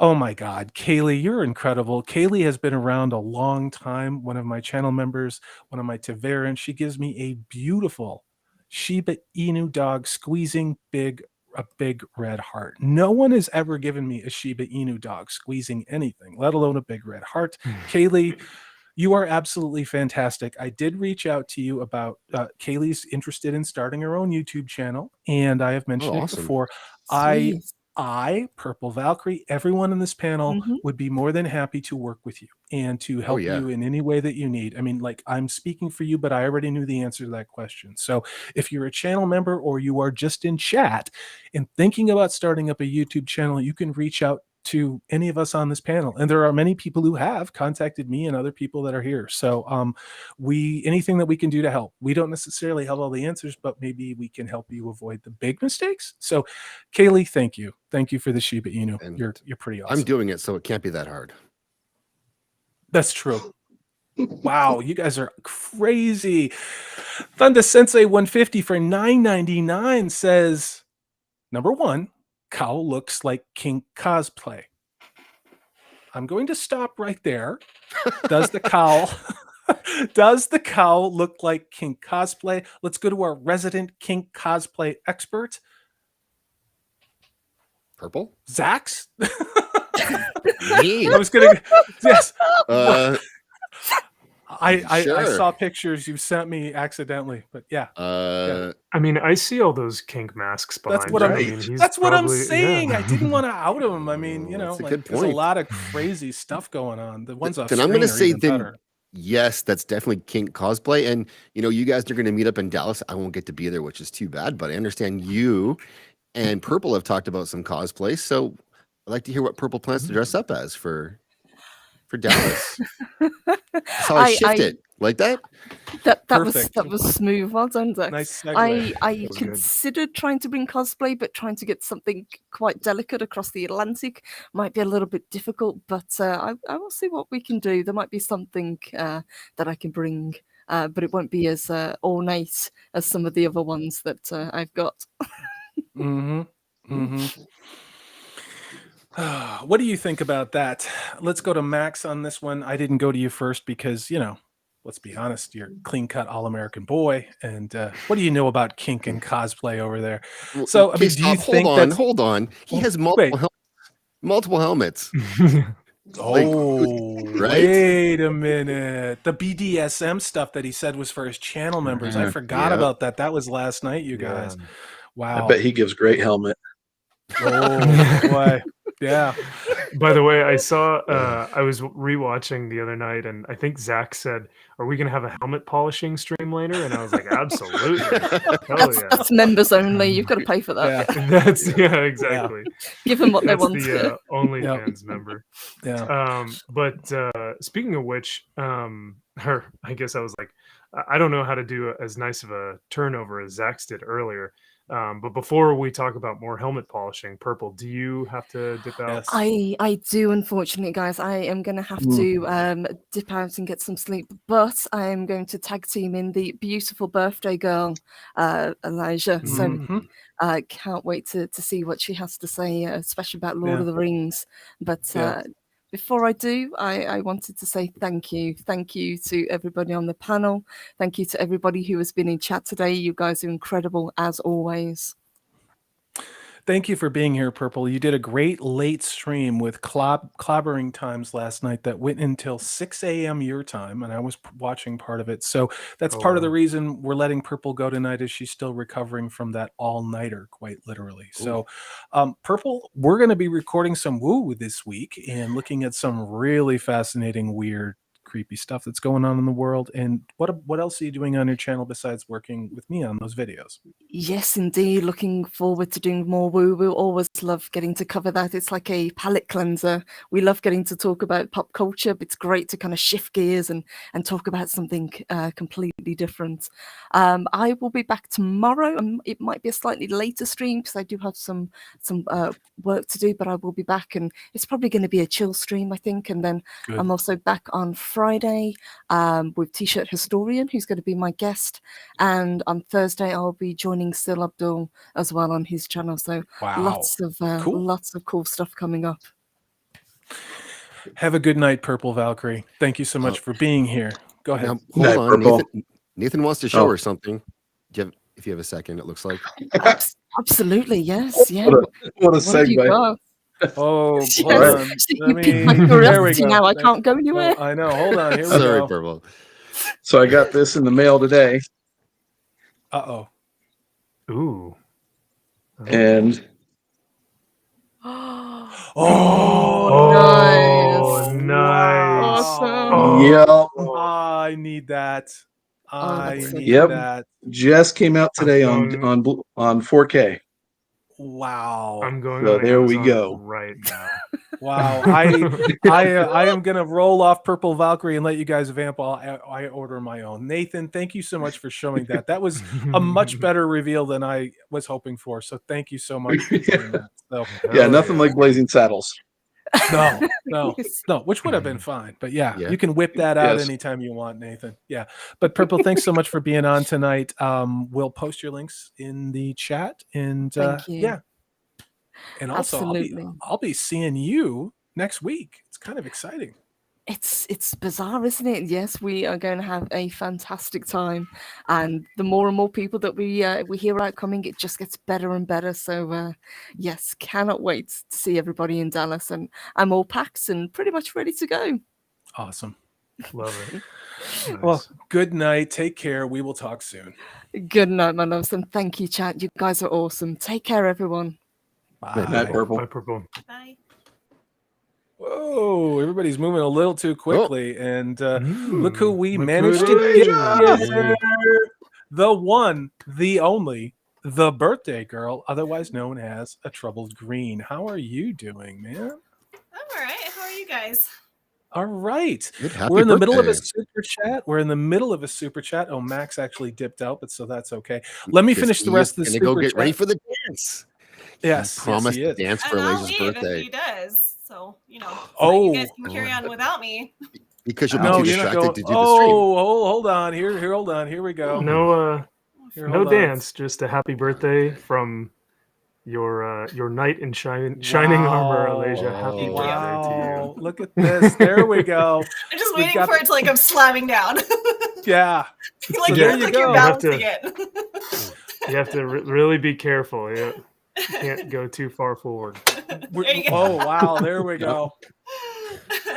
oh my God, Kaylee, you're incredible. Kaylee has been around a long time. One of my channel members, one of my Taverans. She gives me a beautiful Shiba Inu dog squeezing a big red heart. No one has ever given me a Shiba Inu dog squeezing anything, let alone a big red heart. Kaylee, you are absolutely fantastic. I did reach out to you about Kaylee's interested in starting her own YouTube channel, and I have mentioned it
awesome.
before.
Sweet.
I, Purple Valkyrie, everyone in this panel would be more than happy to work with you and to help
yeah.
you in any way that you need. I mean, like, I'm speaking for you, but I already knew the answer to that question. So if you're a channel member or you are just in chat and thinking about starting up a YouTube channel, you can reach out to any of us on this panel. And there are many people who have contacted me and other people that are here. So anything that we can do to help. We don't necessarily have all the answers, but maybe we can help you avoid the big mistakes. So Kaylee, thank you. Thank you for the Shiba Inu.
And
You're pretty awesome.
I'm doing it, so it can't be that hard.
That's true. Wow, you guys are crazy. Thunder Sensei 150 for $9.99 says, number one, cowl looks like kink cosplay. I'm going to stop right there. Does the cowl look like kink cosplay? Let's go to our resident kink cosplay expert,
Purple?
Zaxx.
Me?
I was gonna yes. I
Sure.
saw pictures you sent me accidentally, but yeah.
I mean, I see all those kink masks behind.
That's what
you.
I'm.
I mean, he's
That's what I'm
probably-
saying.
yeah.
I didn't want to out him. I mean,
That's a
like
good
there's a
point.
lot of crazy stuff going on. The ones off
Then I'm
screen
gonna
are
say
even
then
better.
yes, that's definitely kink cosplay. And you guys are gonna meet up in Dallas. I won't get to be there, which is too bad, but I understand you and Purple have talked about some cosplay. So I'd like to hear what Purple plans to dress up as for Dallas. That's how I shift it. Like that?
That
Perfect.
was smooth. Well done, Zaxx.
Nice segue.
I
was good.
considered trying to bring cosplay, but trying to get something quite delicate across the Atlantic might be a little bit difficult. But I will see what we can do. There might be something that I can bring, but it won't be as ornate as some of the other ones that I've got.
What do you think about that? Let's go to Max on this one. I didn't go to you first because, let's be honest, you're clean-cut all-American boy. And what do you know about kink and cosplay over there? So, I mean, do you think that...
Hold on. He has multiple helmets.
Oh,
right?
Wait a minute. The BDSM stuff that he said was for his channel members. I forgot about that. That was last night, you guys. Wow.
I bet he gives great helmet.
Oh, boy. Yeah.
By the way, I saw I was rewatching the other night, and I think Zaxx said, "Are we gonna have a helmet polishing stream later?" And I was like, "Absolutely, hell yeah!"
That's members only. You've got to pay for that.
That's exactly.
Give them what they
That's
want.
the OnlyFans member.
Yeah.
But speaking of which, I guess I was like, I don't know how to do as nice of a turnover as Zaxx did earlier. But before we talk about more helmet polishing, Purple, do you have to dip out?
Yes.
I do, unfortunately, guys. I am going to have to dip out and get some sleep, but I am going to tag team in the beautiful birthday girl, Elijah. So
Mhm.
I can't wait to see what she has to say, especially about Lord
Yeah.
of the Rings. But
Yeah.
before I do, I wanted to say thank you. Thank you to everybody on the panel. Thank you to everybody who has been in chat today. You guys are incredible, as always.
Thank you for being here, Purple. You did a great late stream with clobbering times last night that went until 6 a.m. your time, and I was watching part of it. So that's part of the reason we're letting Purple go tonight, is she's still recovering from that all-nighter, quite literally. So, Purple, we're going to be recording some woo this week and looking at some really fascinating, weird, creepy stuff that's going on in the world. And what else are you doing on your channel besides working with me on those videos?
Yes, indeed. Looking forward to doing more woo. We always love getting to cover that. It's like a palate cleanser. We love getting to talk about pop culture, but it's great to kind of shift gears and talk about something completely different. I will be back tomorrow. It might be a slightly later stream because I do have some work to do, but I will be back, and it's probably going to be a chill stream, I think. And then
Good.
I'm also back on Friday with T-shirt Historian, who's going to be my guest, and on Thursday I'll be joining Still Abdul as well on his channel. So lots of cool stuff coming up.
Have a good night, Purple Valkyrie. Thank you so much for being here. Go ahead.
Now, hold on, Nathan wants to show her something. If you have a second, it looks like.
Absolutely, yes. Yeah.
What a segue.
Oh,
yes.
hold on.
You piqued my curiosity now. I can't go anywhere.
I know. Hold on. Here we
Sorry,
go.
Purple.
So I got this in the mail today.
Uh-oh.
Ooh.
And
nice.
Awesome.
Yep.
I need that. I need
Yep.
that.
Just came out today on 4K.
Wow.
I'm going
So
on
there we
Amazon
go.
right now.
Wow. I am gonna roll off Purple Valkyrie and let you guys vamp while I order my own. Nathan, thank you so much for showing that. That was a much better reveal than I was hoping for. So thank you so much for doing that. So
Yeah, nothing like Blazing Saddles.
No, which would have been fine. But yeah, you can whip that out anytime you want, Nathan. Yeah. But Purple, thanks so much for being on tonight. We'll post your links in the chat, and
Thank you.
yeah. And also I'll be seeing you next week. It's kind of exciting.
It's bizarre, isn't it? Yes, we are going to have a fantastic time, and the more and more people that we hear out coming, it just gets better and better. So yes, cannot wait to see everybody in Dallas, and I'm all packed and pretty much ready to go.
Awesome.
Love it. Nice.
Well, good night. Take care. We will talk soon.
Good night, my loves, and thank you, chat. You guys are awesome. Take care, everyone.
Bye.
Good night, Purple.
Bye, Purple.
Bye.
Whoa, everybody's moving a little too quickly. And look who we managed to get here. The one, the only, the birthday girl, otherwise known as a troubled green. How are you doing, man?
I'm all right. How are you guys?
All right.
Happy
We're in the middle of a
birthday.
super chat. Oh, Max actually dipped out, but so that's okay. Let me finish the rest of the super
go get
chat.
ready for the dance.
Yes,
He promised
he
to
is.
dance for
And I'll
Elijah's
leave
birthday
if he does. So, you know,
Oh.
you guys can carry on without me.
because you'll be
No,
too
you're not
distracted
going.
to do the stream.
Hold on. Hold on. Here we go.
No
Here,
no
hold on.
dance, just a happy birthday from your knight in shining armor, Elijah. Happy birthday to you.
Look at this. There we go.
I'm just
We've
waiting
got
for it to like come slamming down.
Yeah.
Like,
there
you
you
like
go.
you're balancing it.
You have to really be careful. You can't go too far forward.
There you go.
Oh, wow. There we go.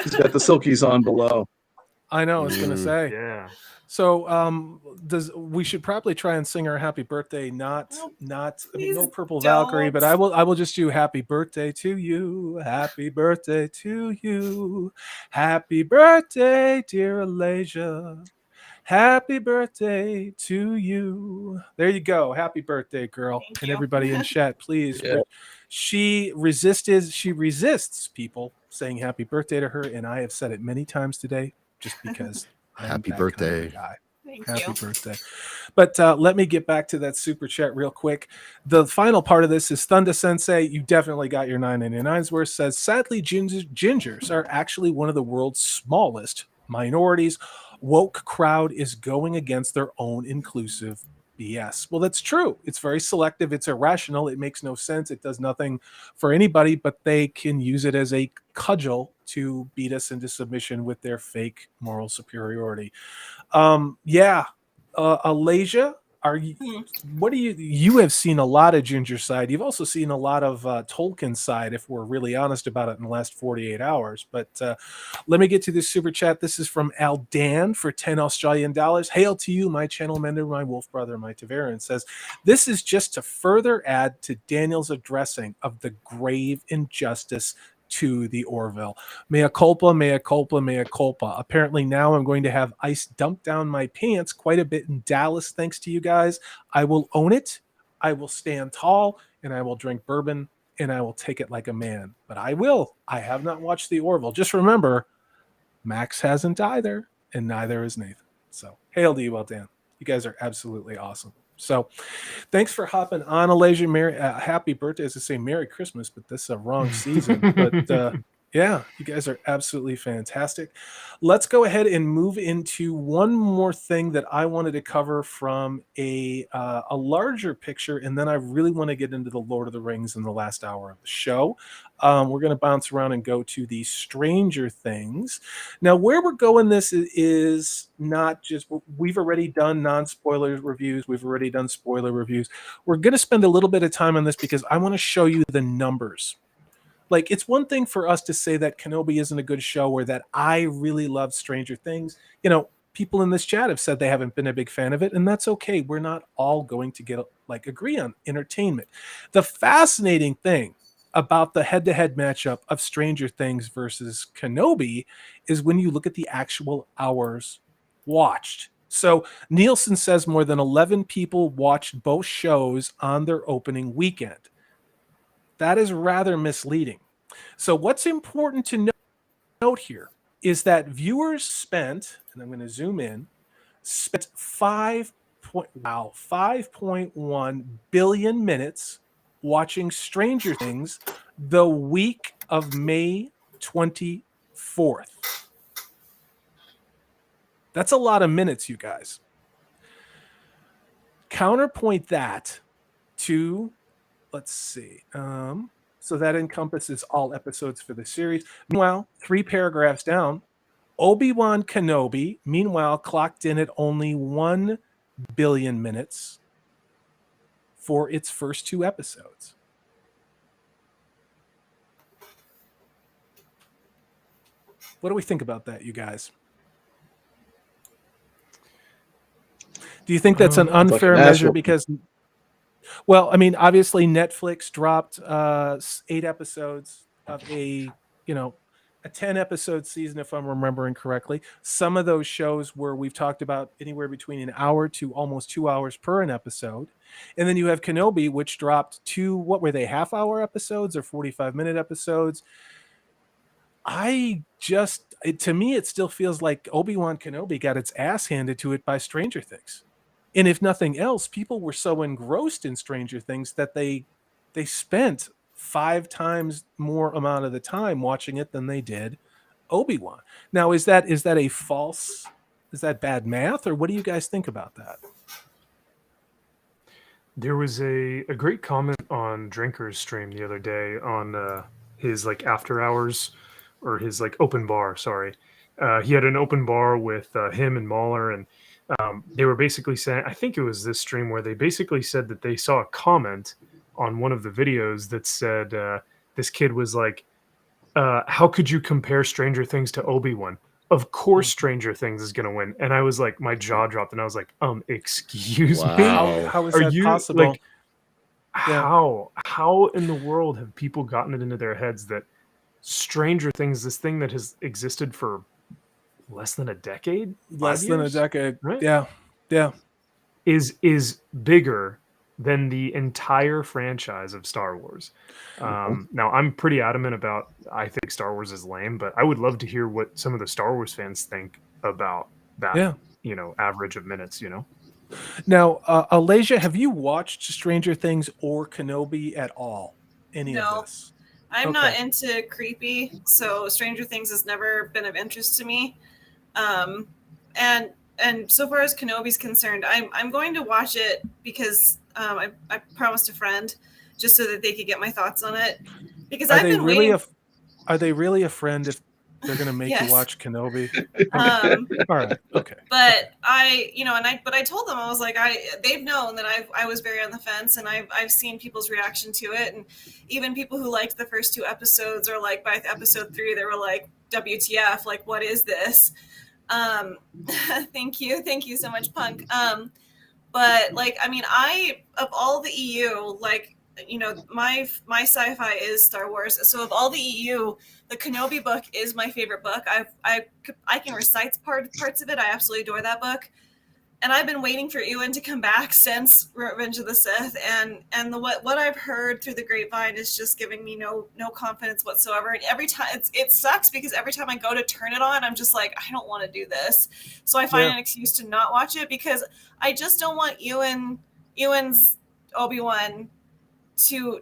He's got the silkies on below.
I know. I was going to say.
Yeah.
So, we should probably try and sing our happy birthday, no Purple Valkyrie, but I will just do happy birthday to you. Happy birthday to you. Happy birthday, dear Elijah. Happy birthday to you. There you go. Happy birthday, girl.
Thank
And
you.
everybody in chat, please.
Yeah.
She resists people saying happy birthday to her, and I have said it many times today just because I'm
Happy
that kind of a
birthday.
guy.
Thank
Happy
you.
birthday. But let me get back to that super chat real quick. The final part of this is Thunder Sensei. You definitely got your 9.99's worth. Says, sadly, gingers are actually one of the world's smallest minorities. Woke crowd is going against their own inclusive BS. Well, that's true. It's very selective. It's irrational. It makes no sense. It does nothing for anybody, but they can use it as a cudgel to beat us into submission with their fake moral superiority. Yeah. Alasia, are you? What do you have seen a lot of Ginger side? You've also seen a lot of Tolkien side, if we're really honest about it, in the last 48 hours. But let me get to this super chat. This is from Al Dan for 10 Australian dollars. Hail to you, my channel mender, my wolf brother, my Taveran. Says, this is just to further add to Daniel's addressing of the grave injustice to the Orville. Mea culpa, mea culpa, mea culpa. Apparently now I'm going to have ice dumped down my pants quite a bit in Dallas thanks to you guys. I will own it. I will stand tall, and I will drink bourbon, and I will take it like a man. But I will. I have not watched the Orville. Just remember, Max hasn't either, and neither is Nathan. So hail to you, well, Dan. You guys are absolutely awesome. So thanks for hopping on, Alasia. Merry, happy birthday. As I say, Merry Christmas, but this is a wrong season. But yeah, you guys are absolutely fantastic. Let's go ahead and move into one more thing that I wanted to cover from a larger picture, and then I really want to get into the Lord of the Rings in the last hour of the show. We're going to bounce around and go to the Stranger Things. Now, where we're going this is not just, we've already done non-spoiler reviews. We've already done spoiler reviews. We're going to spend a little bit of time on this because I want to show you the numbers. Like, it's one thing for us to say that Kenobi isn't a good show or that I really love Stranger Things. You know, people in this chat have said they haven't been a big fan of it, and that's okay. We're not all going to agree on entertainment. The fascinating thing about the head-to-head matchup of Stranger Things versus Kenobi is when you look at the actual hours watched. So Nielsen says more than 11 people watched both shows on their opening weekend. That is rather misleading. So what's important to note here is that viewers spent, and I'm going to zoom in, spent 5.1 billion minutes watching Stranger Things the week of May 24th. That's a lot of minutes, you guys. Counterpoint that to, let's see. So that encompasses all episodes for the series. Meanwhile, 3 paragraphs down, Obi-Wan Kenobi, meanwhile, clocked in at only 1 billion minutes for its first 2 episodes. What do we think about that, you guys? Do you think that's an unfair measure? Because, well, I mean, obviously Netflix dropped 8 episodes of a 10-episode season, if I'm remembering correctly. Some of those shows where we've talked about anywhere between an hour to almost 2 hours per an episode. And then you have Kenobi, which dropped 2, what were they, half-hour episodes or 45-minute episodes? To me, it still feels like Obi-Wan Kenobi got its ass handed to it by Stranger Things. And if nothing else, people were so engrossed in Stranger Things that they spent 5 times more amount of the time watching it than they did Obi-Wan. Now, is that bad math, or what do you guys think about that?
There was a great comment on Drinker's stream the other day on his after hours, or his open bar. Sorry, he had an open bar with him and Mahler, and they were basically saying, I think it was this stream where they basically said that they saw a comment on one of the videos that said this kid was like, how could you compare Stranger Things to Obi-Wan? Of course Stranger Things is going to win. And I was like, my jaw dropped, and I was like, excuse me?
How is that possible?
How in the world have people gotten it into their heads that Stranger Things, this thing that has existed for less than a decade,
less than a decade,
right?
Yeah,
is bigger than the entire franchise of Star Wars. Now, I'm pretty adamant about, I think Star Wars is lame, but I would love to hear what some of the Star Wars fans think about that. average of minutes.
Now, Alasia, have you watched Stranger Things or Kenobi at all? Any of
No.
this?
I'm not
Okay.
into creepy, so Stranger Things has never been of interest to me. And so far as Kenobi's concerned, I'm going to watch it because I promised a friend just so that they could get my thoughts on it. Because
Are
I've
they
been
really
waiting.
are they really a friend if they're going to make
Yes.
you watch Kenobi?
Um,
All right. Okay.
But I told them, I was like, they've known that I was very on the fence, and I've seen people's reaction to it, and even people who liked the first 2 episodes, or like by episode 3, they were like, WTF, like, what is this? Thank you so much, Punk. But like, I mean, of all the EU, like, my sci-fi is Star Wars. So of all the EU, the Kenobi book is my favorite book. I can recite parts of it. I absolutely adore that book. And I've been waiting for Ewan to come back since Revenge of the Sith, and what I've heard through the grapevine is just giving me no confidence whatsoever. And every time it sucks because every time I go to turn it on, I'm just like, I don't want to do this. So I find an excuse to not watch it because I just don't want Ewan's Obi-Wan to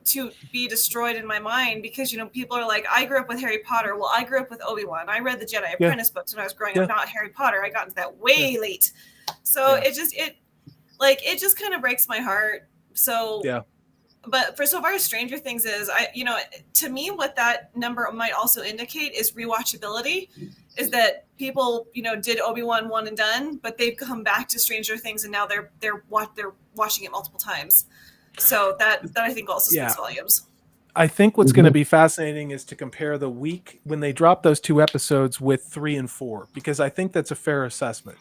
be destroyed in my mind, because people are like, I grew up with Harry Potter. Well, I grew up with Obi-Wan. I read the Jedi Apprentice books when I was growing up, not Harry Potter. I got into that way late. So it just kind of breaks my heart. So but for so far as Stranger Things is, to me, what that number might also indicate is rewatchability, is that people, did Obi-Wan one and done, but they've come back to Stranger Things and now they're watching it multiple times. So that I think also speaks volumes.
I think what's going to be fascinating is to compare the week when they drop those 2 episodes with 3 and 4, because I think that's a fair assessment.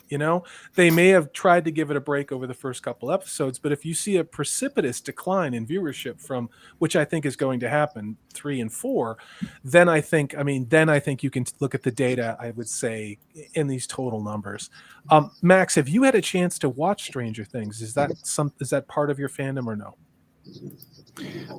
They may have tried to give it a break over the first couple episodes, but if you see a precipitous decline in viewership from, which I think is going to happen, 3 and 4, then I think you can look at the data, I would say, in these total numbers. Max, have you had a chance to watch Stranger Things? Is that part of your fandom or no?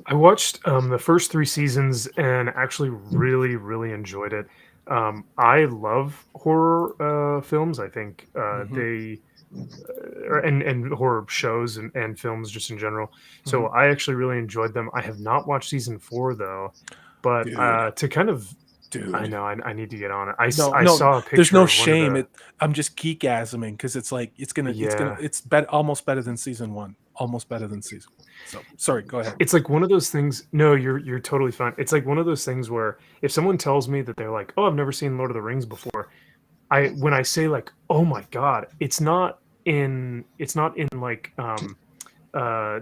I watched the first 3 seasons and actually really, really enjoyed it. I love horror films. I think they and horror shows and films just in general. So I actually really enjoyed them. I have not watched season 4 though, but to kind of. Dude. I know. I need to get on it. I saw a picture.
There's no
of
shame. I'm just geekasming because it's like it's almost better than season 1. Almost better than season 1. So sorry, go ahead.
It's like one of those things. No, you're totally fine. It's like one of those things where if someone tells me that they're like, "Oh, I've never seen Lord of the Rings before," when I say like, "Oh my god," it's not in like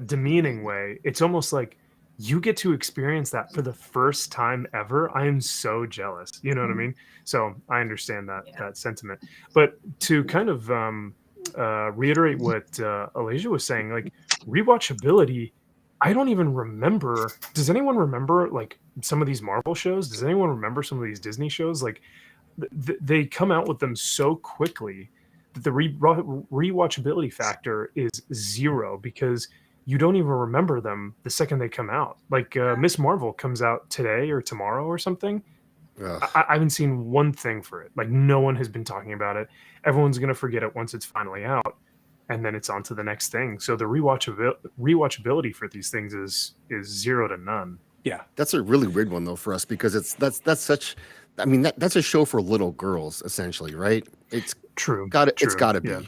demeaning way. It's almost like you get to experience that for the first time ever. I am so jealous. You know what I mean? So I understand that sentiment. But to kind of reiterate what Alasia was saying, like rewatchability, I don't even remember. Does anyone remember like some of these Marvel shows? Does anyone remember some of these Disney shows? Like they come out with them so quickly that the rewatchability factor is 0 because you don't even remember them the second they come out. Like Miss Marvel comes out today or tomorrow or something. I haven't seen one thing for it. Like no one has been talking about it. Everyone's going to forget it once it's finally out, and then it's on to the next thing. So the rewatchability for these things is 0 to none.
Yeah.
That's a really weird one though for us, because that's such, I mean, that's a show for little girls essentially, right? It's
true.
It's got to be.
Yeah.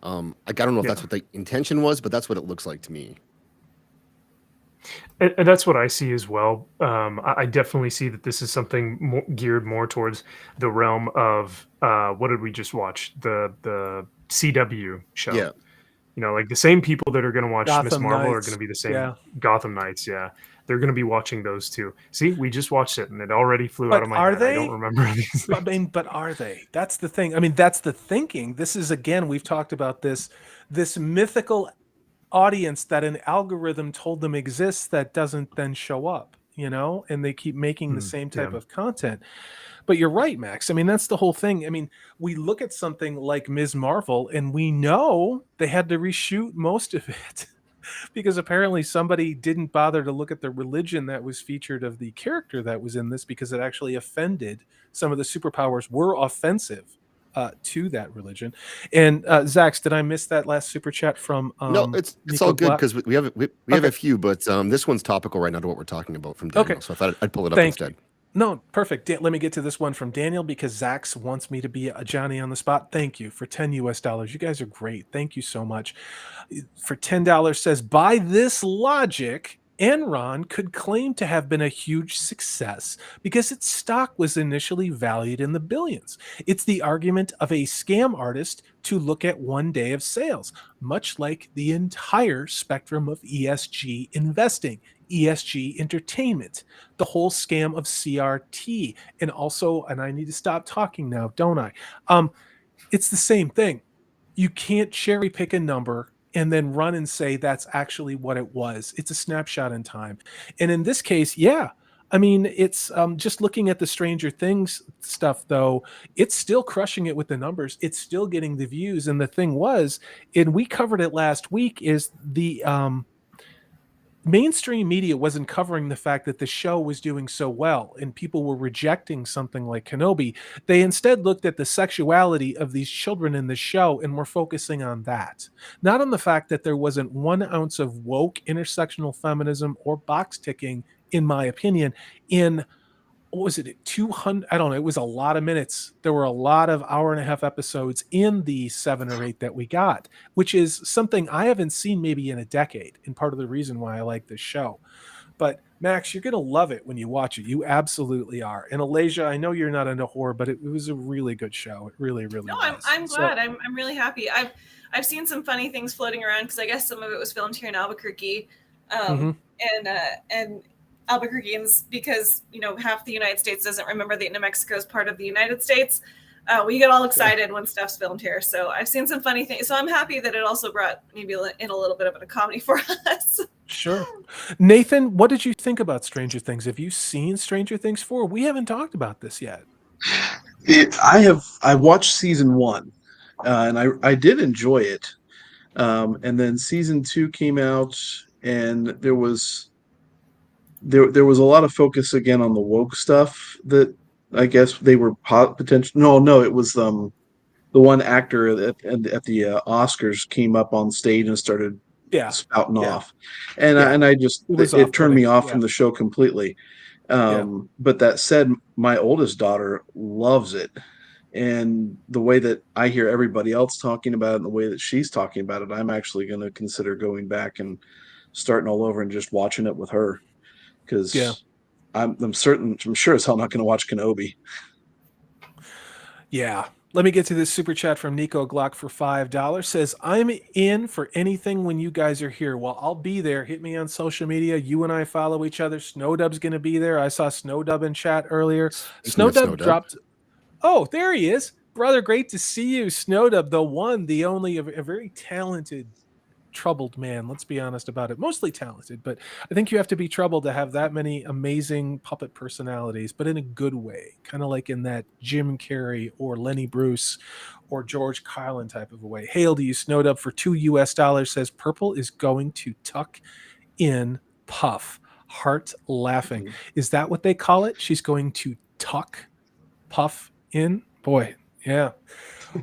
I don't know if that's what the intention was, but that's what it looks like to me.
And that's what I see as well. I definitely see that this is something geared more towards the realm of what did we just watch? The CW show.
Yeah.
Like the same people that are going to watch Miss
Gotham
Marvel
Knights.
are going to be the same. Gotham Knights. Yeah. They're going to be watching those too. See, we just watched it and it already flew out of my head. I don't remember these things.
But are they? That's the thing. I mean, that's the thinking. This is, again, we've talked about this mythical audience that an algorithm told them exists that doesn't then show up, and they keep making the same type of content. But you're right, Max. I mean, that's the whole thing. I mean, we look at something like Ms. Marvel and we know they had to reshoot most of it because apparently somebody didn't bother to look at the religion that was featured of the character that was in this, because it actually offended. Some of the superpowers were offensive to that religion. And Zaxx, did I miss that last super chat from
No, it's
Nico
all good
Glock?
because we have a few, but this one's topical right now to what we're talking about from Daniel.
Okay.
So I thought I'd pull it up
Thank
instead.
No, perfect. Let me get to this one from Daniel because Zaxx wants me to be a Johnny on the spot. Thank you for $10 US. You guys are great. Thank you so much. For $10 says, by this logic, Enron could claim to have been a huge success because its stock was initially valued in the billions. It's the argument of a scam artist to look at one day of sales, much like the entire spectrum of ESG investing, ESG entertainment, the whole scam of CRT, and also, and I need to stop talking now, don't I? It's the same thing. You can't cherry pick a number and then run and say that's actually what it was. It's a snapshot in time. And in this case, yeah, I mean, it's just looking at the Stranger Things stuff, though, it's still crushing it with the numbers. It's still getting the views. And the thing was, and we covered it last week, is the mainstream media wasn't covering the fact that the show was doing so well and people were rejecting something like Kenobi. They instead looked at the sexuality of these children in the show and were focusing on that, not on the fact that there wasn't 1 ounce of woke intersectional feminism or box ticking, in my opinion, in what was it, 200? I don't know. It was a lot of minutes. There were a lot of hour-and-a-half episodes in the 7 or 8 that we got, which is something I haven't seen maybe in a decade, and part of the reason why I like this show. But Max, you're going to love it when you watch it. You absolutely are. And Alasia, I know you're not into horror, but it was a really good show. It really, really
No,
was.
I'm glad. I'm really happy. I've seen some funny things floating around because I guess some of it was filmed here in Albuquerque, and Albuquerqueans, because half the United States doesn't remember that New Mexico is part of the United States. We get all excited when stuff's filmed here. So I've seen some funny things. So I'm happy that it also brought maybe in a little bit of a comedy for us.
Sure. Nathan, what did you think about Stranger Things? Have you seen Stranger Things 4? We haven't talked about this yet.
I watched season 1, and I did enjoy it. And then season 2 came out, and there was a lot of focus again on the woke stuff that I guess they were potential. No, it was the one actor at the Oscars came up on stage and started spouting off, and I just it turned me off from the show completely. But that said, my oldest daughter loves it, and the way that I hear everybody else talking about it and the way that she's talking about it, I'm actually going to consider going back and starting all over and just watching it with her. Because I'm sure as hell not going to watch Kenobi.
Yeah. Let me get to this super chat from Nico Glock for $5. Says, I'm in for anything when you guys are here. Well, I'll be there. Hit me on social media. You and I follow each other. Snowdub's going to be there. I saw Snowdub in chat earlier. Snowdub dropped. Oh, there he is. Brother, great to see you. Snowdub, the one, the only, a very talented, troubled man. Let's be honest about it. Mostly talented, but I think you have to be troubled to have that many amazing puppet personalities, but in a good way, kind of like in that Jim Carrey or Lenny Bruce or George Carlin type of a way. Hail to you, Snowed Up for $2 US. Says Purple is going to tuck in Puff. Heart laughing. Is that what they call it? She's going to tuck Puff in? Boy, yeah.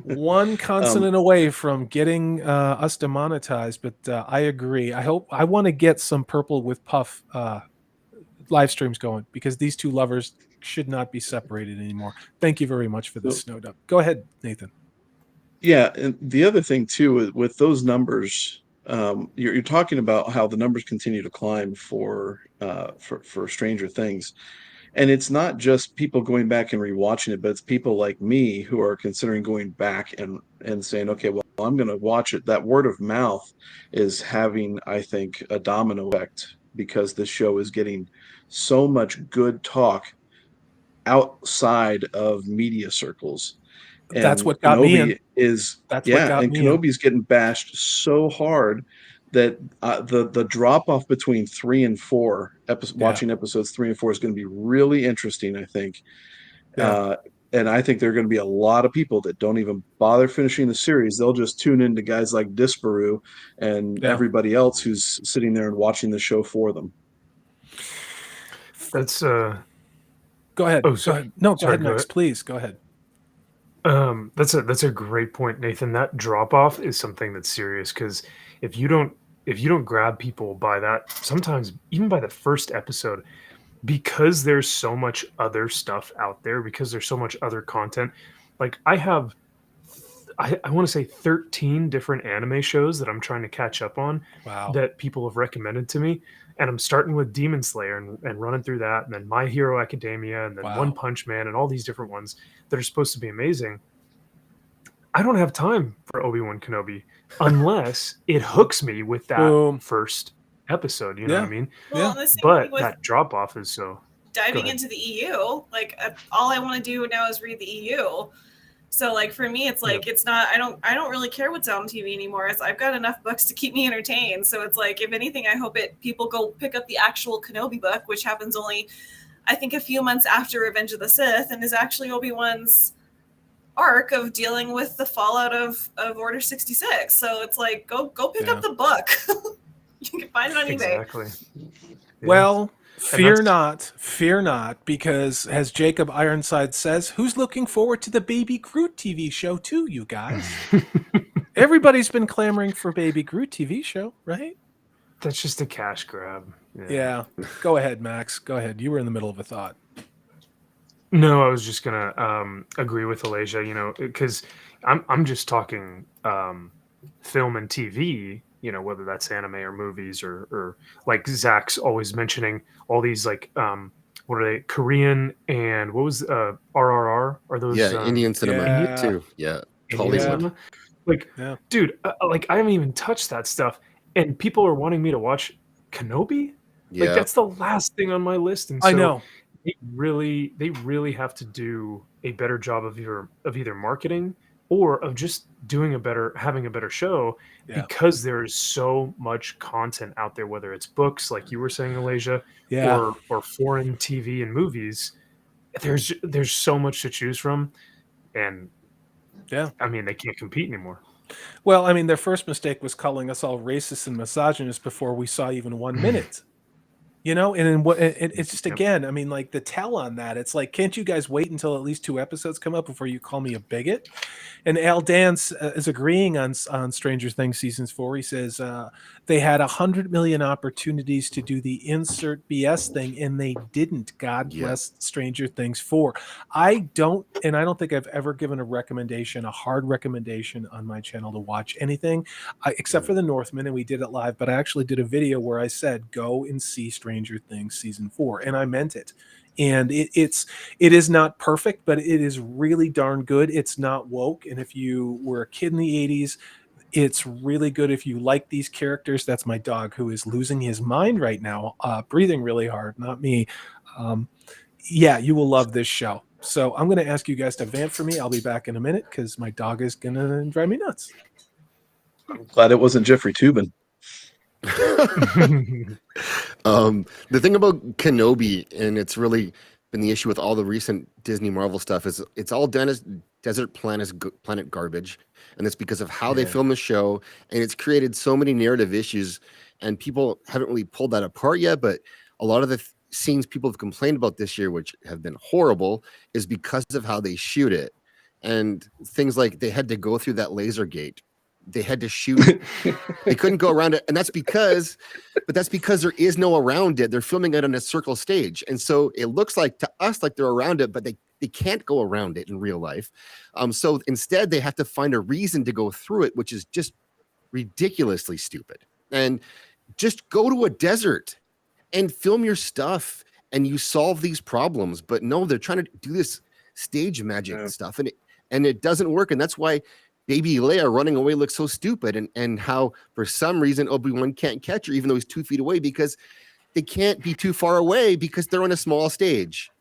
One consonant away from getting us demonetized, but I agree. I want to get some Purple with Puff live streams going because these two lovers should not be separated anymore. Thank you very much for this, Snowed Up. Go ahead, Nathan.
Yeah, and the other thing too with those numbers, you're talking about how the numbers continue to climb for Stranger Things. And it's not just people going back and rewatching it, but it's people like me who are considering going back and saying, okay, well, I'm going to watch it. That word of mouth is having, I think, a domino effect because this show is getting so much good talk outside of media circles. And
that's what got me in.
Kenobi's getting bashed so hard that the drop off between 3 and 4 watching episodes 3 and 4 is going to be really interesting, I think. And I think there are going to be a lot of people that don't even bother finishing the series. They'll just tune into guys like Disparu and everybody else who's sitting there and watching the show for them.
That's
go ahead.
Oh,
go ahead. No, go ahead next, please. Go ahead.
That's a great point, Nathan. That drop off is something that's serious because if you don't grab people by that, sometimes even by the first episode, because there's so much other stuff out there, because there's so much other content. Like I have, I want to say 13 different anime shows that I'm trying to catch up on
Wow.
that people have recommended to me. And I'm starting with Demon Slayer and running through that, and then My Hero Academia, and then
Wow.
One Punch Man, and all these different ones that are supposed to be amazing. I don't have time for Obi-Wan Kenobi unless it hooks me with that
Boom.
first episode. You know what I mean?
Well, and the same
But
thing with
that drop off is so.
diving
ahead.
into the EU. Like all I want to do now is read the EU. So like for me, it's like it's not. I don't really care what's out on TV anymore. I've got enough books to keep me entertained. So it's like if anything, I hope people go pick up the actual Kenobi book, which happens only, I think, a few months after Revenge of the Sith, and is actually Obi-Wan's arc of dealing with the fallout of Order 66. So it's like go pick up the book. You can find it on eBay.
Exactly.
Well, fear not, because as Jacob Ironside says, who's looking forward to the Baby Groot TV show too, you guys? Everybody's been clamoring for Baby Groot TV show, right?
That's just a cash grab.
Yeah. Go ahead, Max. Go ahead. You were in the middle of a thought.
No, I was just gonna agree with Alasia, you know, because I'm just talking film and TV, you know, whether that's anime or movies or like Zaxx always mentioning all these like what are they, Korean and what was RRR? Are those
Indian cinema
Indian?
too? Yeah,
Indian
Hollywood.
cinema? Like, dude, like I haven't even touched that stuff, and people are wanting me to watch Kenobi. Like that's the last thing on my list, and so
I know.
they really have to do a better job of either marketing or of just having a better show, because there's so much content out there, whether it's books like you were saying, Alasia, or foreign TV and movies. There's so much to choose from, and I mean they can't compete anymore.
Well, I mean, their first mistake was calling us all racist and misogynist before we saw even 1 minute. You know, and it's just, again, I mean, like the tell on that, it's like, can't you guys wait until at least 2 episodes come up before you call me a bigot? And Al Dance is agreeing on Stranger Things seasons 4. He says they had 100 million opportunities to do the insert BS thing, and they didn't. God bless Stranger Things 4. I don't think I've ever given a hard recommendation on my channel to watch anything, except for The Northman, and we did it live. But I actually did a video where I said, go and see Stranger Things season 4, and I meant it. And it is not perfect, but it is really darn good. It's not woke, and if you were a kid in the 80s, it's really good. If you like these characters, that's my dog who is losing his mind right now, breathing really hard, not me. You will love this show. So I'm going to ask you guys to vamp for me. I'll be back in a minute because my dog is going to drive me nuts.
I'm glad it wasn't Jeffrey Toobin.
The thing about Kenobi, and it's really been the issue with all the recent Disney Marvel stuff, is it's all desert planet garbage, and it's because of how they film the show, and it's created so many narrative issues, and people haven't really pulled that apart yet. But a lot of the scenes people have complained about this year, which have been horrible, is because of how they shoot it, and things like they had to go through that laser gate. They had to shoot. They couldn't go around it, and that's because there is no around it. They're filming it on a circle stage, and so it looks like to us like they're around it, but they can't go around it in real life. So instead, they have to find a reason to go through it, which is just ridiculously stupid. And just go to a desert and film your stuff, and you solve these problems. But no, they're trying to do this stage magic stuff, and it doesn't work, and that's why Baby Leia running away looks so stupid, and how for some reason Obi-Wan can't catch her even though he's 2 feet away, because they can't be too far away because they're on a small stage.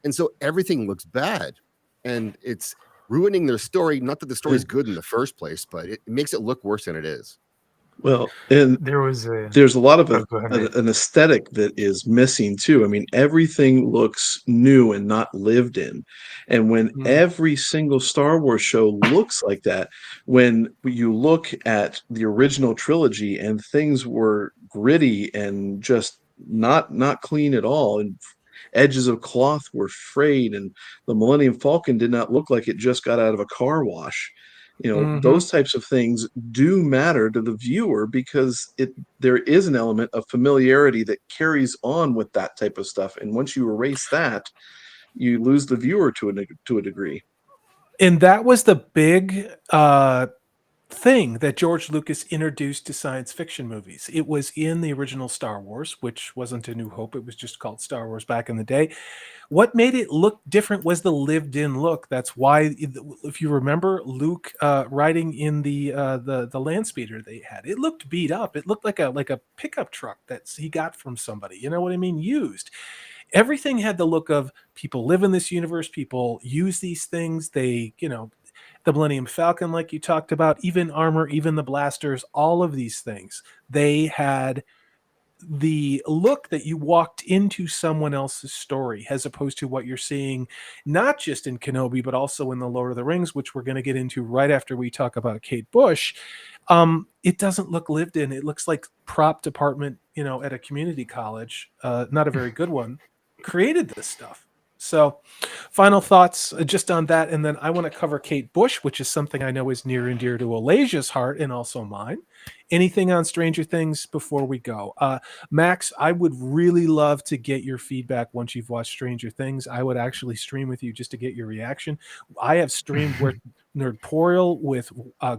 And so everything looks bad, and it's ruining their story. Not that the story is good in the first place, but it makes it look worse than it is.
Well, and
there's
a lot of an aesthetic that is missing too. I mean, everything looks new and not lived in. And when every single Star Wars show looks like that, when you look at the original trilogy and things were gritty and just not clean at all, edges of cloth were frayed, and the Millennium Falcon did not look like it just got out of a car wash. Those types of things do matter to the viewer because there is an element of familiarity that carries on with that type of stuff, and once you erase that, you lose the viewer to a degree.
And that was the big thing that George Lucas introduced to science fiction movies. It was in the original Star Wars, which wasn't A New Hope. It was just called Star Wars back in the day. What made it look different was the lived-in look. That's why, if you remember, Luke riding in the land speeder they had, it looked beat up. It looked like a pickup truck that he got from somebody. You know what I mean? Used. Everything had the look of people live in this universe. People use these things. They, the Millennium Falcon, like you talked about, even armor, even the blasters, all of these things, they had the look that you walked into someone else's story, as opposed to what you're seeing not just in Kenobi but also in the Lord of the Rings, which we're going to get into right after we talk about Kate Bush. It doesn't look lived in. It looks like prop department, at a community college, not a very good one, created this stuff. So final thoughts just on that, and then I want to cover Kate Bush, which is something I know is near and dear to Alasia's heart and also mine. Anything on Stranger Things before we go? Max, I would really love to get your feedback once you've watched Stranger Things. I would actually stream with you just to get your reaction. I have streamed with Nerdporial with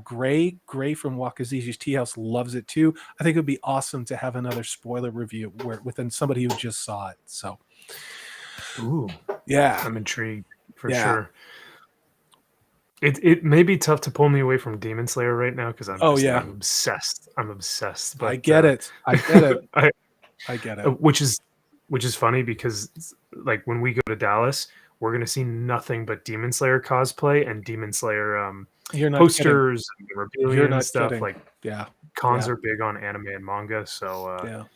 Gray from Wakazizi's Tea House loves it too. I think it would be awesome to have another spoiler review within somebody who just saw it. So
ooh,
yeah,
I'm intrigued for sure. It may be tough to pull me away from Demon Slayer right now because I'm obsessed. I'm obsessed. But
I get it. I get it. I get it.
Which is funny because like when we go to Dallas, we're gonna see nothing but Demon Slayer cosplay and Demon Slayer posters and memorabilia and stuff.
Kidding.
Like cons are big on anime and manga, so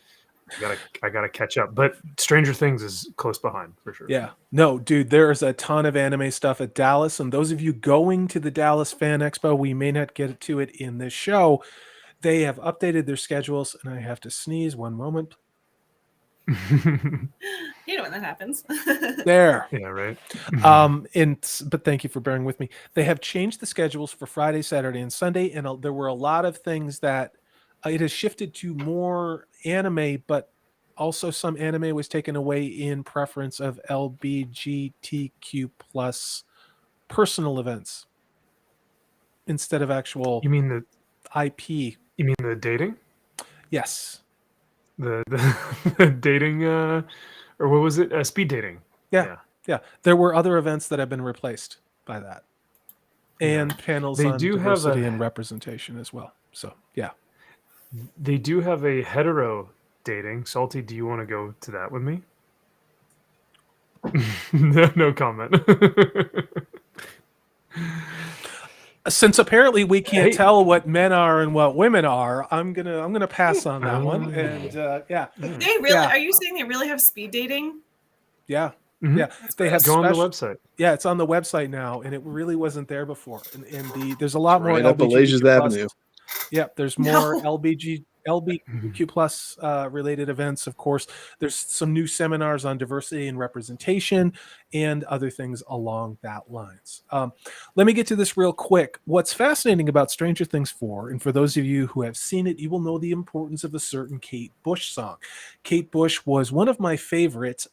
I gotta catch up. But Stranger Things is close behind for sure.
Yeah. No, dude, there's a ton of anime stuff at Dallas. And those of you going to the Dallas Fan Expo, we may not get to it in this show. They have updated their schedules, and I have to sneeze one moment.
You know when that happens.
There.
Yeah, right.
But thank you for bearing with me. They have changed the schedules for Friday, Saturday, and Sunday, and there were a lot of things that it has shifted to more anime, but also some anime was taken away in preference of LGBTQ plus personal events instead of actual.
You mean the
IP?
You mean the dating?
Yes.
The dating, or what was it? Speed dating.
Yeah. There were other events that have been replaced by that, and panels on diversity and representation as well. So yeah.
They do have a hetero dating. Salty, do you want to go to that with me? No comment.
Since apparently we can't tell what men are and what women are, I'm gonna pass on that one. And
they really are you saying they really have speed dating?
Yeah.
Mm-hmm.
Yeah, they have
go on the website.
Yeah, it's on the website now, and it really wasn't there before. And there's a lot more
right up Alasia's Avenue.
Yeah, there's more LGBTQ plus related events. Of course, there's some new seminars on diversity and representation and other things along that lines. Let me get to this real quick. What's fascinating about Stranger Things 4, and for those of you who have seen it, you will know the importance of a certain Kate Bush song. Kate Bush was one of my favorites.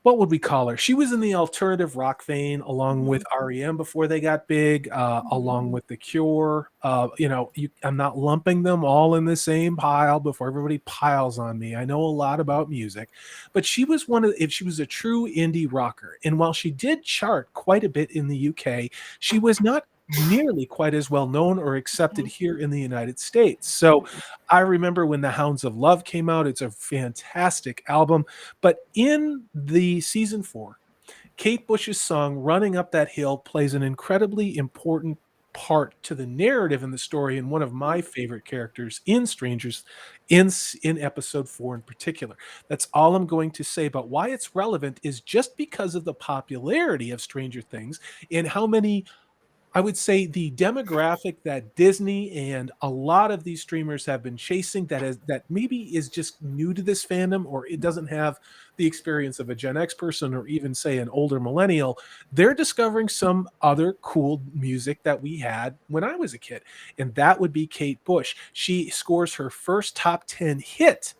What would we call her? She was in the alternative rock vein along with REM before they got big, along with The Cure. I'm not lumping them all in the same pile before everybody piles on me. I know a lot about music, but she was she was a true indie rocker. And while she did chart quite a bit in the UK, she was not nearly quite as well known or accepted here in the United States. So I remember when The Hounds of Love came out. It's a fantastic album. But in the season 4, Kate Bush's song Running Up That Hill plays an incredibly important part to the narrative and the story, and one of my favorite characters in Strangers in episode 4 in particular. That's all I'm going to say. But why it's relevant is just because of the popularity of Stranger Things and how many I would say the demographic that Disney and a lot of these streamers have been chasing that maybe is just new to this fandom, or it doesn't have the experience of a Gen X person or even say an older millennial. They're discovering some other cool music that we had when I was a kid, and that would be Kate Bush. She scores her first top 10 hit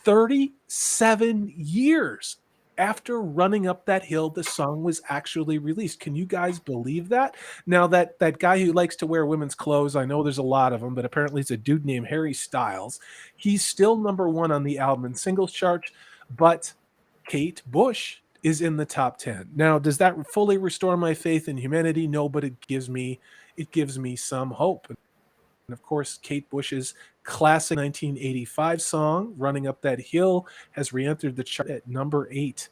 37 years after Running Up That Hill, the song was actually released. Can you guys believe that? Now, that guy who likes to wear women's clothes, I know there's a lot of them, but apparently it's a dude named Harry Styles. He's still number one on the album and singles chart, but Kate Bush is in the top 10. Now, does that fully restore my faith in humanity? No, but it gives me some hope. And of course, Kate Bush's classic 1985 song, Running Up That Hill, has re-entered the chart at number 8.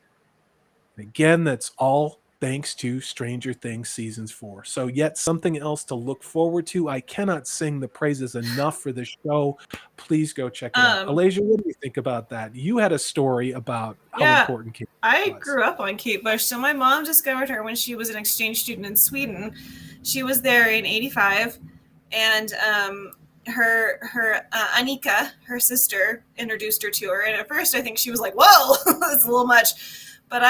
And again, that's all thanks to Stranger Things Seasons 4. So yet something else to look forward to. I cannot sing the praises enough for the show. Please go check it out. Alasia, what do you think about that? You had a story about how important Kate Bush was.
I grew up on Kate Bush. So my mom discovered her when she was an exchange student in Sweden. She was there in 85. And her Annika, her sister, introduced her to her. And at first, I think she was like, "Whoa, that's a little much." But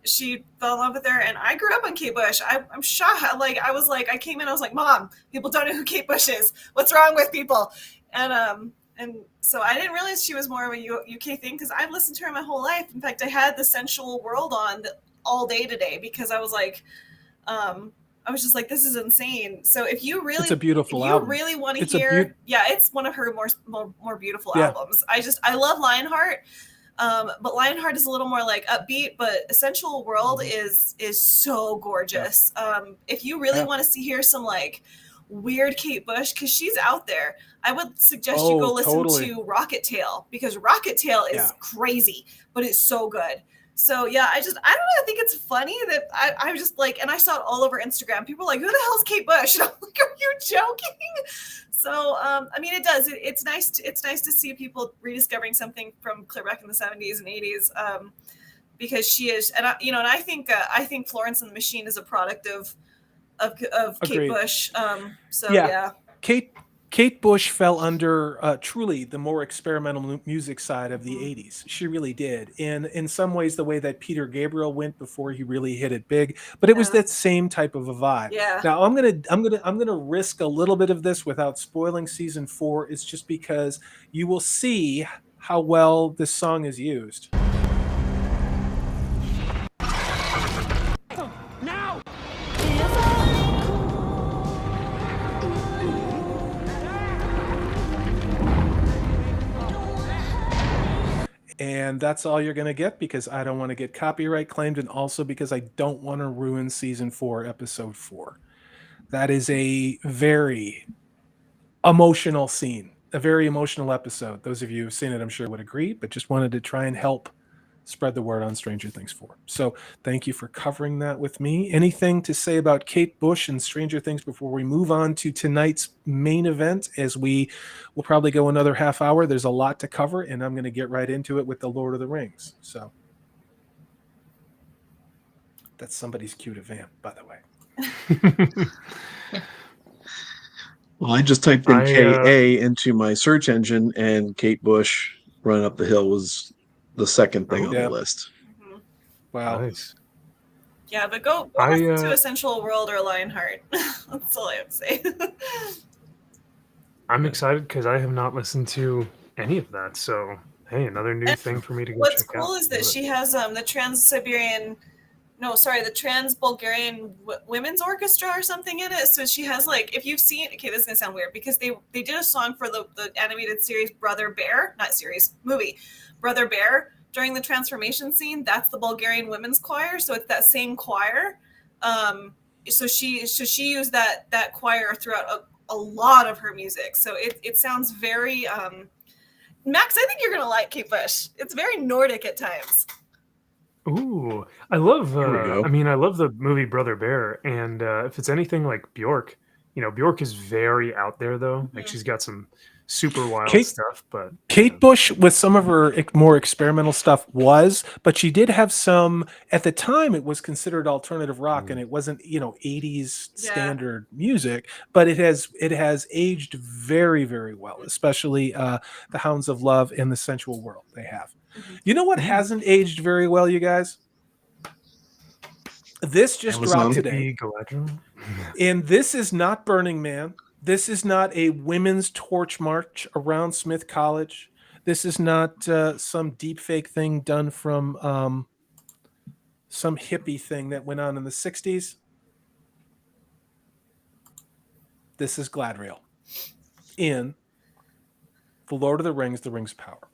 she fell in love with her, and I grew up on Kate Bush. I'm shocked. I came in, I was like, "Mom, people don't know who Kate Bush is. What's wrong with people?" And so I didn't realize she was more of a UK thing because I've listened to her my whole life. In fact, I had the Sensual World on all day today because I was like, I was just like, this is insane. So if you really,
it's a beautiful album.
You really want to hear, it's one of her more beautiful albums. I love Lionheart, but Lionheart is a little more like upbeat. But Sensual World is so gorgeous. If you really want to hear some like weird Kate Bush, because she's out there, I would suggest you go listen to Rocket Tail, because Rocket Tail is crazy, but it's so good. So yeah, I don't know. I think it's funny that I just like, and I saw it all over Instagram. People were like, "Who the hell's Kate Bush?" And I'm like, "Are you joking?" So I mean, it does. It's nice to see people rediscovering something from clear back in the 70s and 80s, because she is, and I think Florence and the Machine is a product of Kate Bush. So yeah.
Kate Bush fell under truly the more experimental music side of the 80s. She really did. And in some ways, the way that Peter Gabriel went before he really hit it big, but it was that same type of a vibe.
Yeah.
Now I'm gonna risk a little bit of this without spoiling season 4. It's just because you will see how well this song is used.
Now!
And that's all you're going to get, because I don't want to get copyright claimed, and also because I don't want to ruin season 4, episode 4. That is a very emotional scene, a very emotional episode. Those of you who've seen it, I'm sure would agree, but just wanted to try and help spread the word on Stranger Things 4. So thank you for covering that with me. Anything to say about Kate Bush and Stranger Things before we move on to tonight's main event, as we will probably go another half hour? There's a lot to cover, and I'm going to get right into it with the Lord of the Rings. So that's somebody's cue to vamp, by the way.
Well, I just typed in KA into my search engine, and Kate Bush Running Up the Hill was the second thing on the list.
Mm-hmm.
Wow.
Nice.
Yeah, but go listen to Essential World or Lionheart. That's all I have to say.
I'm excited because I have not listened to any of that. So, hey, another new thing for me to go check out.
What's cool is that she has the Trans-Bulgarian Women's Orchestra or something in it. So she has, like, if you've seen, okay, this is going to sound weird, because they did a song for the animated series Brother Bear, movie, Brother Bear, during the transformation scene. That's the Bulgarian Women's Choir. So it's that same choir. So she used that choir throughout a lot of her music. So it sounds very, Max, I think you're going to like Kate Bush. It's very Nordic at times.
Ooh, I love. I love the movie Brother Bear, and if it's anything like Bjork, Bjork is very out there though. Like she's got some super wild
Kate-
stuff. But
Kate Bush, with some of her more experimental stuff, but she did have some. At the time, it was considered alternative rock, and it wasn't 80s standard music. But it has aged very, very well, especially the Hounds of Love and the Sensual World they have. You know what hasn't aged very well, you guys? This just dropped today, and this is not Burning Man. This is not a women's torch march around Smith College. This is not some deep fake thing done from some hippie thing that went on in the 60s. This is Gladriel in The Lord of the Rings, The Rings of Power.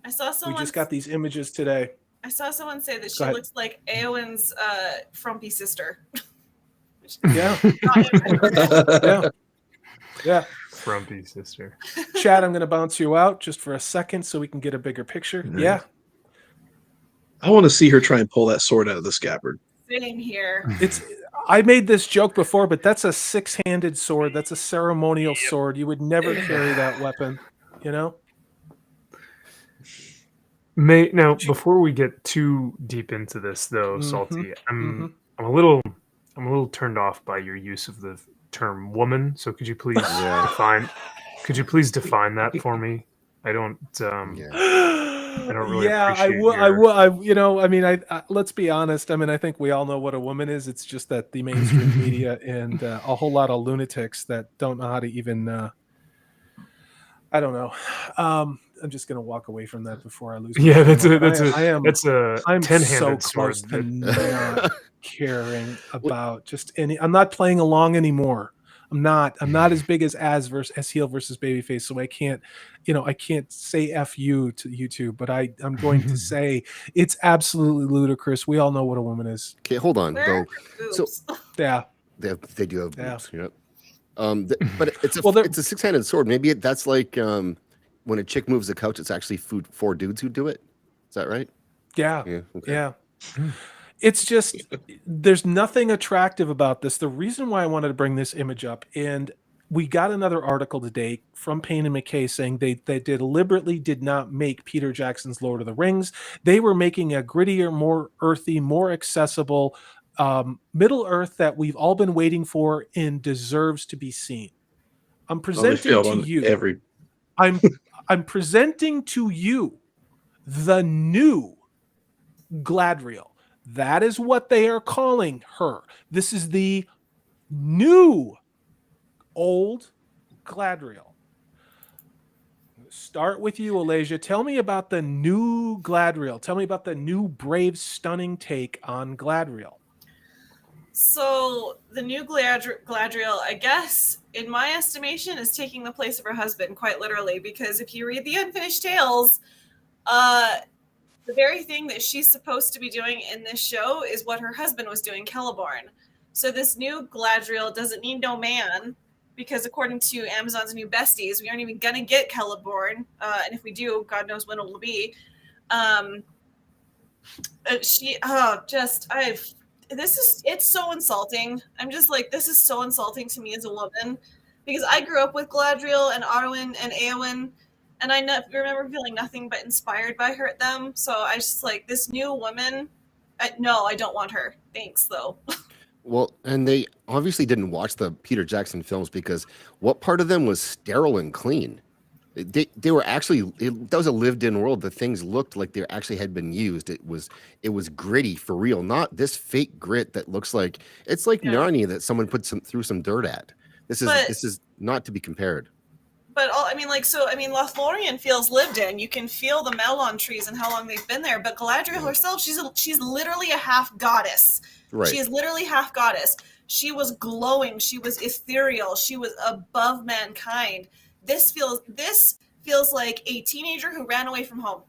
I saw someone.
We just got these images today.
I saw someone say that she looks like Eowyn's frumpy sister.
Yeah. Yeah.
Frumpy sister.
Chad, I'm going to bounce you out just for a second so we can get a bigger picture. Yeah.
I want to see her try and pull that sword out of the scabbard.
Sitting here.
I made this joke before, but that's a 6-handed sword. That's a ceremonial sword. You would never carry that weapon,
Now, before we get too deep into this, though, Salty, I'm a little turned off by your use of the term "woman." So could you please define? Could you please define that for me? I don't really.
Yeah, I would. Let's be honest. I think we all know what a woman is. It's just that the mainstream media and a whole lot of lunatics that don't know how to even. I don't know. I'm just gonna walk away from that before I lose.
Yeah, that's a
I'm
10-handed
so
sword.
close to not caring about just any. I'm not playing along anymore. I'm not as big as heel versus babyface, so I can't, I can't say F you to YouTube, but I'm going to say it's absolutely ludicrous. We all know what a woman is.
Okay, hold on though. So
yeah,
they do have boobs. Yep. But it's a 6-handed sword. Maybe that's like when a chick moves the couch, it's actually 4 dudes who do it. Is that right?
Yeah.
Okay.
Yeah. It's just, there's nothing attractive about this. The reason why I wanted to bring this image up, and we got another article today from Payne and McKay saying they deliberately did not make Peter Jackson's Lord of the Rings. They were making a grittier, more earthy, more accessible Middle Earth that we've all been waiting for and deserves to be seen. I'm presenting to you. I'm presenting to you the new Gladriel. That is what they are calling her. This is the new old Gladriel. Start with you, Alasia. Tell me about the new Gladriel. Tell me about the new brave, stunning take on Gladriel.
So the new Gladriel, I guess, in my estimation, is taking the place of her husband, quite literally, because if you read the Unfinished Tales, the very thing that she's supposed to be doing in this show is what her husband was doing, Celeborn. So this new Gladriel doesn't need no man, because according to Amazon's new besties, we aren't even gonna get Celeborn, and if we do, God knows when it will be. It's so insulting. I'm just like, this is so insulting to me as a woman, because I grew up with Gladriel and Arwen and Eowyn, and I remember feeling nothing but inspired by them. So I just like, this new woman. No, I don't want her. Thanks, though.
Well, and they obviously didn't watch the Peter Jackson films, because what part of them was sterile and clean? They were actually, that was a lived-in world. The things looked like they actually had been used. It was gritty for real, not this fake grit that looks like it's like Narnia that someone put threw some dirt at. This is not to be compared.
But Lothlorien feels lived in. You can feel the melon trees and how long they've been there. But Galadriel herself, she's literally a half goddess.
Right.
She is literally half goddess. She was glowing. She was ethereal. She was above mankind. This feels like a teenager who ran away from home.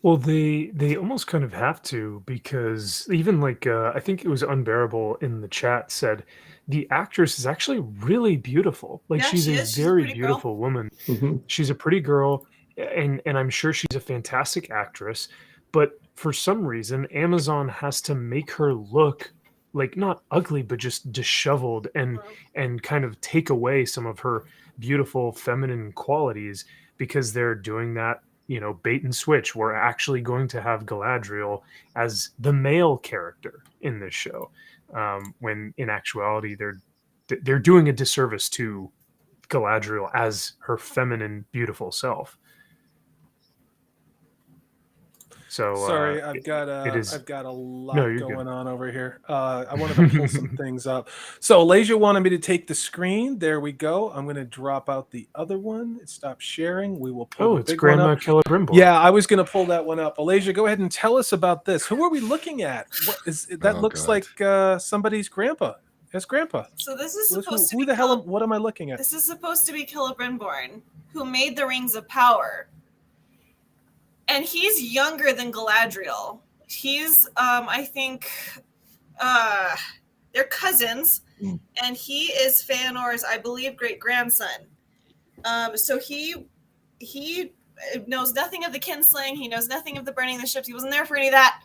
Well, they almost kind of have to, because even I think it was Unbearable in the chat said the actress is actually really beautiful. She's a very beautiful woman.
Mm-hmm.
She's a pretty girl, and I'm sure she's a fantastic actress. But for some reason, Amazon has to make her look like not ugly, but just disheveled and kind of take away some of her beautiful feminine qualities because they're doing that, you know, bait and switch. We're actually going to have Galadriel as the male character in this show, when in actuality they're doing a disservice to Galadriel as her feminine, beautiful self. So
sorry, I've got a lot going on over here. I wanted to pull some things up. So Alasia wanted me to take the screen. There we go. I'm going to drop out the other one. It stopped sharing. We will pull the
it's
big one
Grandma
up.
Celebrimbor.
Yeah, I was going to pull that one up. Alasia, go ahead and tell us about this. Who are we looking at? What is that? Looks like somebody's grandpa. That's grandpa.
So this is supposed to be
who the hell? What am I looking at?
This is supposed to be Celebrimbor, who made the Rings of Power. And he's younger than Galadriel. He's, I think, they're cousins, and he is Feanor's, I believe, great grandson. So he knows nothing of the kinslaying. He knows nothing of the burning of the ships. He wasn't there for any of that.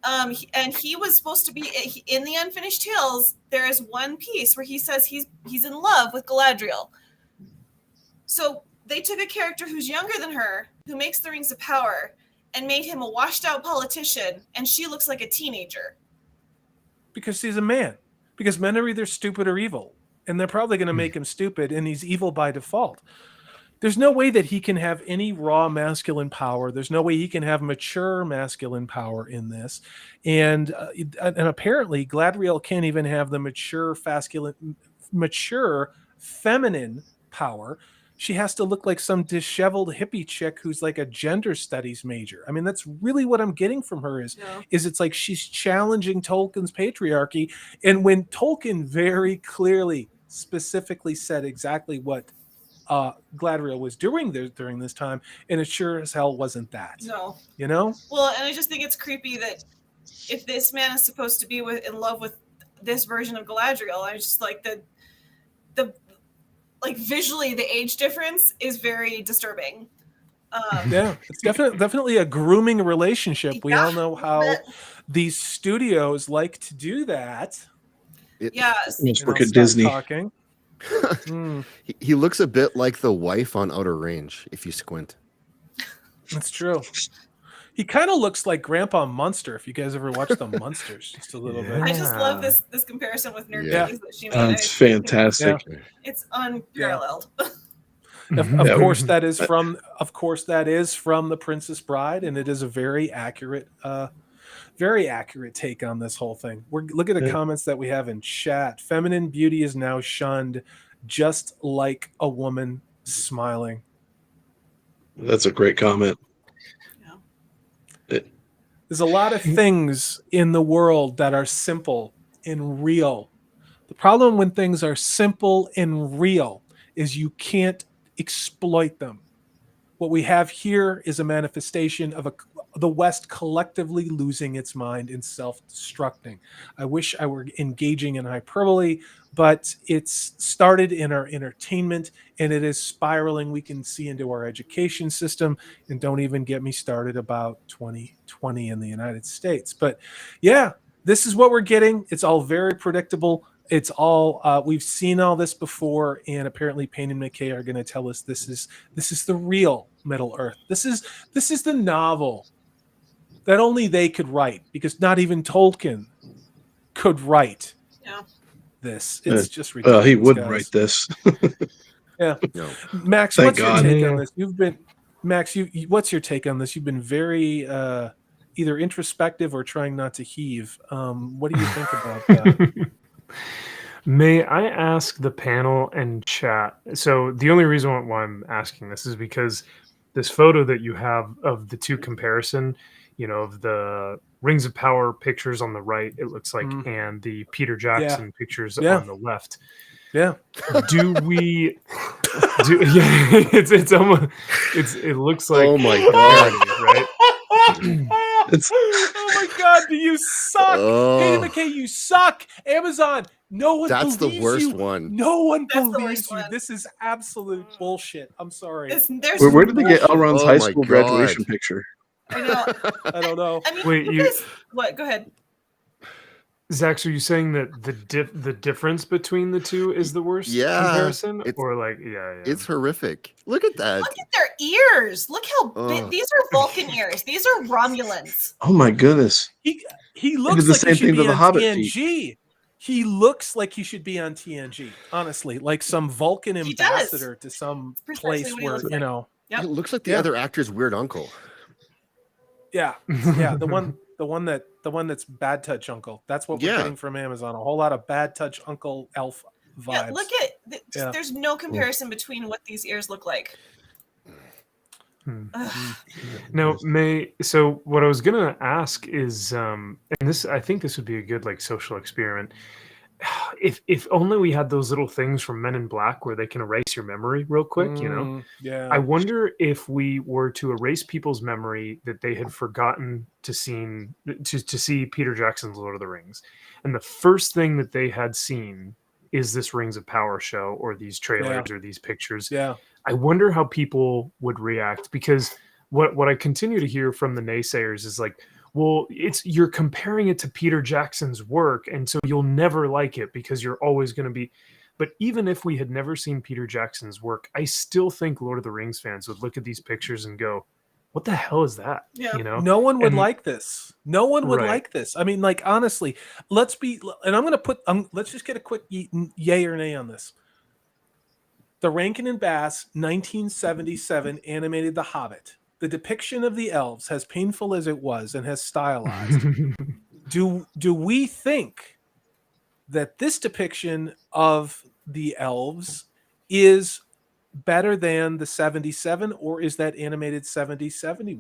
And he was supposed to be in the Unfinished Tales. There is one piece where he says he's in love with Galadriel. So they took a character who's younger than her, who makes the Rings of Power, and made him a washed-out politician, and she looks like a teenager.
Because he's a man. Because men are either stupid or evil, and they're probably going to make him stupid, and he's evil by default. There's no way that he can have any raw masculine power. There's no way he can have mature masculine power in this. And apparently Galadriel can't even have the mature feminine power. She has to look like some disheveled hippie chick who's like a gender studies major. I mean, that's really what I'm getting from her is it's like she's challenging Tolkien's patriarchy. And when Tolkien very clearly, specifically said exactly what Galadriel was doing during this time, and it sure as hell wasn't that.
No.
You know?
Well, and I just think it's creepy that if this man is supposed to be in love with this version of Galadriel, I just like the like visually the age difference is very disturbing.
Yeah, it's definitely a grooming relationship. We all know how these studios like to do that.
Yes.
Let's work at Disney.
Talking.
He looks a bit like the wife on Outer Range if you squint.
That's true. He kind of looks like Grandpa Munster. If you guys ever watched the Munsters, just a little bit.
I just love this comparison with Nerd Cookies that she made.
That's fantastic.
Yeah.
It's unparalleled.
Of course, that is from The Princess Bride, and it is a very accurate take on this whole thing. Look at the comments that we have in chat. Feminine beauty is now shunned, just like a woman smiling.
That's a great comment.
There's a lot of things in the world that are simple and real. The problem when things are simple and real is you can't exploit them. What we have here is a manifestation of the West collectively losing its mind and self-destructing. I wish I were engaging in hyperbole, but it's started in our entertainment and it is spiraling. We can see into our education system, and don't even get me started about 2020 in the United States. But yeah, this is what we're getting. It's all very predictable. It's all we've seen all this before, and apparently Payne and McKay are going to tell us this is the real Middle Earth. This is the novel that only they could write, because not even Tolkien could write this. It's just ridiculous.
He wouldn't write this.
Yeah.
No.
Max,
Thank
what's
God.
your take on this? What's your take on this? You've been very either introspective or trying not to heave. What do you think about that?
May I ask the panel and chat? So the only reason why I'm asking this is because this photo that you have of the two comparison, of the Rings of Power pictures on the right, it looks like, and the Peter Jackson pictures on the left.
Yeah.
It's almost, it looks like,
oh my God,
right?
Oh my God, do you suck? Hey, McKay, you suck. Amazon, no one
That's
believes
the worst
you.
one.
No one
That's the
believes
worst
you.
one.
This is absolute bullshit. I'm sorry.
Where did they get Elrond's
Oh
high
my
school
God.
graduation picture?
I know.
I don't know.
I mean,
Wait,
what? Go ahead.
Zaxx, are you saying that the difference between the two is the worst comparison, or like,
it's horrific. Look at that.
Look at their ears. Look how big. These are Vulcan ears. These are Romulans.
Oh my goodness.
He
They
looks
did the
like he
same
should
thing to
be
the
on
Hobbit
TNG.
feet.
He looks like he should be on TNG. Honestly, like some Vulcan ambassador to some place where
looks
you
like.
know.
Yep.
It looks like the other actor's weird uncle.
Yeah, yeah, the one that's Bad Touch Uncle. That's what we're getting from Amazon. A whole lot of Bad Touch Uncle elf vibes.
Yeah, look at. There's no comparison between what these ears look like.
Now, May. So what I was gonna ask is, and this, I think this would be a good like social experiment. If only we had those little things from Men in Black where they can erase your memory real quick, you know?
Yeah.
I wonder if we were to erase people's memory that they had forgotten to see Peter Jackson's Lord of the Rings, and the first thing that they had seen is this Rings of Power show or these trailers or these pictures.
Yeah.
I wonder how people would react, because what I continue to hear from the naysayers is like, well, you're comparing it to Peter Jackson's work, and so you'll never like it because you're always going to be. But even if we had never seen Peter Jackson's work, I still think Lord of the Rings fans would look at these pictures and go, "What the hell is that?"
Yeah.
You know,
no one would like this. No one would
Right.
like this. I mean, like honestly, let's just get a quick yay or nay on this. The Rankin and Bass 1977 animated The Hobbit. The depiction of the elves, as painful as it was and has stylized, do we think that this depiction of the elves is better than the 77, or is that animated 77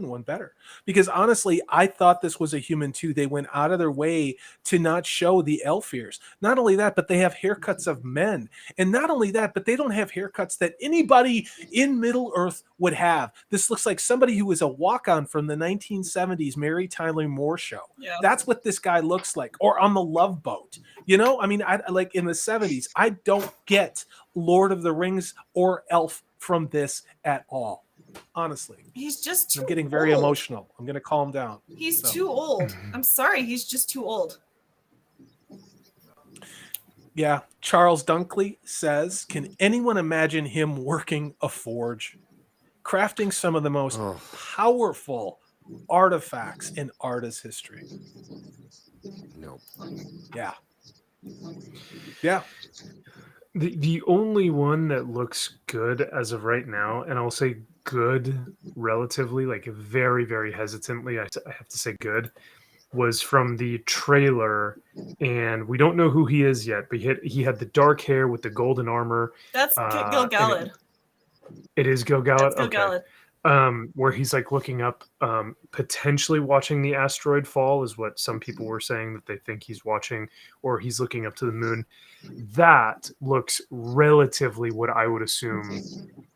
one better? Because honestly, I thought this was a human too. They went out of their way to not show the elf ears. Not only that, but they have haircuts of men. And not only that, but they don't have haircuts that anybody in Middle Earth would have. This looks like somebody who was a walk-on from the 1970s Mary Tyler Moore show.
Yeah.
That's what this guy looks like. Or on the Love Boat. You know, I mean, I like in the 70s, I don't get Lord of the Rings or Elf from this at all. Honestly.
He's just too
I'm getting very
old.
emotional. I'm going to calm down.
He's too old. I'm sorry. He's just too old.
Yeah. Charles Dunkley says, can anyone imagine him working a forge? Crafting some of the most powerful artifacts in artist history.
No.
Yeah. Yeah.
The only one that looks good as of right now, and I'll say good relatively, like very, very hesitantly, I have to say good, was from the trailer, and we don't know who he is yet, but he had the dark hair with the golden armor.
That's Gil Galad.
It is Gil Galad?
That's Gil Galad.
Where he's like looking up, potentially watching the asteroid fall is what some people were saying that they think he's watching, or he's looking up to the moon. That looks relatively what I would assume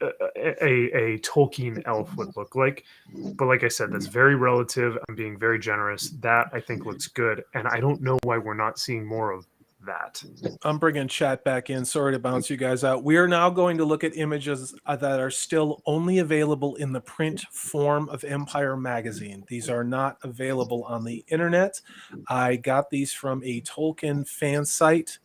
a Tolkien elf would look like. But like I said, that's very relative. I'm being very generous. That I think looks good. And I don't know why we're not seeing more of that.
I'm bringing chat back in. Sorry to bounce you guys out. We are now going to look at images that are still only available in the print form of Empire Magazine. These are not available on the internet. I got these from a Tolkien fan site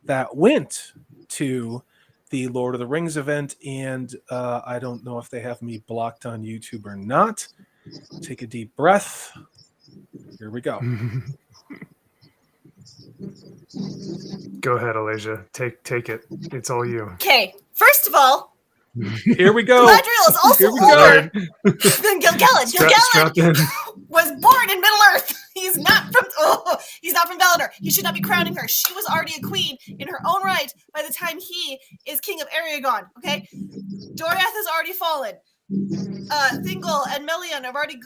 that went to the Lord of the Rings event, and I don't know if they have me blocked on YouTube or not. Take a deep breath. Here we go.
Go ahead, Alasia. Take it. It's all you.
Okay. First of all,
here we go.
Galadriel is also older than Gil Galad. Gil Galad was born in Middle Earth. He's not from Valinor. He should not be crowning her. She was already a queen in her own right by the time he is king of Aragon. Okay, Doriath has already fallen. Thingol and Melian have already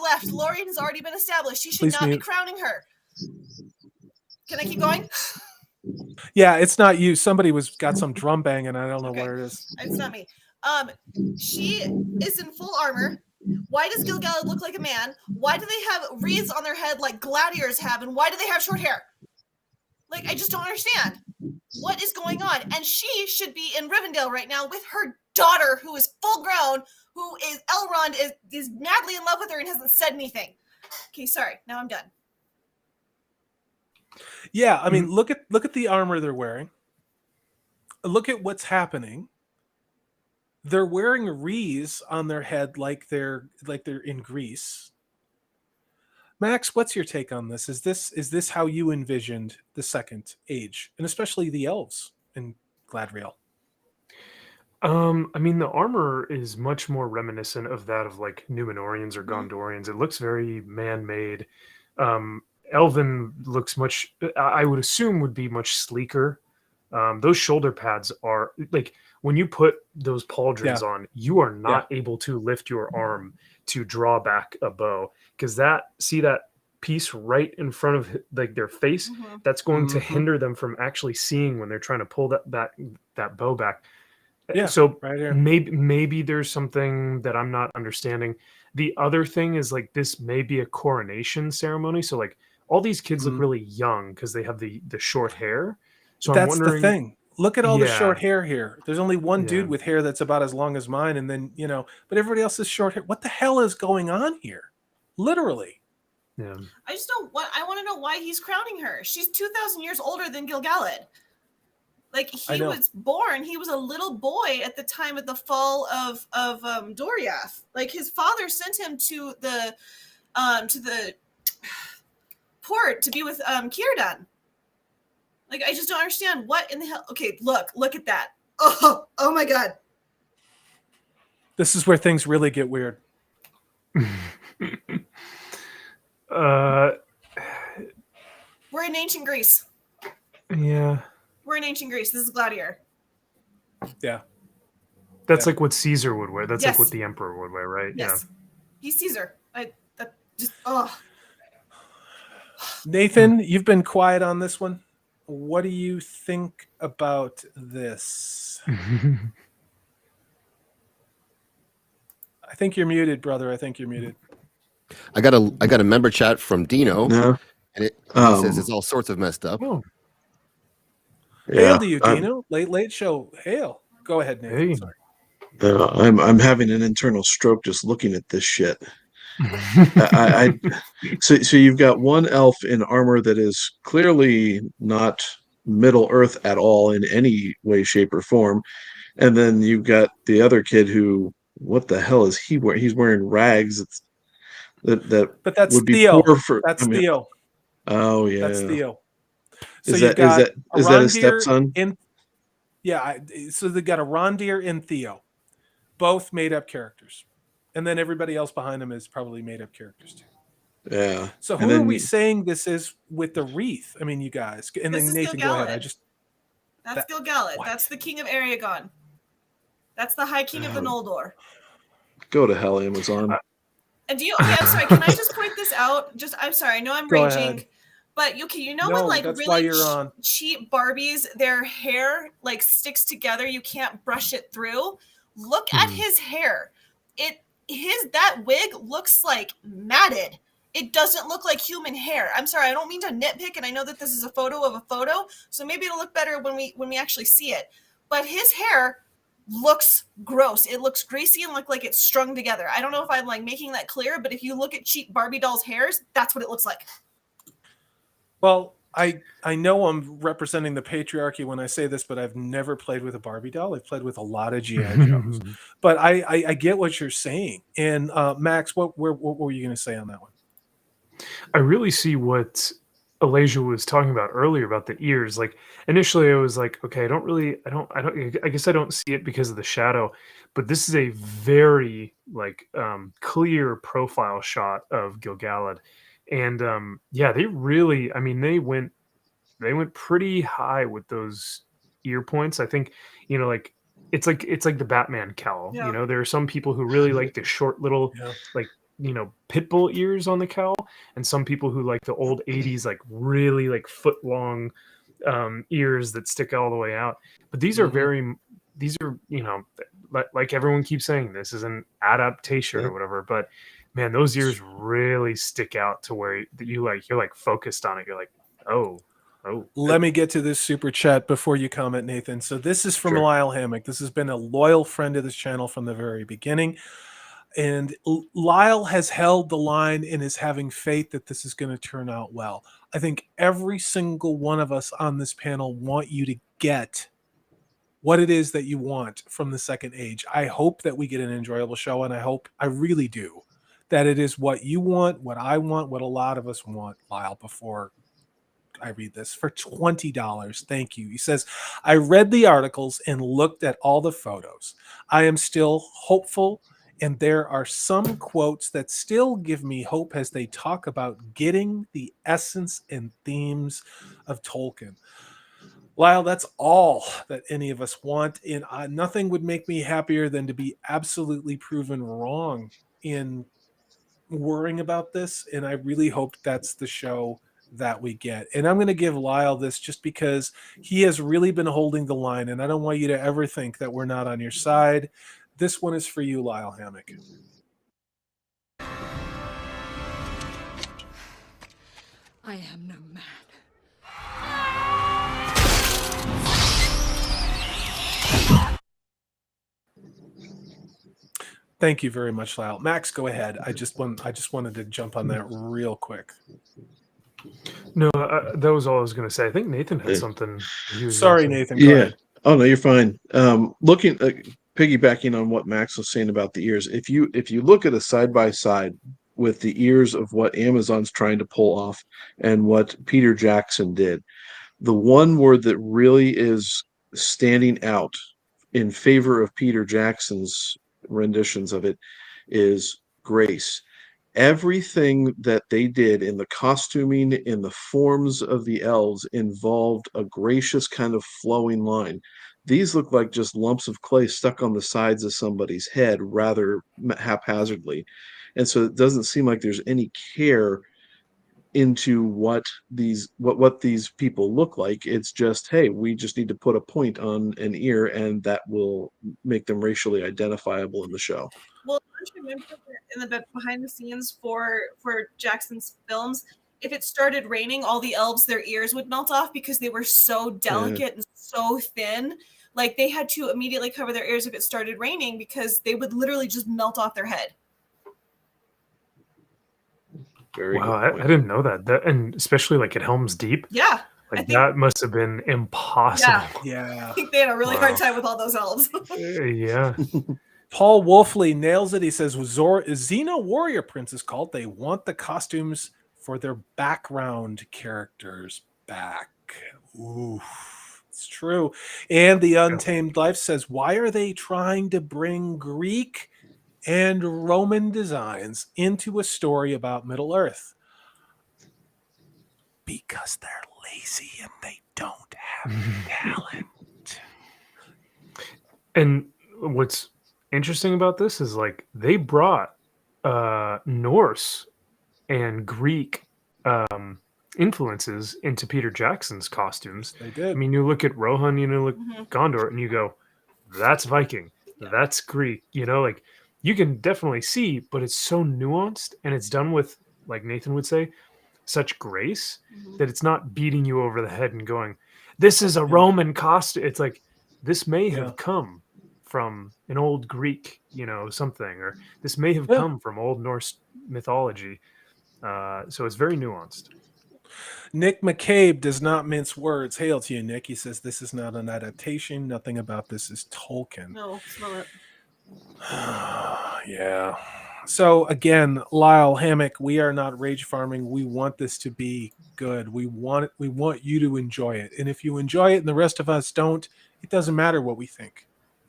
left. Lorien has already been established. He should not be crowning her. Can I keep going?
Yeah, it's not you. Somebody got some drum banging. I don't know what it is.
It's not me. She is in full armor. Why does Gil Galad look like a man? Why do they have wreaths on their head like gladiators have? And why do they have short hair? Like, I just don't understand. What is going on? And she should be in Rivendell right now with her daughter, who is full grown, who is Elrond is madly in love with her and hasn't said anything. Okay, sorry. Now I'm done.
Yeah, I mean, look at the armor they're wearing. Look at what's happening. They're wearing wreaths on their head like they're in Greece. Max, what's your take on this? Is this how you envisioned the second age, and especially the elves in Gladriel?
I mean, the armor is much more reminiscent of that of like Numenorians or Gondorians. It looks very man-made. Elven looks much, I would assume, would be much sleeker. Those shoulder pads are like when you put those pauldrons on, you are not able to lift your arm to draw back a bow, because that piece right in front of like their face, that's going to hinder them from actually seeing when they're trying to pull that bow back.
Yeah,
so
right here.
maybe there's something that I'm not understanding. The other thing is like this may be a coronation ceremony, so like all these kids look really young because they have the short hair. So
That's
I'm wondering,
the thing. Look at all the short hair here. There's only one dude with hair that's about as long as mine, and then but everybody else is short hair. What the hell is going on here? Literally.
Yeah.
I just don't. I want to know why he's crowning her. She's 2,000 years older than Gil-galad. Like he was born, he was a little boy at the time of the fall of Doriath. Like his father sent him to the port to be with Círdan. Like I just don't understand what in the hell. Okay, look at that. Oh my god.
This is where things really get weird.
We're in ancient Greece.
Yeah.
We're in ancient Greece. This is Gladiator.
Yeah.
That's like what Caesar would wear. That's like
Yes.
what the emperor would wear, right?
Yes.
Yeah.
He's Caesar.
Nathan, you've been quiet on this one. What do you think about this? I think you're muted, brother. I think you're muted.
I got a member chat from Dino, and it says it's all sorts of messed up.
Oh.
Hail to you, Dino. Late show. Hail. Go ahead, Nathan. Sorry.
I'm having an internal stroke just looking at this shit. So you've got one elf in armor that is clearly not Middle Earth at all in any way, shape, or form, and then you've got the other kid who, what the hell is he wearing? He's wearing rags. But
that's
would be
Theo.
poor for.
That's Theo.
Oh yeah,
that's Theo. So
is
you've
that
got
is that his stepson?
So they got a Rondir and Theo, both made up characters, and then everybody else behind them is probably made up characters too.
Yeah.
So who are we saying this is with the wreath? I mean, you guys, and then Nathan, go ahead.
That's Gil-galad. That's the king of Aragon. That's the High King of the Noldor.
Go to hell, Amazon.
And I'm sorry. Can I just point this out? I'm sorry. I know I'm raging.
Ahead.
But when like
that's
really
why you're on.
cheap Barbies, their hair like sticks together, you can't brush it through. Look at his hair. That wig looks like matted. It doesn't look like human hair. I'm sorry, I don't mean to nitpick, and I know that this is a photo of a photo, so maybe it'll look better when we actually see it. But his hair looks gross. It looks greasy and look like it's strung together. I don't know if I'm like making that clear, but if you look at cheap Barbie dolls' hairs, that's what it looks like.
Well, I know I'm representing the patriarchy when I say this, but I've never played with a Barbie doll. I've played with a lot of G.I. Joes. But I get what you're saying. And Max, what were you going to say on that one?
I really see what Elijah was talking about earlier about the ears. Like initially I was like, okay, I guess I don't see it because of the shadow, but this is a very like clear profile shot of Gil-galad. And they really, I mean, they went pretty high with those ear points. I think, like it's like the Batman cowl.
Yeah.
There are some people who really like the short little like pit bull ears on the cowl, and some people who like the old 80s like really like foot long ears that stick all the way out. But these are like everyone keeps saying, this is an adaptation or whatever, but man, those ears really stick out to where you're like focused on it. You're like, oh.
Let me get to this super chat before you comment, Nathan. So this is from Lyle Hammock. This has been a loyal friend of this channel from the very beginning. And Lyle has held the line and is having faith that this is going to turn out well. I think every single one of us on this panel want you to get what it is that you want from the second age. I hope that we get an enjoyable show, and I really do, that it is what you want, what I want, what a lot of us want, Lyle, before I read this. For $20. Thank you. He says, I read the articles and looked at all the photos. I am still hopeful, and there are some quotes that still give me hope as they talk about getting the essence and themes of Tolkien. Lyle, that's all that any of us want, and nothing would make me happier than to be absolutely proven wrong in worrying about this, and I really hope that's the show that we get. And I'm going to give Lyle this just because he has really been holding the line, and I don't want you to ever think that we're not on your side. This one is for you, Lyle Hammock.
I am no man.
Thank you very much, Lyle. Max, go ahead. I just wanted to jump on that real quick.
No, that was all I was going to say. I think Nathan had something.
Sorry, Nathan. Go ahead.
Oh no, you're fine. Looking, piggybacking on what Max was saying about the ears. If you look at a side by side with the ears of what Amazon's trying to pull off and what Peter Jackson did, the one word that really is standing out in favor of Peter Jackson's renditions of it is grace. Everything that they did in the costuming, in the forms of the elves, involved a gracious kind of flowing line. These look like just lumps of clay stuck on the sides of somebody's head rather haphazardly. And so it doesn't seem like there's any care into what these people look like. It's just, hey, we just need to put a point on an ear and that will make them racially identifiable in the show.
Well, don't you remember in the behind the scenes for Jackson's films, if it started raining, all the elves, their ears would melt off because they were so delicate and so thin. Like they had to immediately cover their ears if it started raining because they would literally just melt off their head.
Wow, I didn't know that. And especially like at Helm's Deep.
Yeah.
Like that must have been impossible.
Yeah.
I think they had a really hard time with all those elves.
Yeah.
Paul Wolfley nails it. He says, Xena Warrior Princess called. They want the costumes for their background characters back. Ooh, it's true. And the Untamed Life says, why are they trying to bring Greek and Roman designs into a story about Middle Earth? Because they're lazy and they don't have talent.
And what's interesting about this is like they brought Norse and Greek influences into Peter Jackson's costumes.
They did.
I mean, you look at Rohan, you know, look Gondor, and you go, that's Viking, that's Greek. You know, like you can definitely see, but it's so nuanced and it's done with, like Nathan would say, such grace that it's not beating you over the head and going, this is a Roman costume. It's like, this may have come from an old Greek, you know, something, or this may have come from old Norse mythology. So it's very nuanced.
Nick McCabe does not mince words. Hail to you, Nick. He says, this is not an adaptation. Nothing about this is Tolkien.
No, it's not.
Yeah. So again, Lyle Hammock, we are not rage farming. We want this to be good. We want you to enjoy it. And if you enjoy it and the rest of us don't, it doesn't matter what we think.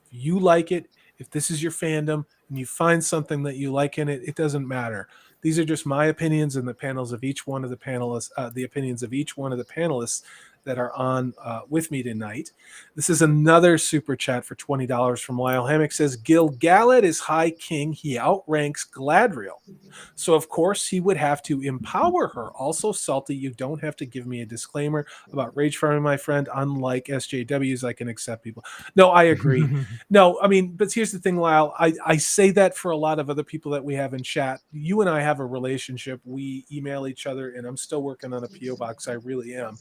If you like it, if this is your fandom and you find something that you like in it, it doesn't matter. These are just my opinions and the panels of each one of the panelists, the opinions of each one of the panelists that are on with me tonight. This is another super chat for $20 from Lyle Hammock. Says, Gil-galad is High King. He outranks Galadriel. So, of course, he would have to empower her. Also, Salty, you don't have to give me a disclaimer about rage farming, my friend. Unlike SJWs, I can accept people. No, I agree. No, I mean, but here's the thing, Lyle. I say that for a lot of other people that we have in chat. You and I have a relationship. We email each other, and I'm still working on a P.O. box. I really am.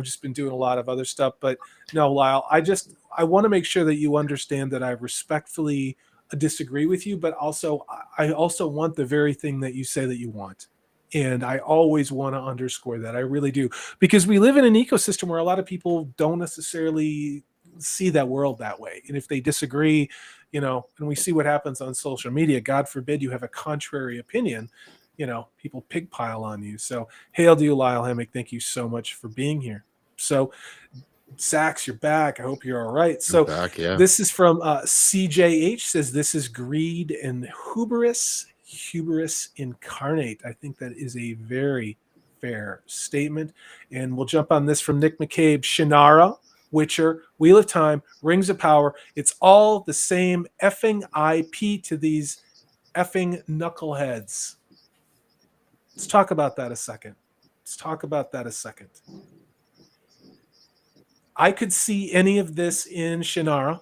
I've just been doing a lot of other stuff, but no, Lyle, I want to make sure that you understand that I respectfully disagree with you, but also I also want the very thing that you say that you want. And I always want to underscore that. I really do. Because we live in an ecosystem where a lot of people don't necessarily see that world that way. And if they disagree, you know, and we see what happens on social media, God forbid you have a contrary opinion, you know, people pigpile on you. So hail to you, Lyle Hemmick. Thank you so much for being here. So Zaxx, you're back. I hope you're all right. So
back, yeah.
This is from CJH, says this is greed and hubris incarnate. I think that is a very fair statement. And we'll jump on this from Nick McCabe. Shannara, Witcher, Wheel of Time, Rings of Power. It's all the same effing IP to these effing knuckleheads. Let's talk about that a second. I could see any of this in Shannara.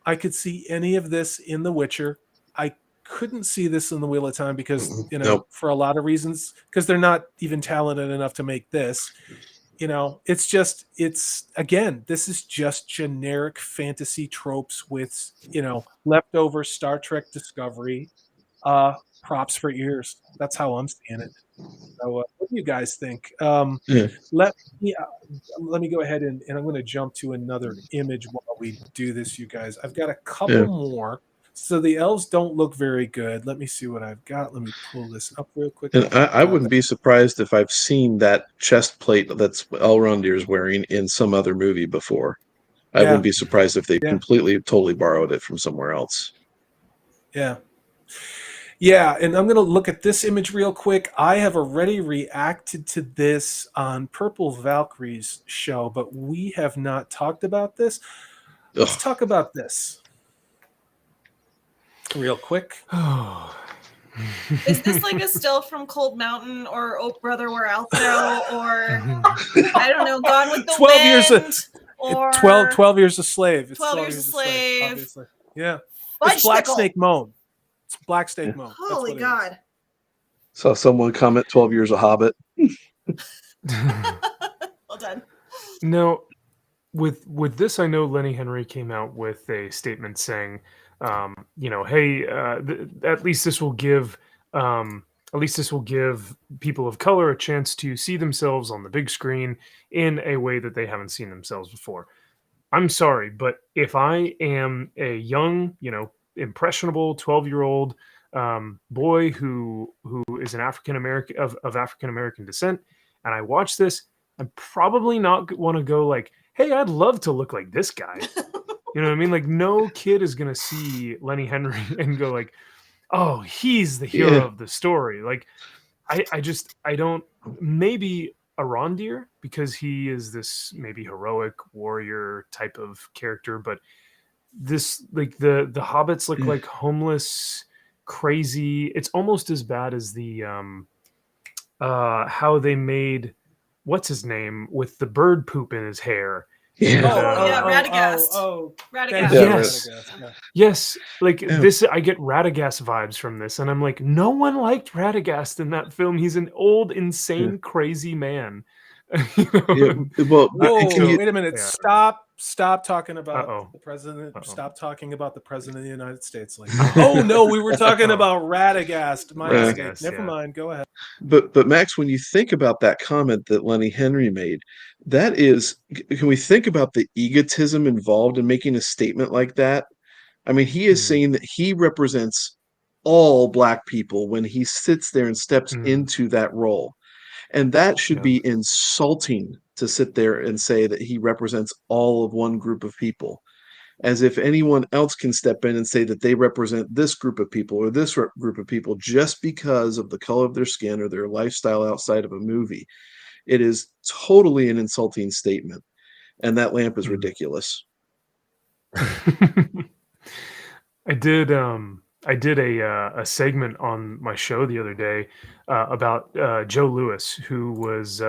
I could see any of this in The Witcher. I couldn't see this in The Wheel of Time because, you know,
Nope.
for a lot of reasons, because they're not even talented enough to make this. You know, it's again, this is just generic fantasy tropes with, you know, leftover Star Trek Discovery props for ears. That's how I'm seeing it. So what do you guys think?
Yeah.
Let me go ahead and I'm going to jump to another image while we do this, you guys. I've got a couple more. So the elves don't look very good. Let me see what I've got. Let me pull this up real quick.
And I wouldn't be surprised if I've seen that chest plate that's Elrond is wearing in some other movie before. I wouldn't be surprised if they completely, totally borrowed it from somewhere else.
Yeah. Yeah, and I'm going to look at this image real quick. I have already reacted to this on Purple Valkyrie's show, but we have not talked about this. Let's talk about this real quick.
Is this like a still from Cold Mountain or Oh Brother Where Art Thou or I don't know, Gone with the
12
Wind?
years
or
12 Years a Slave. It's
12 Years a Slave.
Obviously. Yeah.
Fudge
It's Black
Pickle.
Snake Moan. It's Black Snake Moan. That's
Holy
what it is.
God.
Saw someone comment 12 Years a Hobbit.
Well done.
No, with this, I know Lenny Henry came out with a statement saying, you know, hey, at least this will give people of color a chance to see themselves on the big screen in a way that they haven't seen themselves before. I'm sorry, but if I am a young, you know, impressionable 12-year-old boy who is an African American of African American descent, and I watch this, I'm probably not want to go like, hey, I'd love to look like this guy. You know what I mean? Like, no kid is gonna see Lenny Henry and go like, oh, he's the hero of the story. Like, I don't. Maybe Arondir, because he is this maybe heroic warrior type of character, but this, like, the hobbits look like homeless, crazy. It's almost as bad as the how they made what's his name with the bird poop in his hair.
Radagast. Radagast.
Yes.
Yeah.
Yes, like this, I get Radagast vibes from this, and I'm like, no one liked Radagast in that film. He's an old, insane, crazy man. You know?
Well,
whoa, wait a minute.
Yeah.
Stop talking about the president.
Uh-oh.
Stop talking about the president of the United States. Like, oh no, we were talking about Radagast. My mistake. Never mind. Go ahead.
But Max, when you think about that comment that Lenny Henry made, that is, can we think about the egotism involved in making a statement like that? I mean, he is saying that he represents all Black people when he sits there and steps into that role. And that should be insulting to sit there and say that he represents all of one group of people, as if anyone else can step in and say that they represent this group of people or this group of people just because of the color of their skin or their lifestyle outside of a movie. It is totally an insulting statement. And that lamp is ridiculous.
I did a segment on my show the other day about Joe Louis, who was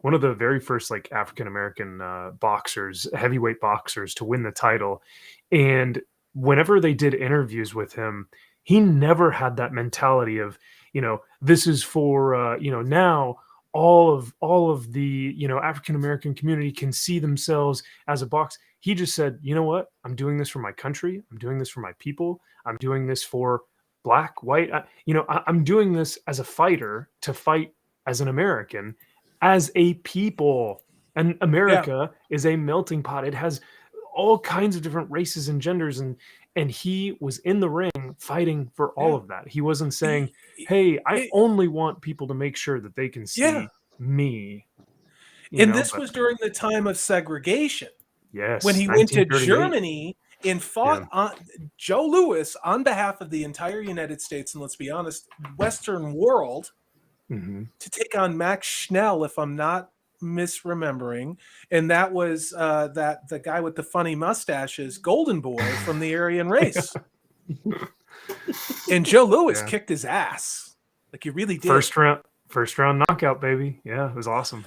one of the very first like African American boxers, heavyweight boxers, to win the title. And whenever they did interviews with him, he never had that mentality of, you know, this is for you know, now all of the, you know, African American community can see themselves as a box. He just said, you know what? I'm doing this for my country. I'm doing this for my people. I'm doing this for black, white. I'm doing this as a fighter to fight as an American, as a people. And America is a melting pot. It has all kinds of different races and genders, and he was in the ring fighting for all of that. He wasn't saying, hey, I only want people to make sure that they can see me.
And this was during the time of segregation.
Yes.
When he went to
1938.
Germany and fought on Joe Louis on behalf of the entire United States, and let's be honest, Western world, to take on Max Schnell, if I'm not misremembering, and that was the guy with the funny mustaches, Golden Boy from the Aryan race. And Joe Louis kicked his ass, like he really did.
First round knockout, baby. Yeah, it was awesome.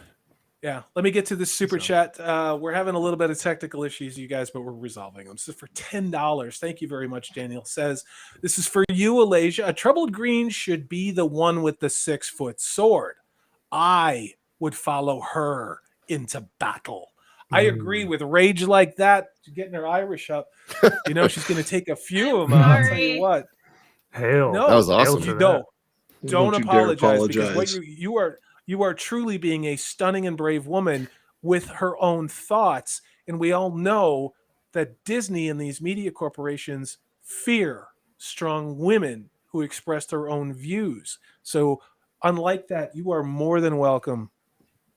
Yeah, let me get to this super chat. We're having a little bit of technical issues, you guys, but we're resolving them. So for $10, thank you very much, Daniel. Says, this is for you, Alasia. A troubled green should be the one with the 6-foot sword. I would follow her into battle. I agree with rage like that, getting her Irish up. You know, she's going to take a few of them. I'll tell you what.
Hail.
No,
that was awesome.
Don't apologize, because what
apologize.
you are truly being a stunning and brave woman with her own thoughts. And we all know that Disney and these media corporations fear strong women who express their own views. So unlike that, you are more than welcome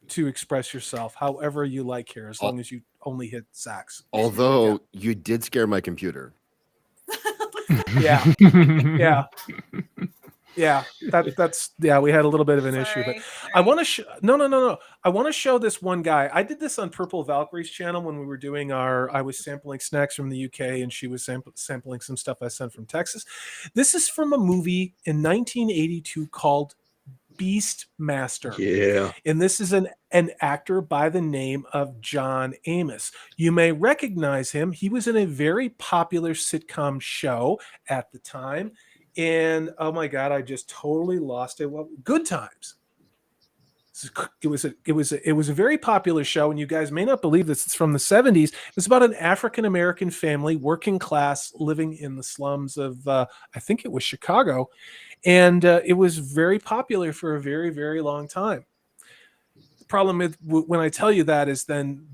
to express yourself however you like here, as long as you only hit Zaxx.
Although you did scare my computer.
Yeah. That's we had a little bit of an issue, but I want to no. I want to show this one guy. I did this on Purple Valkyrie's channel when we were doing I was sampling snacks from the UK and she was sampling some stuff I sent from Texas. This is from a movie in 1982 called Beastmaster.
Yeah.
And this is an actor by the name of John Amos. You may recognize him. He was in a very popular sitcom show at the time. And oh my God, I just totally lost it. Well, Good Times. It was a very popular show, and you guys may not believe this. It's from the 70s. It's about an African-American family, working class, living in the slums of I think it was Chicago. And it was very popular for a very, very long time. The problem with when I tell you that is then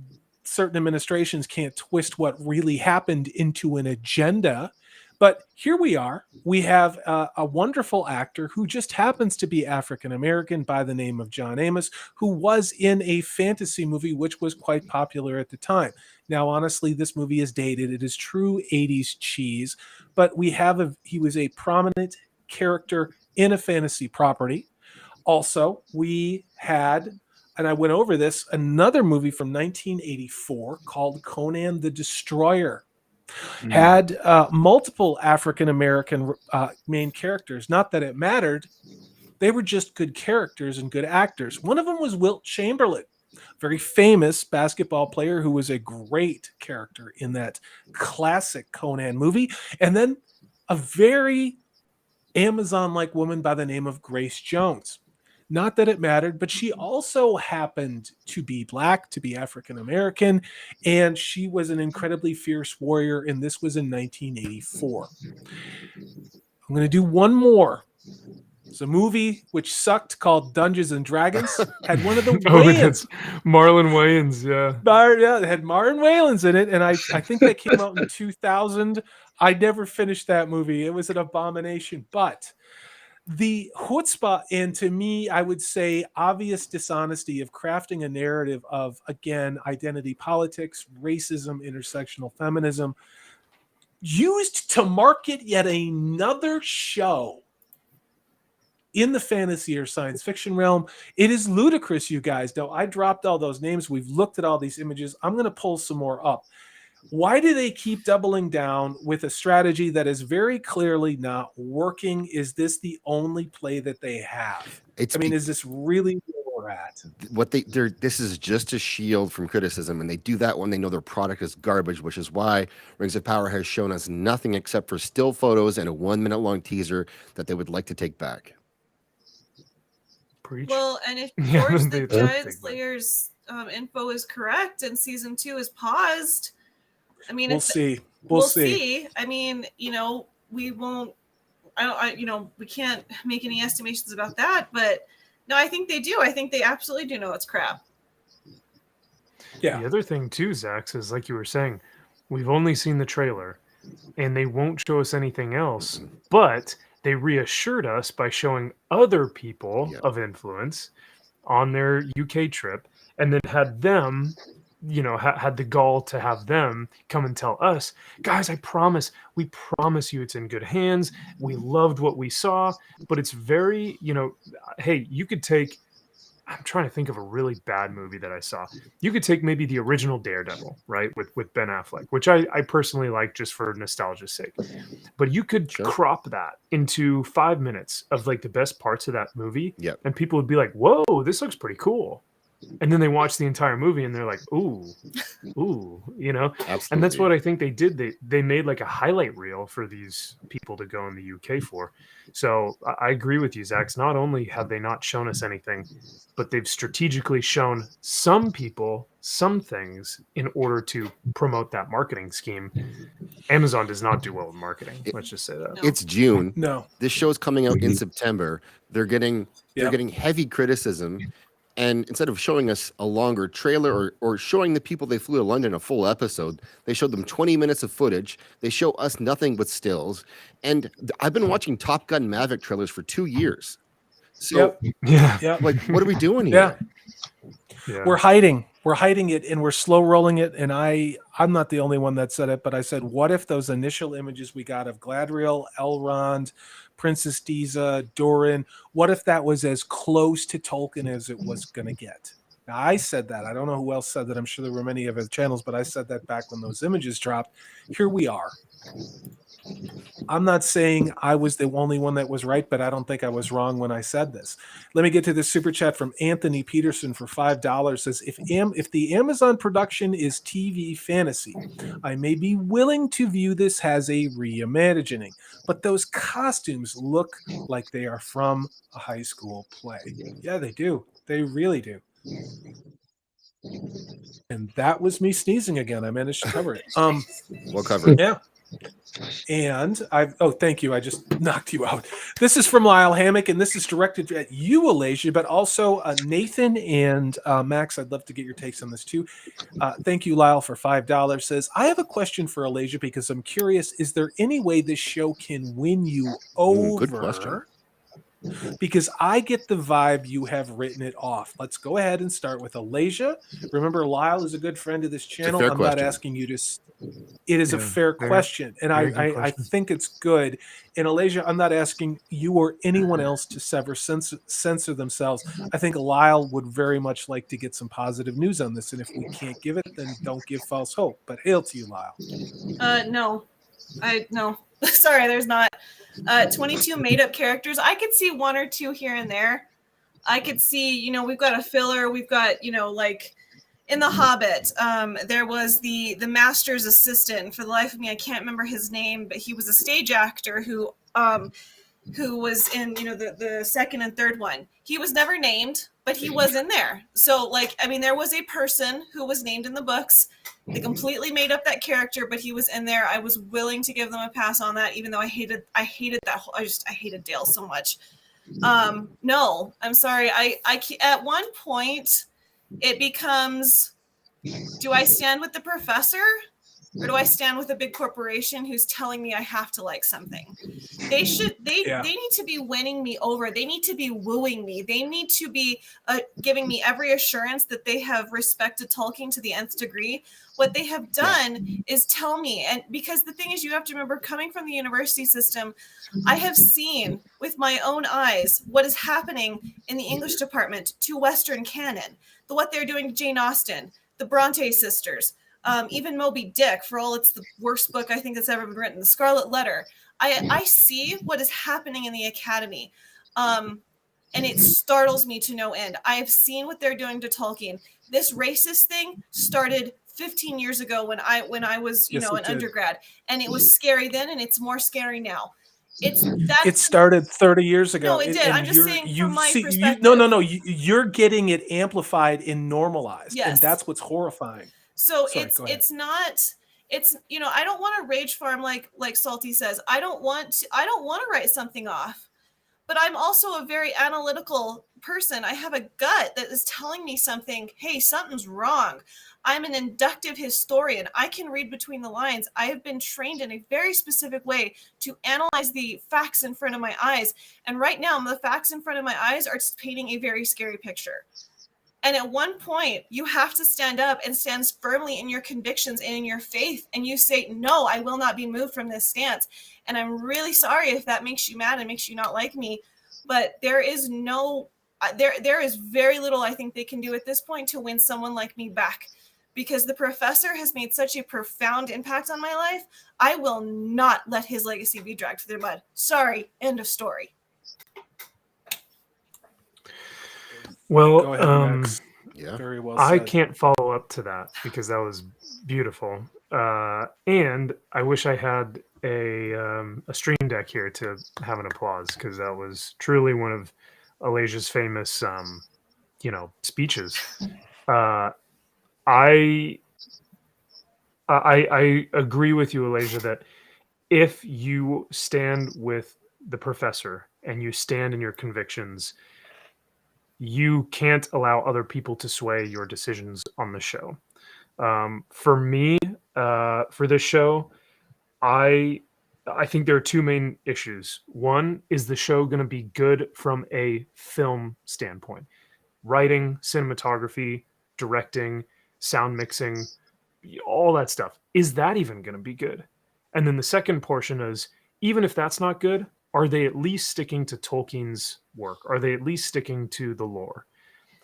certain administrations can't twist what really happened into an agenda. But here we are. We have a wonderful actor who just happens to be African-American by the name of John Amos, who was in a fantasy movie which was quite popular at the time. Now, honestly, this movie is dated. It is true 80s cheese. But he was a prominent character in a fantasy property. Also, we had, and I went over this, another movie from 1984 called Conan the Destroyer. Had multiple African-American main characters. Not that it mattered. They were just good characters and good actors. One of them was Wilt Chamberlain, very famous basketball player who was a great character in that classic Conan movie. And then a very Amazon-like woman by the name of Grace Jones. Not that it mattered, but she also happened to be black, to be African-American, and she was an incredibly fierce warrior, and this was in 1984. I'm going to do one more. It's a movie which sucked called Dungeons and Dragons. Had one of the Wayans.
Marlon Wayans,
It had Marlon Wayans in it, and I think that came out in 2000. I never finished that movie. It was an abomination, but the chutzpah, and to me, I would say obvious dishonesty of crafting a narrative of, again, identity politics, racism, intersectional feminism, used to market yet another show in the fantasy or science fiction realm. It is ludicrous, you guys. Now, I dropped all those names. We've looked at all these images. I'm going to pull some more up. Why do they keep doubling down with a strategy that is very clearly not working? Is this the only play that they have? Is this really where we're at?
This is just a shield from criticism, and they do that when they know their product is garbage, which is why Rings of Power has shown us nothing except for still photos and a 1-minute long teaser that they would like to take back.
Preach.
Well, and if George the Giant Slayer's info is correct and season 2 is paused, I mean,
We'll see. We'll see.
I mean, we won't. We can't make any estimations about that. But no, I think they do. I think they absolutely do know it's crap.
Yeah.
The other thing too, Zaxx, is like you were saying, we've only seen the trailer, and they won't show us anything else. But they reassured us by showing other people of influence on their UK trip, and then had them, had the gall to have them come and tell us, guys, we promise you it's in good hands. We loved what we saw, but it's very, hey, you could take, I'm trying to think of a really bad movie that I saw. You could take maybe the original Daredevil, right, with Ben Affleck, which I personally like just for nostalgia's sake. But you could crop that into 5 minutes of like the best parts of that movie, and people would be like, "Whoa, this looks pretty cool." And then they watch the entire movie and they're like, ooh,
Absolutely.
And that's what I think they did. They made like a highlight reel for these people to go in the UK for. So I agree with you, Zaxx. Not only have they not shown us anything, but they've strategically shown some people some things in order to promote that marketing scheme. Amazon does not do well with marketing. Let's just say that.
It's June.
No.
This show's coming out in September. They're getting heavy criticism. And instead of showing us a longer trailer or showing the people they flew to London a full episode, they showed them 20 minutes of footage. They show us nothing but stills. And I've been watching Top Gun Maverick trailers for 2 years. So, like, what are we doing here?
Yeah.
We're hiding it, and we're slow rolling it. And I'm not the only one that said it, but I said, what if those initial images we got of Gladriel, Elrond, Princess Diza, Doran, what if that was as close to Tolkien as it was going to get? Now, I said that. I don't know who else said that. I'm sure there were many of his channels, but I said that back when those images dropped. Here we are. I'm not saying I was the only one that was right, but I don't think I was wrong when I said this. Let me get to this super chat from Anthony Peterson for $5. Says, if the Amazon production is TV fantasy, I may be willing to view this as a reimagining, but those costumes look like they are from a high school play. Yeah, they do. They really do. And that was me sneezing again. I managed to cover it.
We'll cover it.
Yeah. And thank you. I just knocked you out. This is from Lyle Hammock, and this is directed at you, Alasia, but also Nathan and Max. I'd love to get your takes on this too. Thank you, Lyle, for $5. Says, I have a question for Alasia because I'm curious. Is there any way this show can win you over?
Good question.
Because I get the vibe you have written it off. Let's go ahead and start with Alasia. Remember, Lyle is a good friend of this channel. I'm not asking you to. It is a fair question, and I think it's good. And Alasia, I'm not asking you or anyone else to censor themselves. I think Lyle would very much like to get some positive news on this, and if we can't give it, then don't give false hope. But hail to you, Lyle.
No. Sorry, there's not 22 made-up characters. I could see one or two here and there. I could see, we've got a filler. We've got, like in The Hobbit, there was the master's assistant. For the life of me, I can't remember his name, but he was a stage actor who was in, the second and third one. He was never named, but he was in there. So, there was a person who was named in the books. They completely made up that character, but he was in there. I was willing to give them a pass on that, even though I hated that whole. I hated Dale so much. No, I'm sorry. I at one point, it becomes, do I stand with the professor? Or do I stand with a big corporation who's telling me I have to like something? They need to be winning me over. They need to be wooing me. They need to be giving me every assurance that they have respected Tolkien to the nth degree. What they have done is tell me, and because the thing is, you have to remember, coming from the university system, I have seen with my own eyes what is happening in the English department to Western canon, what they're doing to Jane Austen, the Bronte sisters, even Moby Dick, for all it's the worst book I think that's ever been written, The Scarlet Letter. I see what is happening in the academy, and it startles me to no end. I have seen what they're doing to Tolkien. This racist thing started 15 years ago when I was an undergrad, and it was scary then, and it's more scary now. It
started 30 years ago.
No, it did. I'm just saying from my perspective.
No. You're getting it amplified and normalized,
yes.
And that's what's horrifying.
So it's not it's, you know, I don't want to rage farm like Salty says. I don't want to write something off. But I'm also a very analytical person. I have a gut that is telling me something, hey, something's wrong. I'm an inductive historian. I can read between the lines. I have been trained in a very specific way to analyze the facts in front of my eyes. And right now, the facts in front of my eyes are painting a very scary picture. And at one point, you have to stand up and stand firmly in your convictions and in your faith. And you say, no, I will not be moved from this stance. And I'm really sorry if that makes you mad and makes you not like me. But there is there is very little I think they can do at this point to win someone like me back. Because the professor has made such a profound impact on my life. I will not let his legacy be dragged through the mud. Sorry, end of story.
Well,
Go ahead, Max.
Yeah.
Very well
I
said.
can't follow up to that because that was beautiful. And I wish I had a stream deck here to have an applause because that was truly one of Alasia's famous, speeches. I agree with you, Alasia, that if you stand with the professor and you stand in your convictions, you can't allow other people to sway your decisions on the show. For me, for this show, I think there are two main issues. One, is the show going to be good from a film standpoint? Writing, cinematography, directing, sound mixing, all that stuff. Is that even going to be good? And then the second portion is, even if that's not good, are they at least sticking to Tolkien's work? Are they at least sticking to the lore?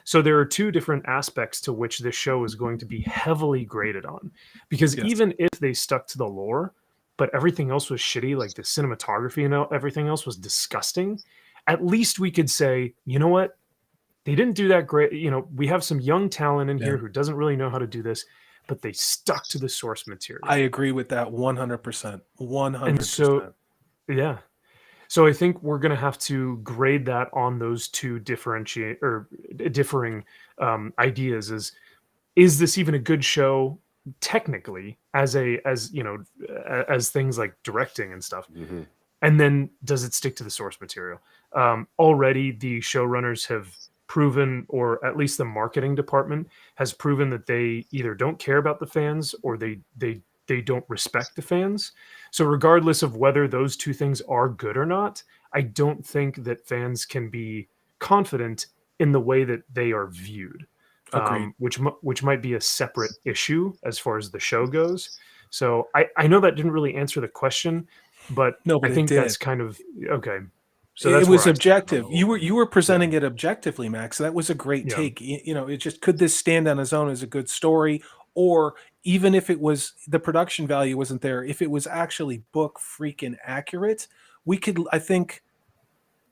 So there are two different aspects to which this show is going to be heavily graded on. Because even if they stuck to the lore, but everything else was shitty, like the cinematography and everything else was disgusting, at least we could say, you know what? They didn't do that great. You know, we have some young talent in here who doesn't really know how to do this, but they stuck to the source material.
I agree with that 100%. 100%.
And so, yeah. So I think we're going to have to grade that on those two differing ideas. Is this even a good show technically as things like directing and stuff?
Mm-hmm.
And then does it stick to the source material? Already the showrunners have proven, or at least the marketing department has proven, that they either don't care about the fans or they don't respect the fans. So regardless of whether those two things are good or not, I don't think that fans can be confident in the way that they are viewed, which might be a separate issue as far as the show goes. So I know that didn't really answer the question, but I think that's kind of okay. So that's
it was objective. You were presenting it objectively, Max. That was a great take. You know, it just, could this stand on its own as a good story? Or even if it was, the production value wasn't there, if it was actually book freaking accurate, I think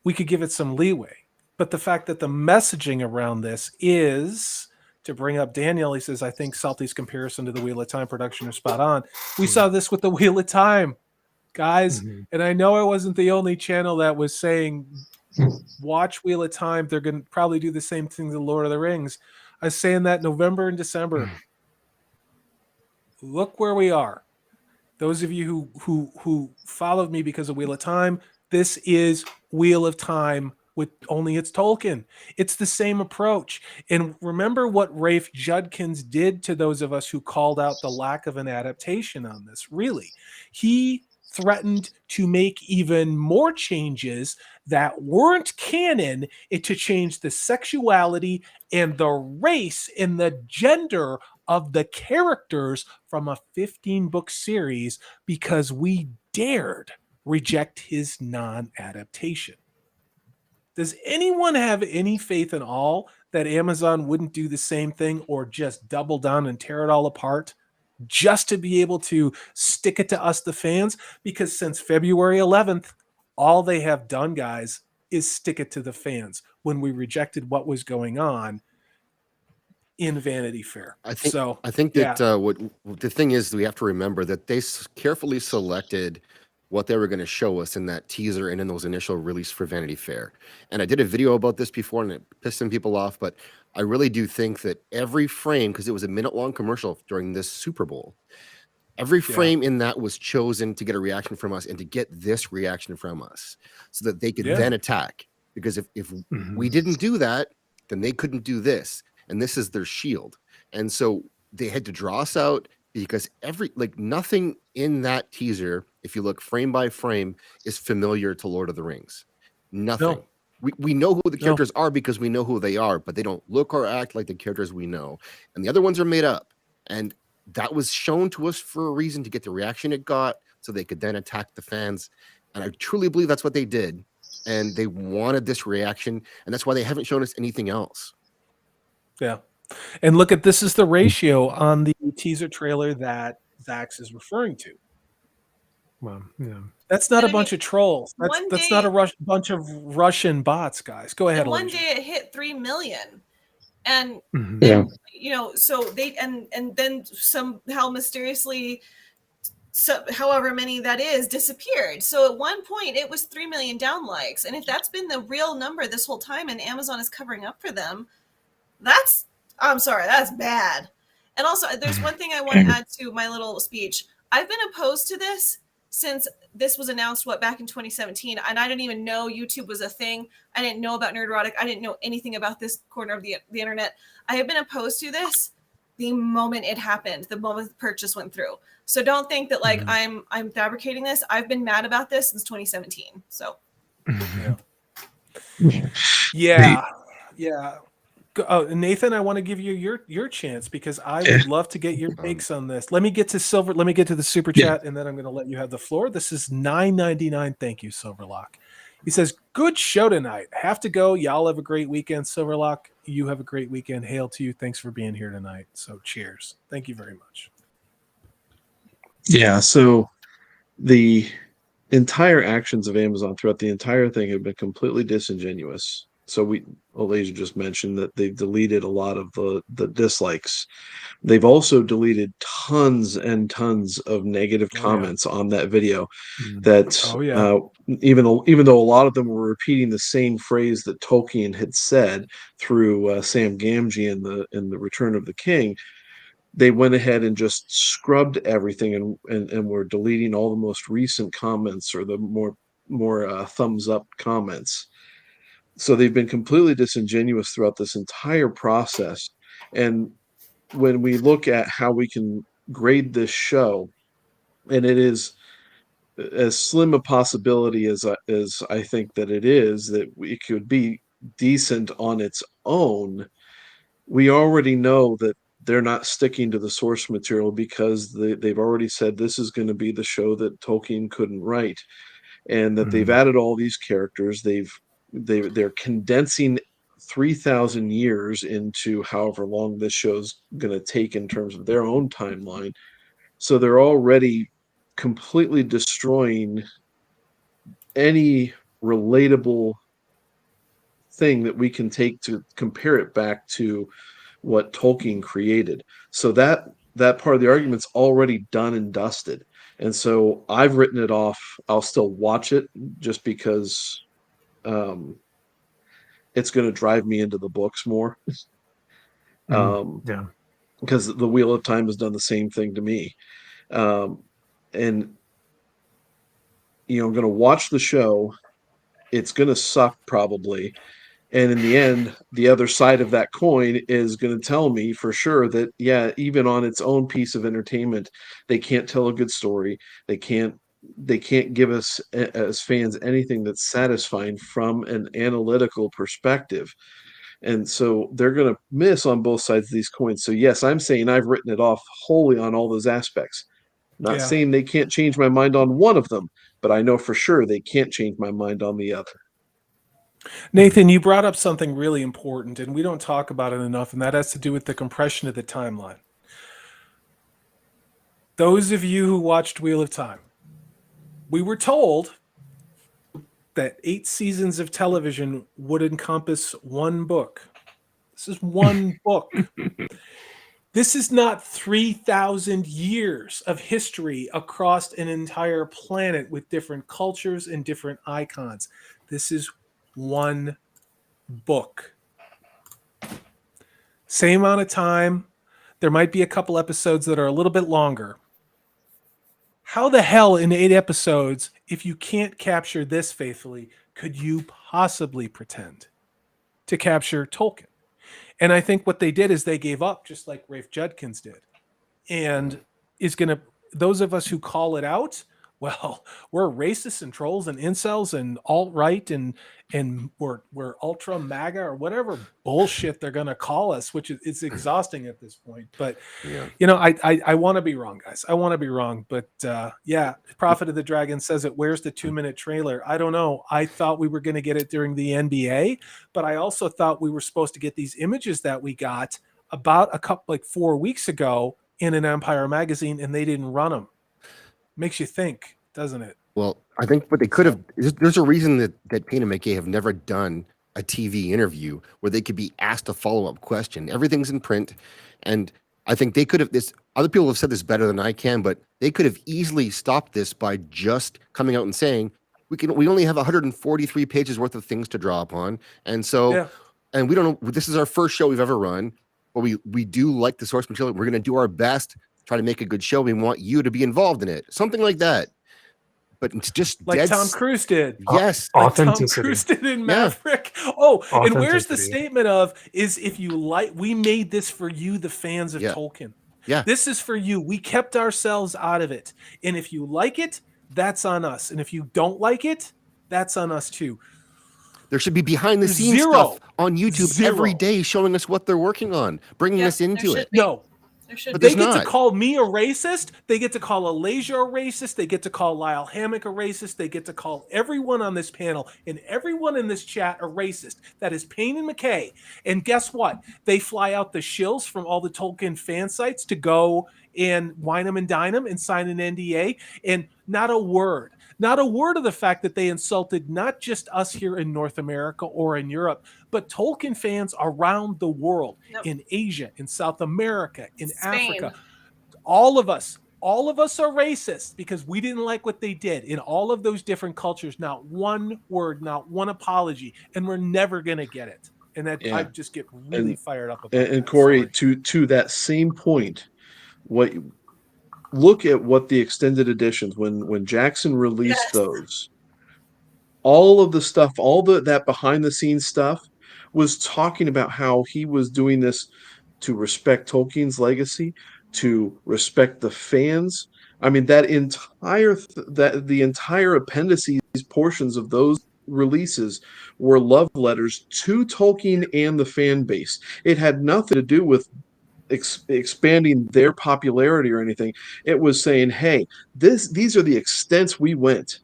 we could give it some leeway. But the fact that the messaging around this is, to bring up Daniel, he says, I think Salty's comparison to the Wheel of Time production is spot on. We saw this with the Wheel of Time, guys. And I know I wasn't the only channel that was saying, watch Wheel of Time. They're going to probably do the same thing to Lord of the Rings. I was saying that November and December. Look where we are. Those of you who followed me because of Wheel of Time, this is Wheel of Time with only it's Tolkien. It's the same approach. And remember what Rafe Judkins did to those of us who called out the lack of an adaptation on this. Really, he threatened to make even more changes that weren't canon, to change the sexuality and the race and the gender of the characters from a 15-book series, because we dared reject his non-adaptation. Does anyone have any faith at all that Amazon wouldn't do the same thing, or just double down and tear it all apart just to be able to stick it to us, the fans? Because since February 11th, all they have done, guys, is stick it to the fans when we rejected what was going on in Vanity Fair.
I think that what the thing is, we have to remember that they carefully selected what they were going to show us in that teaser and in those initial release for Vanity Fair. And I did a video about this before and it pissed some people off, but I really do think that every frame, because it was a minute-long commercial during this Super Bowl, Every frame in that was chosen to get a reaction from us and to get this reaction from us so that they could then attack. Because if we didn't do that, then they couldn't do this. And this is their shield. And so they had to draw us out because nothing in that teaser, if you look frame by frame, is familiar to Lord of the Rings. Nothing.
No.
We know who the characters are because we know who they are, but they don't look or act like the characters we know. And the other ones are made up. And that was shown to us for a reason, to get the reaction it got so they could then attack the fans. And I truly believe that's what they did. And they wanted this reaction. And that's why they haven't shown us anything else.
Yeah. And look this is the ratio on the teaser trailer that Zaxx is referring to.
Well, yeah.
That's not a bunch of trolls. That's not a bunch of Russian bots, guys. Go ahead.
One day it hit 3 million. And, you know, so they, and then somehow mysteriously, however many that is, disappeared. So at one point it was 3 million down likes. And if that's been the real number this whole time and Amazon is covering up for them, that's bad. And also, there's one thing I want to add to my little speech. I've been opposed to this since this was announced, back in 2017. And I didn't even know YouTube was a thing. I didn't know about Nerdrotic. I didn't know anything about this corner of the internet. I have been opposed to this the moment it happened, the moment the purchase went through. So don't think that I'm fabricating this. I've been mad about this since 2017. So
yeah. Nathan, I want to give you your chance because I would love to get your takes on this. Let me get to the super chat, and then I'm going to let you have the floor. This is $9.99. Thank you, Silverlock. He says, "Good show tonight. Have to go. Y'all have a great weekend, Silverlock. You have a great weekend. Hail to you. Thanks for being here tonight." So cheers. Thank you very much.
Yeah. So the entire actions of Amazon throughout the entire thing have been completely disingenuous. So Alasia just mentioned that they've deleted a lot of the dislikes. They've also deleted tons and tons of negative comments on that video. That even though a lot of them were repeating the same phrase that Tolkien had said through Sam Gamgee in the Return of the King, they went ahead and just scrubbed everything and were deleting all the most recent comments or the more thumbs up comments. So they've been completely disingenuous throughout this entire process. And when we look at how we can grade this show, and it is as slim a possibility as I think that it is, that it could be decent on its own, we already know that they're not sticking to the source material because they've already said this is going to be the show that Tolkien couldn't write, and that they've added all these characters. They're condensing 3,000 years into however long this show's going to take in terms of their own timeline. So they're already completely destroying any relatable thing that we can take to compare it back to what Tolkien created. So that part of the argument's already done and dusted. And so I've written it off. I'll still watch it just because it's going to drive me into the books more. Because the Wheel of Time has done the same thing to me. And I'm going to watch the show. It's going to suck probably. And in the end, the other side of that coin is going to tell me for sure that, even on its own piece of entertainment, they can't tell a good story. They can't give us as fans anything that's satisfying from an analytical perspective. And so they're going to miss on both sides of these coins. So yes, I'm saying I've written it off wholly on all those aspects. Not saying they can't change my mind on one of them, but I know for sure they can't change my mind on the other.
Nathan, you brought up something really important, and we don't talk about it enough, and that has to do with the compression of the timeline. Those of you who watched Wheel of Time, we were told that 8 seasons of television would encompass one book. This is one book. This is not 3,000 years of history across an entire planet with different cultures and different icons. This is one book. Same amount of time. There might be a couple episodes that are a little bit longer, how the hell in 8 episodes, if you can't capture this faithfully, could you possibly pretend to capture Tolkien? And I think what they did is they gave up, just like Rafe Judkins did, and is going to, those of us who call it out, well, we're racists and trolls and incels and alt-right and we're ultra MAGA or whatever bullshit they're going to call us, which is, it's exhausting at this point. But you know, I want to be wrong, guys. I want to be wrong, but yeah, Prophet of the Dragon says it. Where's the 2-minute trailer? I don't know. I thought we were going to get it during the NBA, but I also thought we were supposed to get these images that we got about a couple, like 4 weeks ago in an Empire magazine, and they didn't run them. Makes you think, doesn't it?
Well, I think what they could have, there's a reason that Payne and McKay have never done a TV interview where they could be asked a follow-up question. Everything's in print. And I think they could have, other people have said this better than I can, but they could have easily stopped this by just coming out and saying, we only have 143 pages worth of things to draw upon. And so, and we don't know, this is our first show we've ever run, but we do like the source material. We're going to do our best, try to make a good show. We want you to be involved in it. Something like that. But it's just
like Tom Cruise did.
Yes.
Like Tom Cruise did in Maverick. Oh, and where's the statement of, is if you like, we made this for you, the fans of Tolkien.
Yeah.
This is for you. We kept ourselves out of it. And if you like it, that's on us. And if you don't like it, that's on us too.
There should be behind the scenes stuff on YouTube every day showing us what they're working on, bringing us into it.
No.
But
they get to call me a racist. They get to call Alasia a racist. They get to call Lyle Hammock a racist. They get to call everyone on this panel and everyone in this chat a racist. That is Payne and McKay. And guess what? They fly out the shills from all the Tolkien fan sites to go and wine them and dine them and sign an NDA. And not a word of the fact that they insulted not just us here in North America or in Europe, but Tolkien fans around the world, in Asia, in South America, in Africa. All of us are racist because we didn't like what they did in all of those different cultures. Not one word, not one apology, and we're never going to get it. And that I just get really fired up about
and Corey, to that same point, look at what the extended editions, when Jackson released those, all of the stuff, all that behind the scenes stuff was talking about how he was doing this to respect Tolkien's legacy, to respect the fans. I mean, the entire appendices portions of those releases were love letters to Tolkien and the fan base. It had nothing to do with expanding their popularity or anything. It was saying, hey, these are the extents we went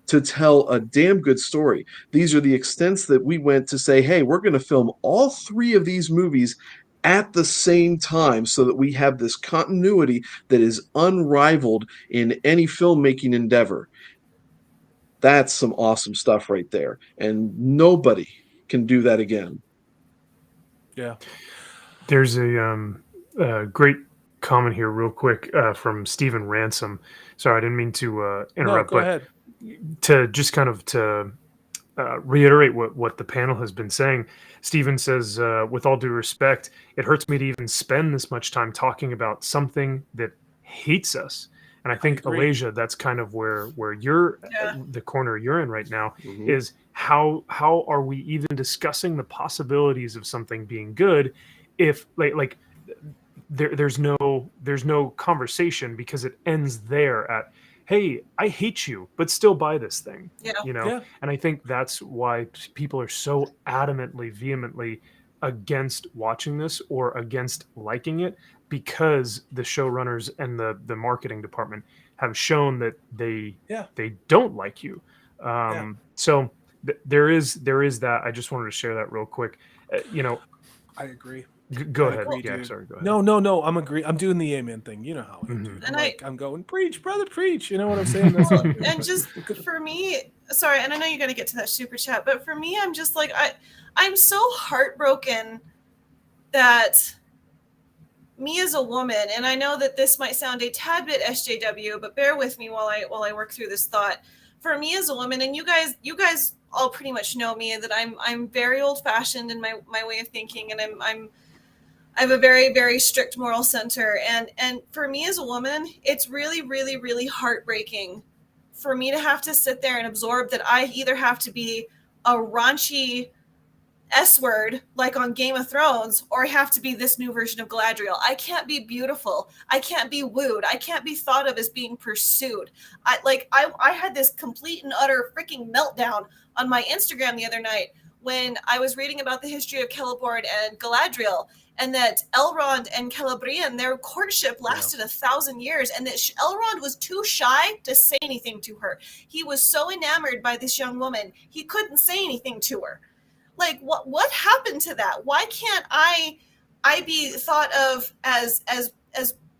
to tell a damn good story. These are the extents that we went to say, hey, we're going to film all 3 of these movies at the same time so that we have this continuity that is unrivaled in any filmmaking endeavor. That's some awesome stuff right there. And nobody can do that again.
Yeah.
There's a great comment here real quick from Stephen Ransom. Sorry, I didn't mean to interrupt.
No, go ahead.
To just kind of reiterate what the panel has been saying, Stephen says, with all due respect, it hurts me to even spend this much time talking about something that hates us. And I think, Alasia, that's kind of where you're, the corner you're in right now, is how are we even discussing the possibilities of something being good if like there's no conversation, because it ends there at, hey, I hate you, but still buy this thing. And I think that's why people are so adamantly, vehemently against watching this or against liking it, because the showrunners and the marketing department have shown that they don't like you. So there is that. I just wanted to share that real quick.
I agree.
Go ahead. Yeah, sorry. Go ahead.
No. I'm doing the amen thing. You know how I do. I'm going, preach, brother, preach. You know what I'm saying? That's what I'm doing.
And just for me, sorry, and I know you got to get to that super chat, but for me, I'm just like, I'm so heartbroken that me as a woman, and I know that this might sound a tad bit SJW, but bear with me while I work through this thought. For me as a woman, and you guys all pretty much know me, that I'm very old fashioned in my way of thinking, and I have a very, very strict moral center. And for me as a woman, it's really, really, really heartbreaking for me to have to sit there and absorb that I either have to be a raunchy S word like on Game of Thrones, or I have to be this new version of Galadriel. I can't be beautiful. I can't be wooed. I can't be thought of as being pursued. I had this complete and utter freaking meltdown on my Instagram the other night when I was reading about the history of Celeborn and Galadriel, and that Elrond and Celebrian, their courtship lasted 1,000 years, and that Elrond was too shy to say anything to her. He was so enamored by this young woman, he couldn't say anything to her. Like, what happened to that? Why can't I be thought of as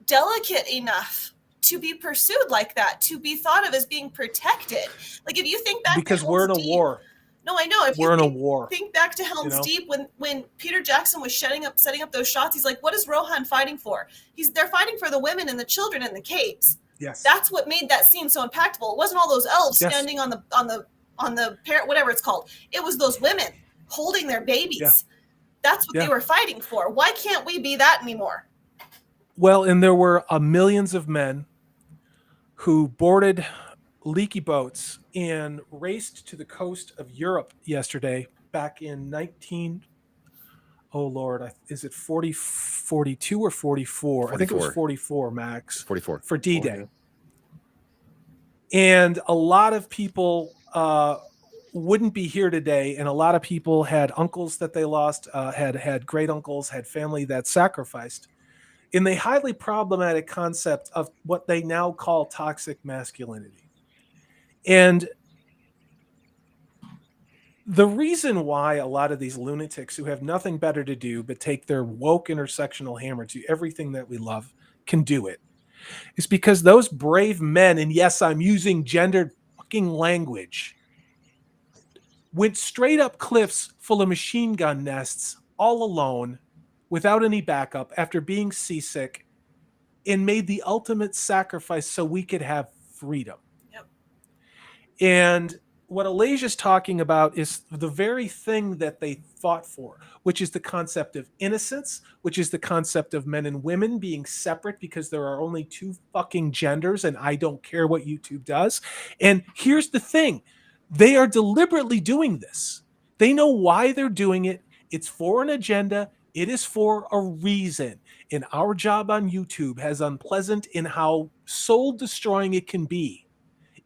delicate enough to be pursued like that, to be thought of as being protected? Like, if you think back
Because
to
we're in a
Helm's Deep,
war.
no, I know. If
We're
you
in a war.
think back to Helm's Deep when Peter Jackson was setting up those shots, he's like, what is Rohan fighting for? They're fighting for the women and the children in the caves.
Yes.
That's what made that scene so impactful. It wasn't all those elves standing on the parrot, whatever it's called. It was those women holding their babies.
Yeah.
That's what they were fighting for. Why can't we be that anymore?
Well, and there were millions of men who boarded leaky boats and raced to the coast of Europe yesterday, back in is it 42 or 44? I think it was 44, Max.
44.
For D-Day. And a lot of people wouldn't be here today, and a lot of people had uncles that they lost, had great uncles, had family that sacrificed in the highly problematic concept of what they now call toxic masculinity. And the reason why a lot of these lunatics who have nothing better to do but take their woke intersectional hammer to everything that we love can do it is because those brave men, and yes, I'm using gendered fucking language, went straight up cliffs full of machine gun nests all alone without any backup after being seasick, and made the ultimate sacrifice so we could have freedom.
Yep.
And what Alasia's talking about is the very thing that they fought for, which is the concept of innocence, which is the concept of men and women being separate because there are only two fucking genders and I don't care what YouTube does. And here's the thing. They are deliberately doing this. They know why they're doing it. It's for an agenda. It is for a reason. And our job on YouTube, as unpleasant in how soul-destroying it can be,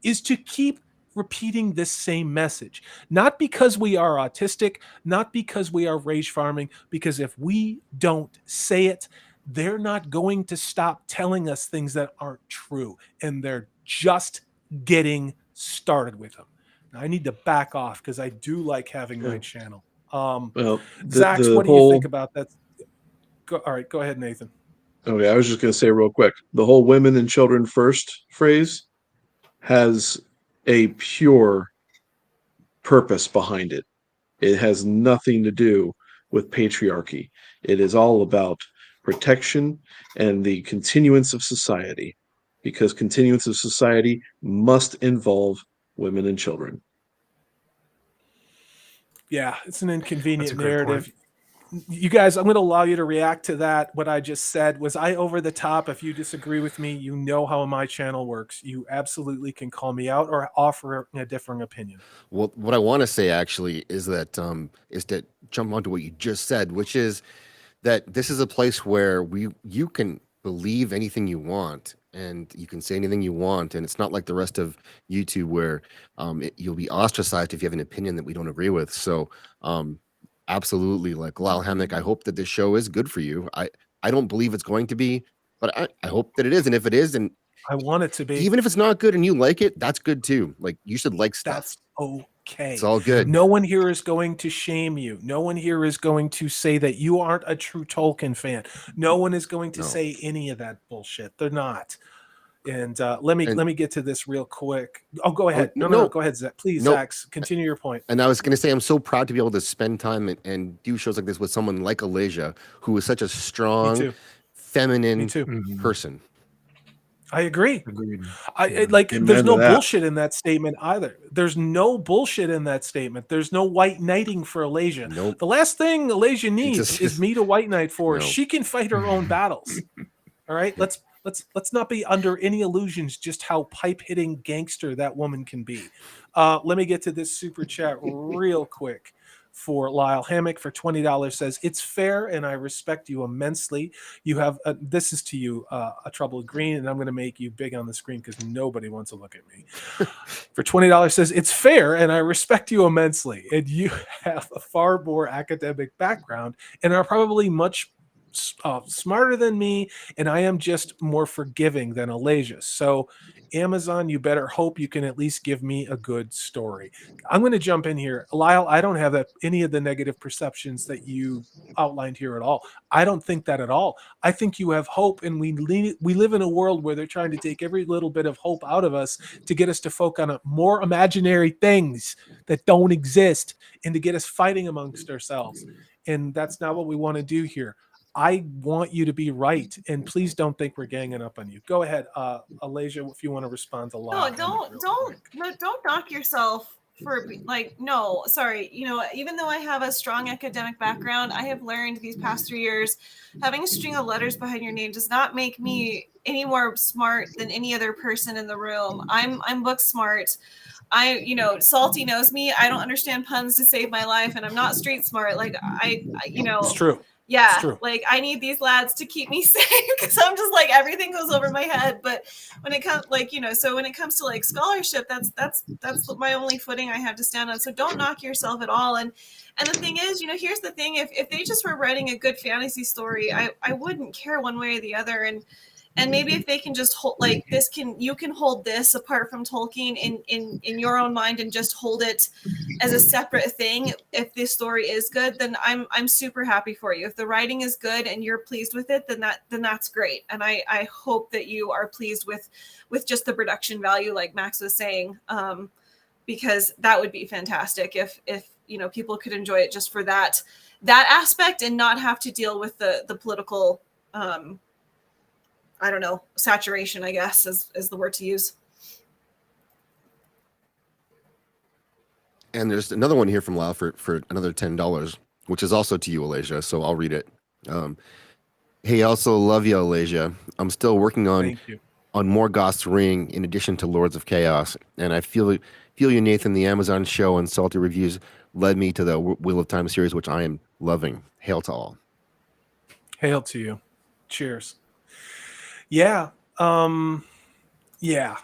is to keep repeating this same message. Not because we are autistic, not because we are rage farming, because if we don't say it, they're not going to stop telling us things that aren't true. And they're just getting started with them. Now, I need to back off because I do like having my channel. Zaxx, what do you think about that? All right, go ahead, Nathan.
Okay, I was just going to say real quick, the whole women and children first phrase has a pure purpose behind it. It has nothing to do with patriarchy. It is all about protection and the continuance of society, because continuance of society must involve women and children.
Yeah, it's an inconvenient
That's a great
narrative.
point.
You guys, I'm going to allow you to react to that. What I just said, was I over the top? If you disagree with me, you know how my channel works. You absolutely can call me out or offer a differing opinion.
Well, what I want to say actually is that jump onto what you just said, which is that this is a place where you can believe anything you want and you can say anything you want, and it's not like the rest of YouTube where you'll be ostracized if you have an opinion that we don't agree with. So absolutely, like Lyle Hammock, I hope that this show is good for you. I don't believe it's going to be, but I hope that it is. And if it is, and
I want it to be.
even if it's not good and you like it, that's good too. Like, you should like stuff.
That's okay.
It's all good.
No one here is going to shame you. No one here is going to say that you aren't a true Tolkien fan. No one is going to say any of that bullshit. They're not. And let me get to this real quick. Oh, go ahead. No, go ahead, Zach. Please, Zaxx, continue your point.
And I was going to say, I'm so proud to be able to spend time and do shows like this with someone like Alasia, who is such a strong, feminine person.
I agree.
Agreed.
Like
Amen
there's
to
no
that.
bullshit in that statement either. There's no bullshit in that statement. There's no white knighting for Alasia.
Nope.
The last thing Alasia needs
just-
is me to white knight for her.
No.
She can fight her own battles. All right, let's not be under any illusions just how pipe hitting gangster that woman can be. Let me get to this super chat real quick. For Lyle Hammock for $20 says, it's fair and I respect you immensely. You have, this is to you, a troubled green, and I'm going to make you big on the screen because nobody wants to look at me. For $20 says, it's fair and I respect you immensely. And you have a far more academic background and are probably much smarter than me, and I am just more forgiving than Alasia. So Amazon, you better hope you can at least give me a good story. I'm going to jump in here. Lyle, I don't have any of the negative perceptions that you outlined here at all. I don't think that at all. I think you have hope, and we live in a world where they're trying to take every little bit of hope out of us to get us to focus on more imaginary things that don't exist and to get us fighting amongst ourselves. And that's not what we want to do here. I want you to be right, and please don't think we're ganging up on you. Go ahead, Alasia, if you want to respond to Lyle.
No, don't knock yourself for like, no, sorry. You know, even though I have a strong academic background, I have learned these past 3 years, having a string of letters behind your name does not make me any more smart than any other person in the room. I'm book smart. Salty knows me. I don't understand puns to save my life, and I'm not street smart. Like
It's true.
Yeah, like I need these lads to keep me safe because I'm just like everything goes over my head. But when it comes, so when it comes to like scholarship, that's my only footing I have to stand on. So don't knock yourself at all. And the thing is, here's the thing: if they just were writing a good fantasy story, I wouldn't care one way or the other. And maybe if they can just hold like this, you can hold this apart from Tolkien in your own mind and just hold it as a separate thing. If this story is good, then I'm super happy for you. If the writing is good and you're pleased with it, then that's great. And I hope that you are pleased with just the production value, like Max was saying, because that would be fantastic if people could enjoy it just for that aspect and not have to deal with the political I don't know, saturation, I guess, is the word to use.
And there's another one here from Lyle for another $10, which is also to you, Alasia. So I'll read it. Hey, also love you, Alasia. I'm still working on Morgoth's Ring in addition to Lords of Chaos, and I feel you, Nathan. The Amazon show and salty reviews led me to the Wheel of Time series, which I am loving. Hail to all.
Hail to you. Cheers. Yeah. Yeah.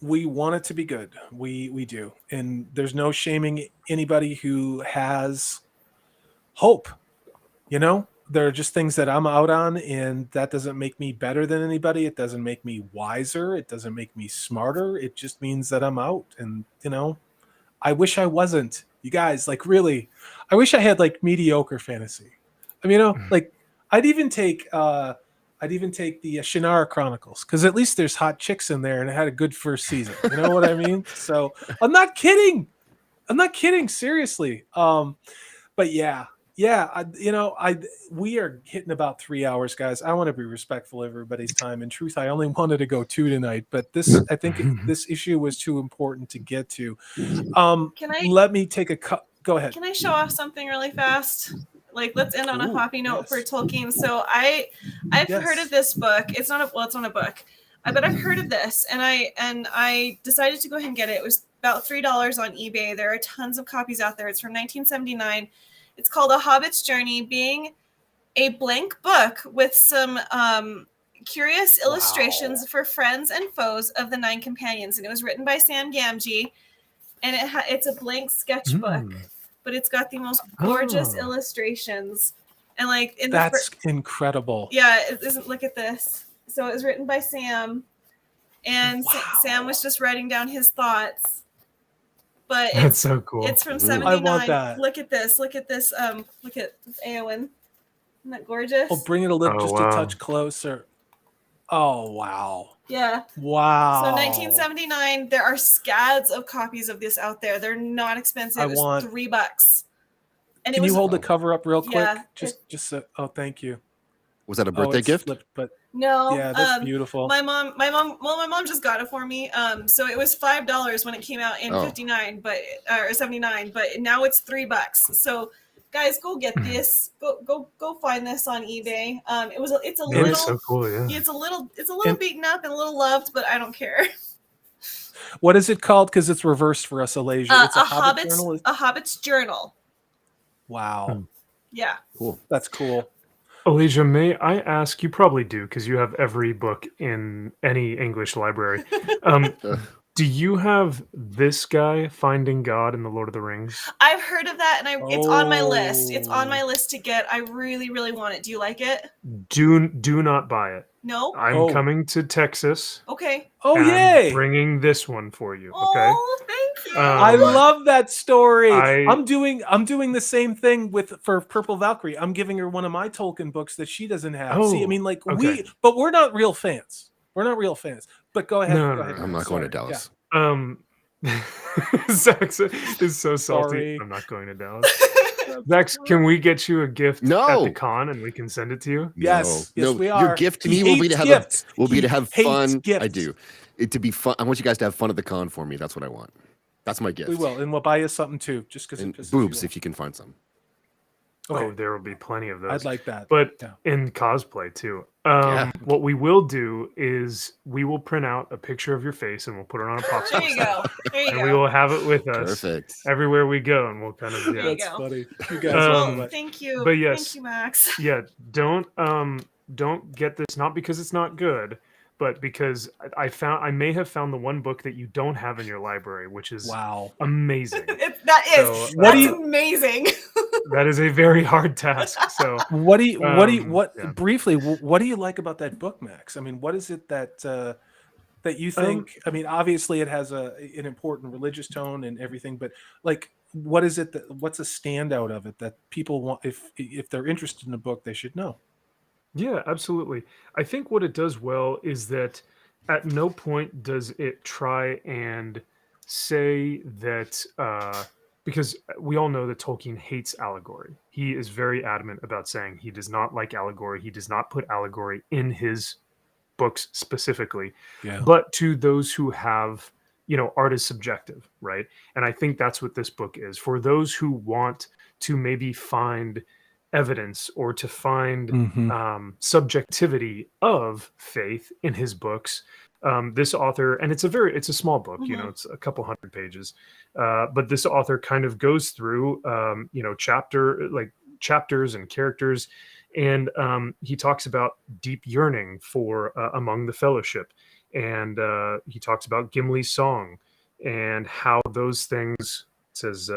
We want it to be good. We do. And there's no shaming anybody who has hope. There are just things that I'm out on, and that doesn't make me better than anybody. It doesn't make me wiser. It doesn't make me smarter. It just means that I'm out. And, I wish I wasn't. You guys, like, really, I wish I had like mediocre fantasy. I mean, like I'd even take the Shannara Chronicles, because at least there's hot chicks in there and it had a good first season. You know what I mean? So I'm not kidding. Seriously. But yeah. We are hitting about 3 hours, guys. I want to be respectful of everybody's time. In truth, I only wanted to go 2 tonight, but I think this issue was too important to get to. Let me take a cut. Go ahead.
Can I show off something really fast? Like, let's end on a happy note for Tolkien. So I've heard of this book. It's not a book, but I've heard of this, and I decided to go ahead and get it. It was about $3 on eBay. There are tons of copies out there. It's from 1979. It's called A Hobbit's Journey, being a blank book with some curious illustrations for friends and foes of the 9 companions. And it was written by Sam Gamgee, and it's a blank sketchbook. But it's got the most gorgeous illustrations, and like
that's incredible.
Yeah, it isn't. Look at this. So it was written by Sam, and Sam was just writing down his thoughts. But
that's so cool.
It's from '79.
I want that.
Look at this. Look at this. Look at Eowyn. Isn't that gorgeous?
I'll bring it a little a touch closer. Oh wow.
Yeah.
Wow.
So 1979, there are scads of copies of this out there. They're not expensive. It's $3. And
Can you hold the cover up real quick?
Yeah,
just so, thank you.
Was that a birthday gift?
But
No.
Yeah, that's beautiful.
My mom just got it for me. So it was $5 when it came out in 59, or 79, but now it's $3. So guys, go get this. Go find this on eBay. It's a little
so cool, yeah.
It's a little beaten up and a little loved, but I don't care.
What is it called? Because it's reversed for us, Alasia. It's
a Hobbit's journal.
Wow.
Yeah.
Cool.
That's cool.
Alasia, may I ask, you probably do, because you have every book in any English library. Do you have this guy, Finding God in the Lord of the Rings?
I've heard of that, and it's on my list. It's on my list to get. I really, really want it. Do you like it?
Do not buy it.
No?
I'm coming to Texas.
Okay.
Oh,
and
yay!
I'm bringing this one for you, okay?
Oh, thank you.
I love that story.
I-
I'm doing the same thing for Purple Valkyrie. I'm giving her one of my Tolkien books that she doesn't have. See, I mean, like
okay.
but we're not real fans. We're not real fans. But go ahead.
No,
go ahead.
I'm not going to Dallas.
Zaxx is so salty.
Sorry.
I'm not going to Dallas. Zaxx, can we get you a gift at the con and we can send it to you?
Yes,
no,
we
Your
are.
gift to
He
me will be to
hates
have
gifts.
to have
He hates
fun.
gifts.
I do. It to be fun. I want you guys to have fun at the con for me. That's what I want. That's my gift.
We will, and we'll buy you something too, just because it pisses
boobs
you
if you can find some.
off.
Oh, there will be plenty of those.
I'd like that.
But
Yeah.
in cosplay too.
Yeah.
What we will do is we will print out a picture of your face and we'll put it on a pop
There you go. There you
and
go.
we will have it with us
Perfect.
everywhere we go, and we'll kind of
There you
That's
go.
funny. You guys
Um,
love it.
Thank you.
but yes.
Thank you, Max.
Yeah, don't get this, not because it's not good, but because I may have found the one book that you don't have in your library, which is
Wow.
amazing.
That's amazing.
That is a very hard task. So
briefly, what do you like about that book, Max? I mean, what is it that you think? I mean, obviously it has an important religious tone and everything, but like, what is it what's a standout of it that people want, if they're interested in a book, they should know?
Yeah, absolutely. I think what it does well is that at no point does it try and say that because we all know that Tolkien hates allegory. He is very adamant about saying he does not like allegory. He does not put allegory in his books specifically.
Yeah.
But to those who have, art is subjective, right? And I think that's what this book is. For those who want to maybe find evidence or to find subjectivity of faith in his books, this author, and it's a small book, it's a couple hundred pages, but this author kind of goes through chapters and characters, and he talks about deep yearning for among the fellowship, and he talks about Gimli's song and how those things, it says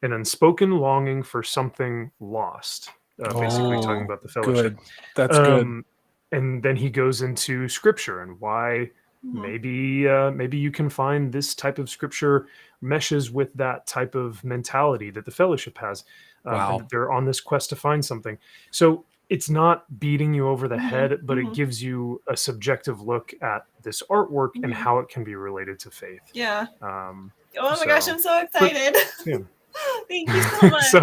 an unspoken longing for something lost, basically talking about the fellowship.
Good. That's good.
And then he goes into scripture and why maybe you can find this type of scripture meshes with that type of mentality that the fellowship has. And they're on this quest to find something. So it's not beating you over the head, but it gives you a subjective look at this artwork and how it can be related to faith.
Yeah. Oh my gosh, I'm so excited. Thank you so much.
So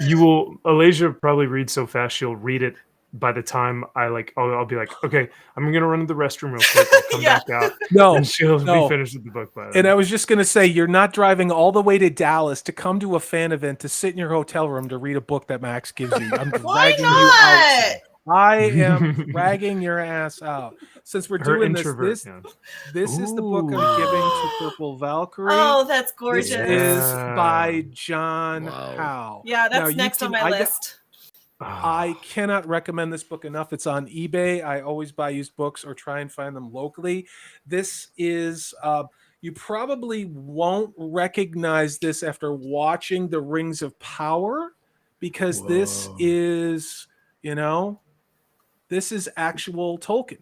Alasia probably reads so fast she'll read it by the time I'll be like, okay, I'm gonna run to the restroom real quick. I'll come back out.
No,
she'll be finished with the book by then.
And I was just gonna say, you're not driving all the way to Dallas to come to a fan event to sit in your hotel room to read a book that Max gives you. I'm dragging you out. I am dragging your ass out. Since we're doing this is the book I'm giving to Purple Valkyrie.
Oh, that's gorgeous.
This is by John Howe.
Yeah, that's next on my list.
I cannot recommend this book enough. It's on eBay. I always buy used books or try and find them locally. This is, you probably won't recognize this after watching The Rings of Power, because this is, this is actual Tolkien.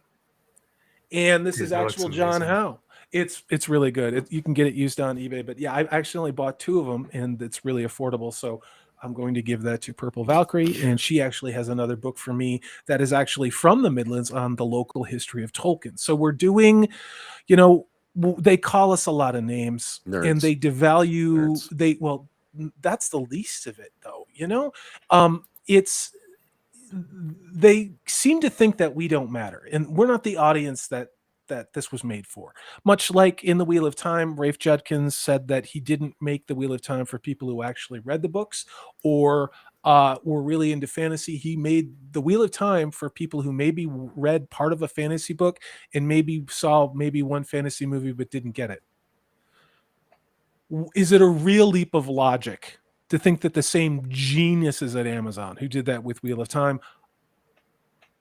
And this is actual John Howe. It's really good. You can get it used on eBay, but yeah, I actually only bought 2 of them and it's really affordable. So I'm going to give that to Purple Valkyrie, and she actually has another book for me that is actually from the Midlands on the local history of Tolkien. So we're doing, they call us a lot of names. Nerds. And they devalue, that's the least of it though, it's they seem to think that we don't matter, and we're not the audience that this was made for. Much like in the Wheel of Time, Rafe Judkins said that he didn't make the Wheel of Time for people who actually read the books or were really into fantasy. He made the Wheel of Time for people who maybe read part of a fantasy book and maybe saw maybe one fantasy movie but didn't get it. Is it a real leap of logic to think that the same geniuses at Amazon who did that with Wheel of Time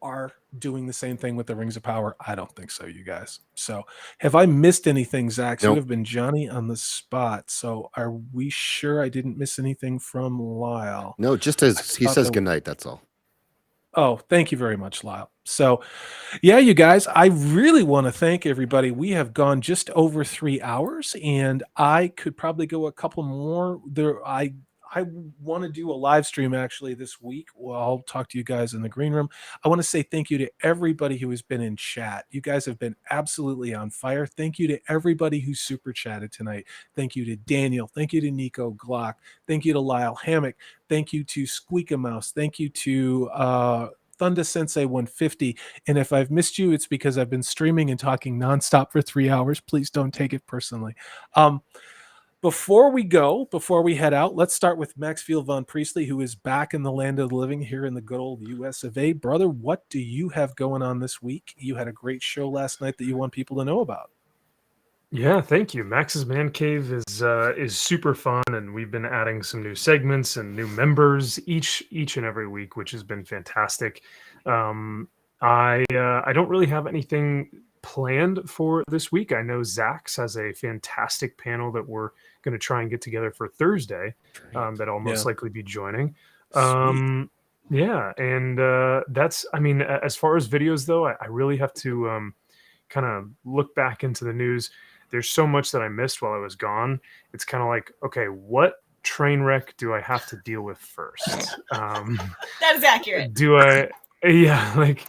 are doing the same thing with the Rings of Power? I don't think so, you guys. So have I missed anything, Zaxx?
Nope.
You have been Johnny on the spot. So are we sure I didn't miss anything from Lyle?
No, just as he says goodnight, that's all.
Oh, thank you very much, Lyle. So, yeah, you guys, I really want to thank everybody. We have gone just over 3 hours, and I could probably go a couple more. I want to do a live stream actually this week. Well, I'll talk to you guys in the green room. I want to say thank you to everybody who has been in chat. You guys have been absolutely on fire. Thank you to everybody who super chatted tonight. Thank you to Daniel. Thank you to Nico Glock. Thank you to Lyle Hammock. Thank you to Squeak a Mouse. Thank you to Thunder Sensei 150. And if I've missed you, it's because I've been streaming and talking nonstop for 3 hours. Please don't take it personally. Before we head out, let's start with Maxfield Von Priestley, who is back in the land of the living here in the good old US of A. Brother, what do you have going on this week? You had a great show last night that you want people to know about.
Yeah, thank you. Max's Man Cave is super fun, and we've been adding some new segments and new members each and every week, which has been fantastic. I don't really have anything planned for this week. I know Zaxx has a fantastic panel that we're going to try and get together for Thursday that I'll most likely be joining. Yeah, and that's, I mean, as far as videos though, I really have to kind of look back into the news. There's so much that I missed while I was gone. It's kind of like, okay, what train wreck do I have to deal with first?
That is accurate.
Yeah, like,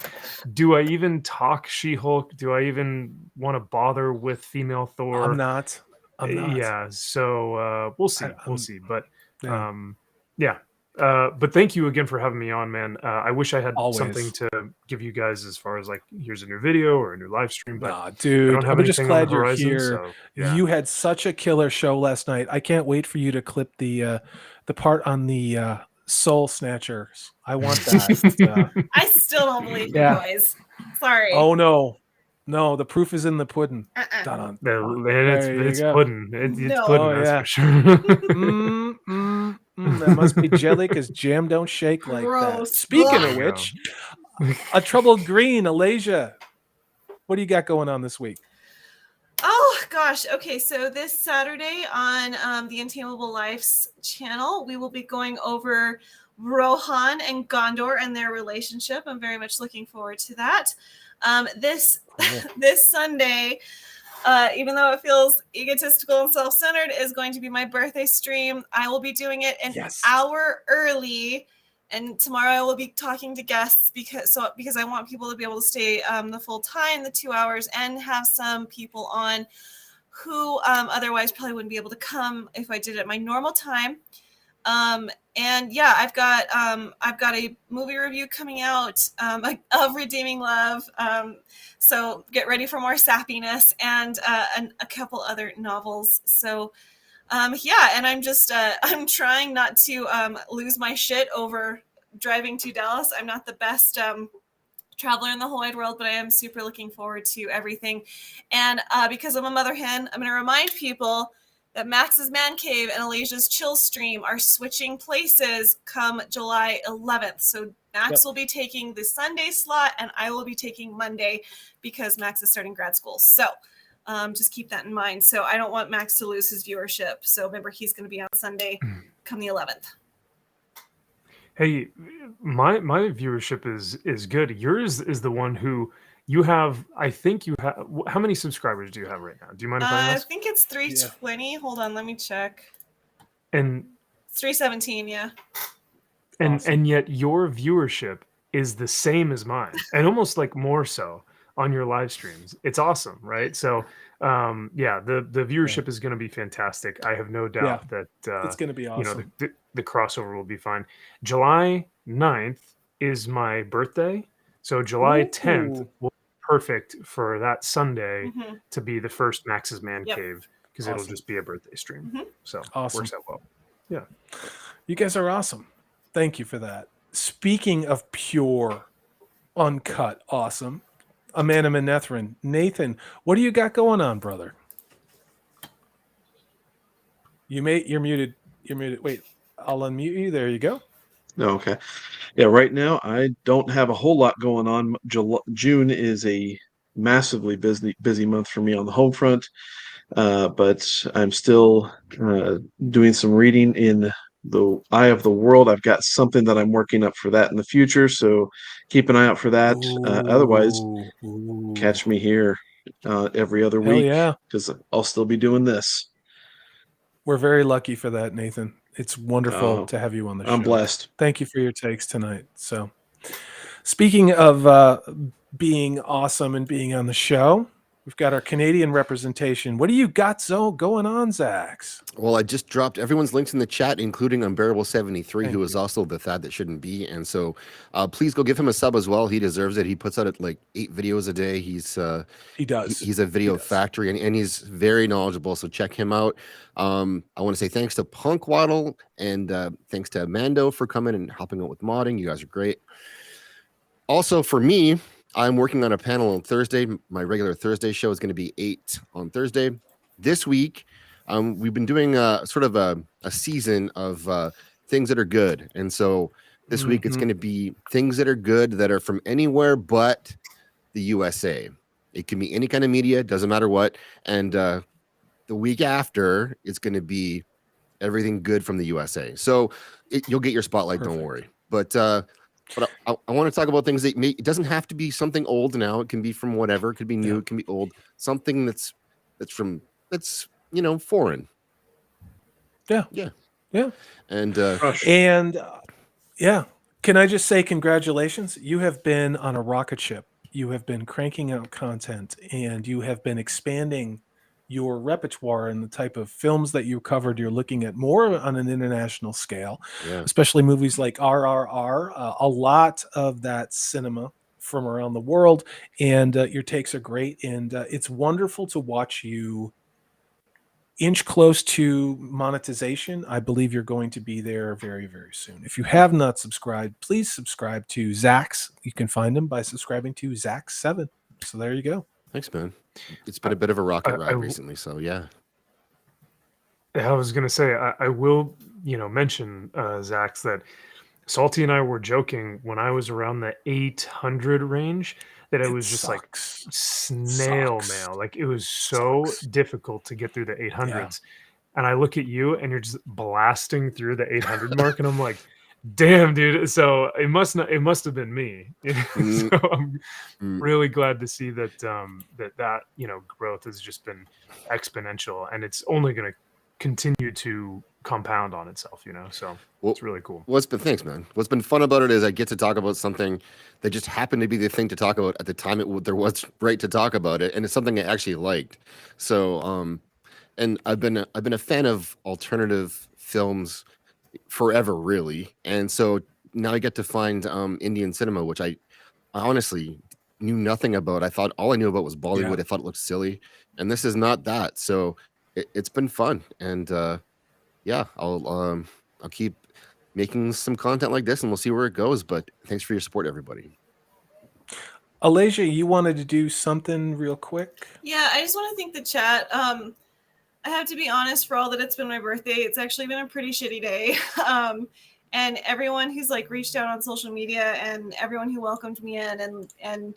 do I even talk She-Hulk? Do I even want to bother with female Thor?
I'm not.
Yeah, so we'll see. We'll see. But yeah. But thank you again for having me on, man. I wish I had something to give you guys as far as like, here's a new video or a new live stream. But
dude, I'm just glad you're here.
So, yeah.
You had such a killer show last night. I can't wait for you to clip the part on the Soul Snatchers. I want that.
I still don't believe you boys. Sorry.
Oh no, the proof is in the pudding.
It's pudding. It's pudding, that's for sure.
That must be jelly because jam don't shake like that. Speaking of which, a troubled green, Alasia. What do you got going on this week?
Oh gosh. Okay, so this Saturday on the Untamable Lives channel, we will be going over Rohan and Gondor and their relationship. I'm very much looking forward to that. This Sunday, even though it feels egotistical and self-centered, is going to be my birthday stream. I will be doing it an hour early, and tomorrow I will be talking to guests because I want people to be able to stay the full time, the 2 hours, and have some people on who otherwise probably wouldn't be able to come if I did it at my normal time. And yeah, I've got a movie review coming out of Redeeming Love. So get ready for more sappiness and a couple other novels. So yeah, and I'm just I'm trying not to lose my shit over driving to Dallas. I'm not the best traveler in the whole wide world, but I am super looking forward to everything. And because I'm a mother hen, I'm going to remind people that Max's Man Cave and Alasia's Chill Stream are switching places come July 11th. So Max will be taking the Sunday slot and I will be taking Monday because Max is starting grad school. So just keep that in mind. So I don't want Max to lose his viewership. So remember, he's going to be on Sunday come the 11th.
Hey, my viewership is good. Yours is the one who you have. I think you have. How many subscribers do you have right now? Do you mind if I ask?
I think it's 320. Hold on, let me check.
And
it's 317. Yeah.
And
Awesome.
And yet your viewership is the same as mine, and almost like more so on your live streams. It's awesome, right? So yeah, the viewership is going to be fantastic. I have no doubt that
it's going to be awesome.
You know, the crossover will be fine. July 9th, is my birthday. So July 10th
Ooh.
will be perfect for that Sunday
Mhm.
to be the first Max's Man
Yep.
Cave, because it'll
Awesome.
just be a birthday stream.
Mhm.
So
Awesome.
works out well. Yeah.
You guys are awesome. Thank you for that. Speaking of pure, uncut, awesome, Amanda Manethrin, Nathan, what do you got going on, brother? You're muted. You're muted. Wait, I'll unmute you. There you go.
Okay. Yeah, right now I don't have a whole lot going on. June is a massively busy month for me on the home front, but I'm still doing some reading in the Eye of the World. I've got something that I'm working up for that in the future, so keep an eye out for that. Otherwise,
Ooh.
catch me here every other
Hell
week
yeah.
because I'll still be doing this.
We're very lucky for that, Nathan. It's wonderful
Oh,
to have you on the show.
I'm blessed.
Thank you for your takes tonight. So, speaking of being awesome and being on the show, we've got our Canadian representation. What do you got going on, Zaxx?
Well, I just dropped everyone's links in the chat, including Unbearable 73,
Thank
who is
you.
also the Thad that shouldn't be. And so please go give him a sub as well. He deserves it. He puts out like 8 videos a day.
He does.
He's a video factory, and he's very knowledgeable. So check him out. I want to say thanks to Punk Waddle and thanks to Mando for coming and helping out with modding. You guys are great. Also, for me, I'm working on a panel on Thursday. My regular Thursday show is going to be 8 on Thursday. This week, we've been doing sort of a season of things that are good. And so this week it's going to be things that are good that are from anywhere but the USA. It can be any kind of media, doesn't matter what. And the week after, it's going to be everything good from the USA. So you'll get your spotlight, don't worry. But I want to talk about things that it doesn't have to be something old now. It can be from whatever. It could be new. It can be old. Something that's foreign.
Yeah.
And
yeah. Can I just say congratulations? You have been on a rocket ship. You have been cranking out content, and you have been expanding your repertoire and the type of films that you covered. You're looking at more on an international scale, especially movies like RRR. A lot of that cinema from around the world, and your takes are great. And it's wonderful to watch you inch close to monetization. I believe you're going to be there very, very soon. If you have not subscribed, please subscribe to Zaxx. You can find him by subscribing to Zaxx7. So there you go.
Thanks, man. It's been a bit of a rocket ride recently, so yeah.
I was gonna say I will, mention Zaxx, that Salty and I were joking when I was around the 800 range that it was just like snail mail. Like it was so difficult to get through the 800s. And I look at you and you're just blasting through the 800 mark, and I'm like, damn, dude. So it must have been me. So I'm really glad to see that that growth has just been exponential, and it's only going to continue to compound on itself. So it's really cool.
Thanks, man. What's been fun about it is I get to talk about something that just happened to be the thing to talk about at the time there was right to talk about it, and it's something I actually liked. So and I've been a fan of alternative films forever, really, and so now I get to find Indian cinema, which I honestly knew nothing about. I thought all I knew about was Bollywood. I thought it looked silly, and this is not that. So it's been fun, and I'll keep making some content like this, and we'll see where it goes. But thanks for your support, everybody.
Alasia, you wanted to do something real quick?
Yeah, I just want to thank the chat. I have to be honest, for all that it's been my birthday, it's actually been a pretty shitty day. And everyone who's reached out on social media, and everyone who welcomed me in and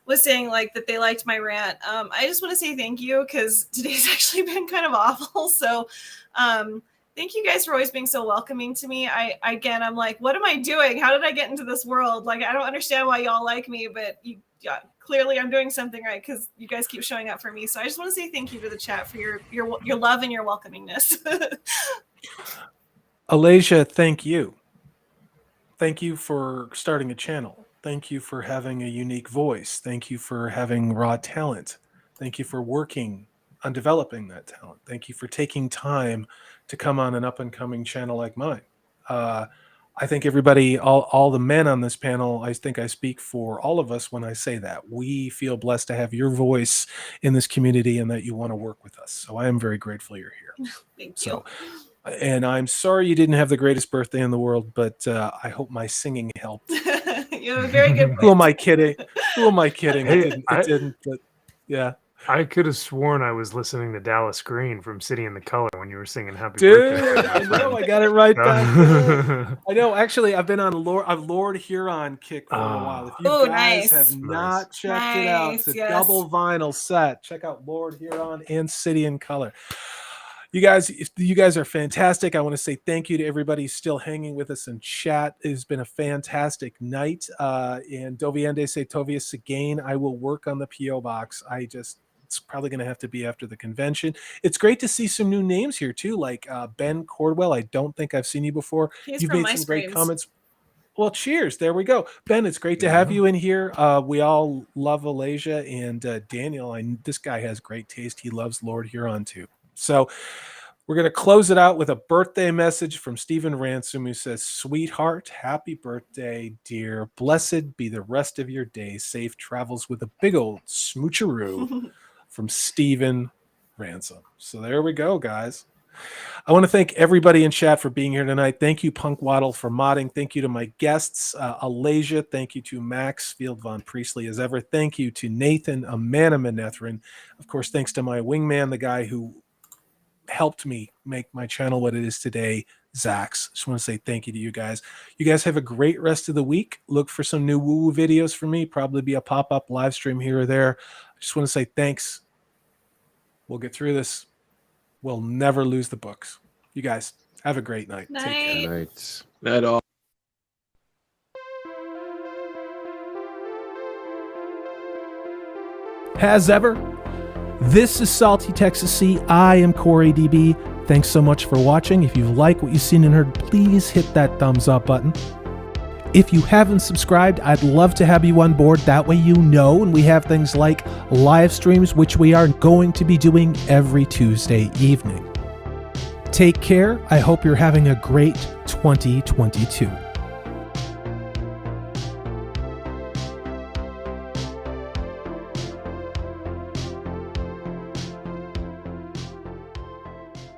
was saying that they liked my rant. I just want to say thank you, because today's actually been kind of awful. So thank you guys for always being so welcoming to me. I'm like, what am I doing? How did I get into this world? I don't understand why y'all like me, but clearly I'm doing something right, because you guys keep showing up for me. So I just want to say thank you to the chat for your love and your welcomingness.
Alasia, thank you. Thank you for starting a channel. Thank you for having a unique voice. Thank you for having raw talent. Thank you for working on developing that talent. Thank you for taking time to come on an up-and-coming channel like mine. I think everybody, all the men on this panel, I think I speak for all of us when I say that. We feel blessed to have your voice in this community and that you want to work with us. So I am very grateful you're here.
Thank
you. And I'm sorry you didn't have the greatest birthday in the world, but I hope my singing helped.
You have a very good
Who am I kidding? Who am I kidding?
Hey,
It didn't, but yeah.
I could have sworn I was listening to Dallas Green from City in the Color when you were singing Happy
Dude,
Birthday.
I know, I got it right back there. I know, actually, I've been on Lord Huron kick for a while. If you guys have not checked it out, it's a double vinyl set. Check out Lord Huron and City in Color. You guys are fantastic. I want to say thank you to everybody still hanging with us in chat. It has been a fantastic night. And Doviende se Tovius again. I will work on the PO box. It's probably going to have to be after the convention. It's great to see some new names here too, like Ben Cordwell. I don't think I've seen you before. You've made some great comments. Well, cheers. There we go. Ben, it's great to have you in here. We all love Alasia, and Daniel, this guy has great taste. He loves Lord Huron too. So we're going to close it out with a birthday message from Stephen Ransom, who says, "Sweetheart, happy birthday, dear. Blessed be the rest of your day. Safe travels with a big old smoocheroo." From Stephen Ransom. So there we go, guys. I want to thank everybody in chat for being here tonight. Thank you, Punk Waddle, for modding. Thank you to my guests, Alasia. Thank you to Max Field Von Priestley, as ever. Thank you to Nathan Amanamanethrin. Of course, thanks to my wingman, the guy who helped me make my channel what it is today, Zaxx. Just want to say thank you to you guys. You guys have a great rest of the week. Look for some new woo-woo videos from me. Probably be a pop-up live stream here or there. I just want to say thanks. We'll get through this. We'll never lose the books. You guys have a great night. Take care.
Night. Night all.
As ever, this is Salty Texas C. I am Corey DB. Thanks so much for watching. If you like what you've seen and heard, please hit that thumbs up button. If you haven't subscribed, I'd love to have you on board. That way you know, and we have things like live streams, which we are going to be doing every Tuesday evening. Take care. I hope you're having a great 2022.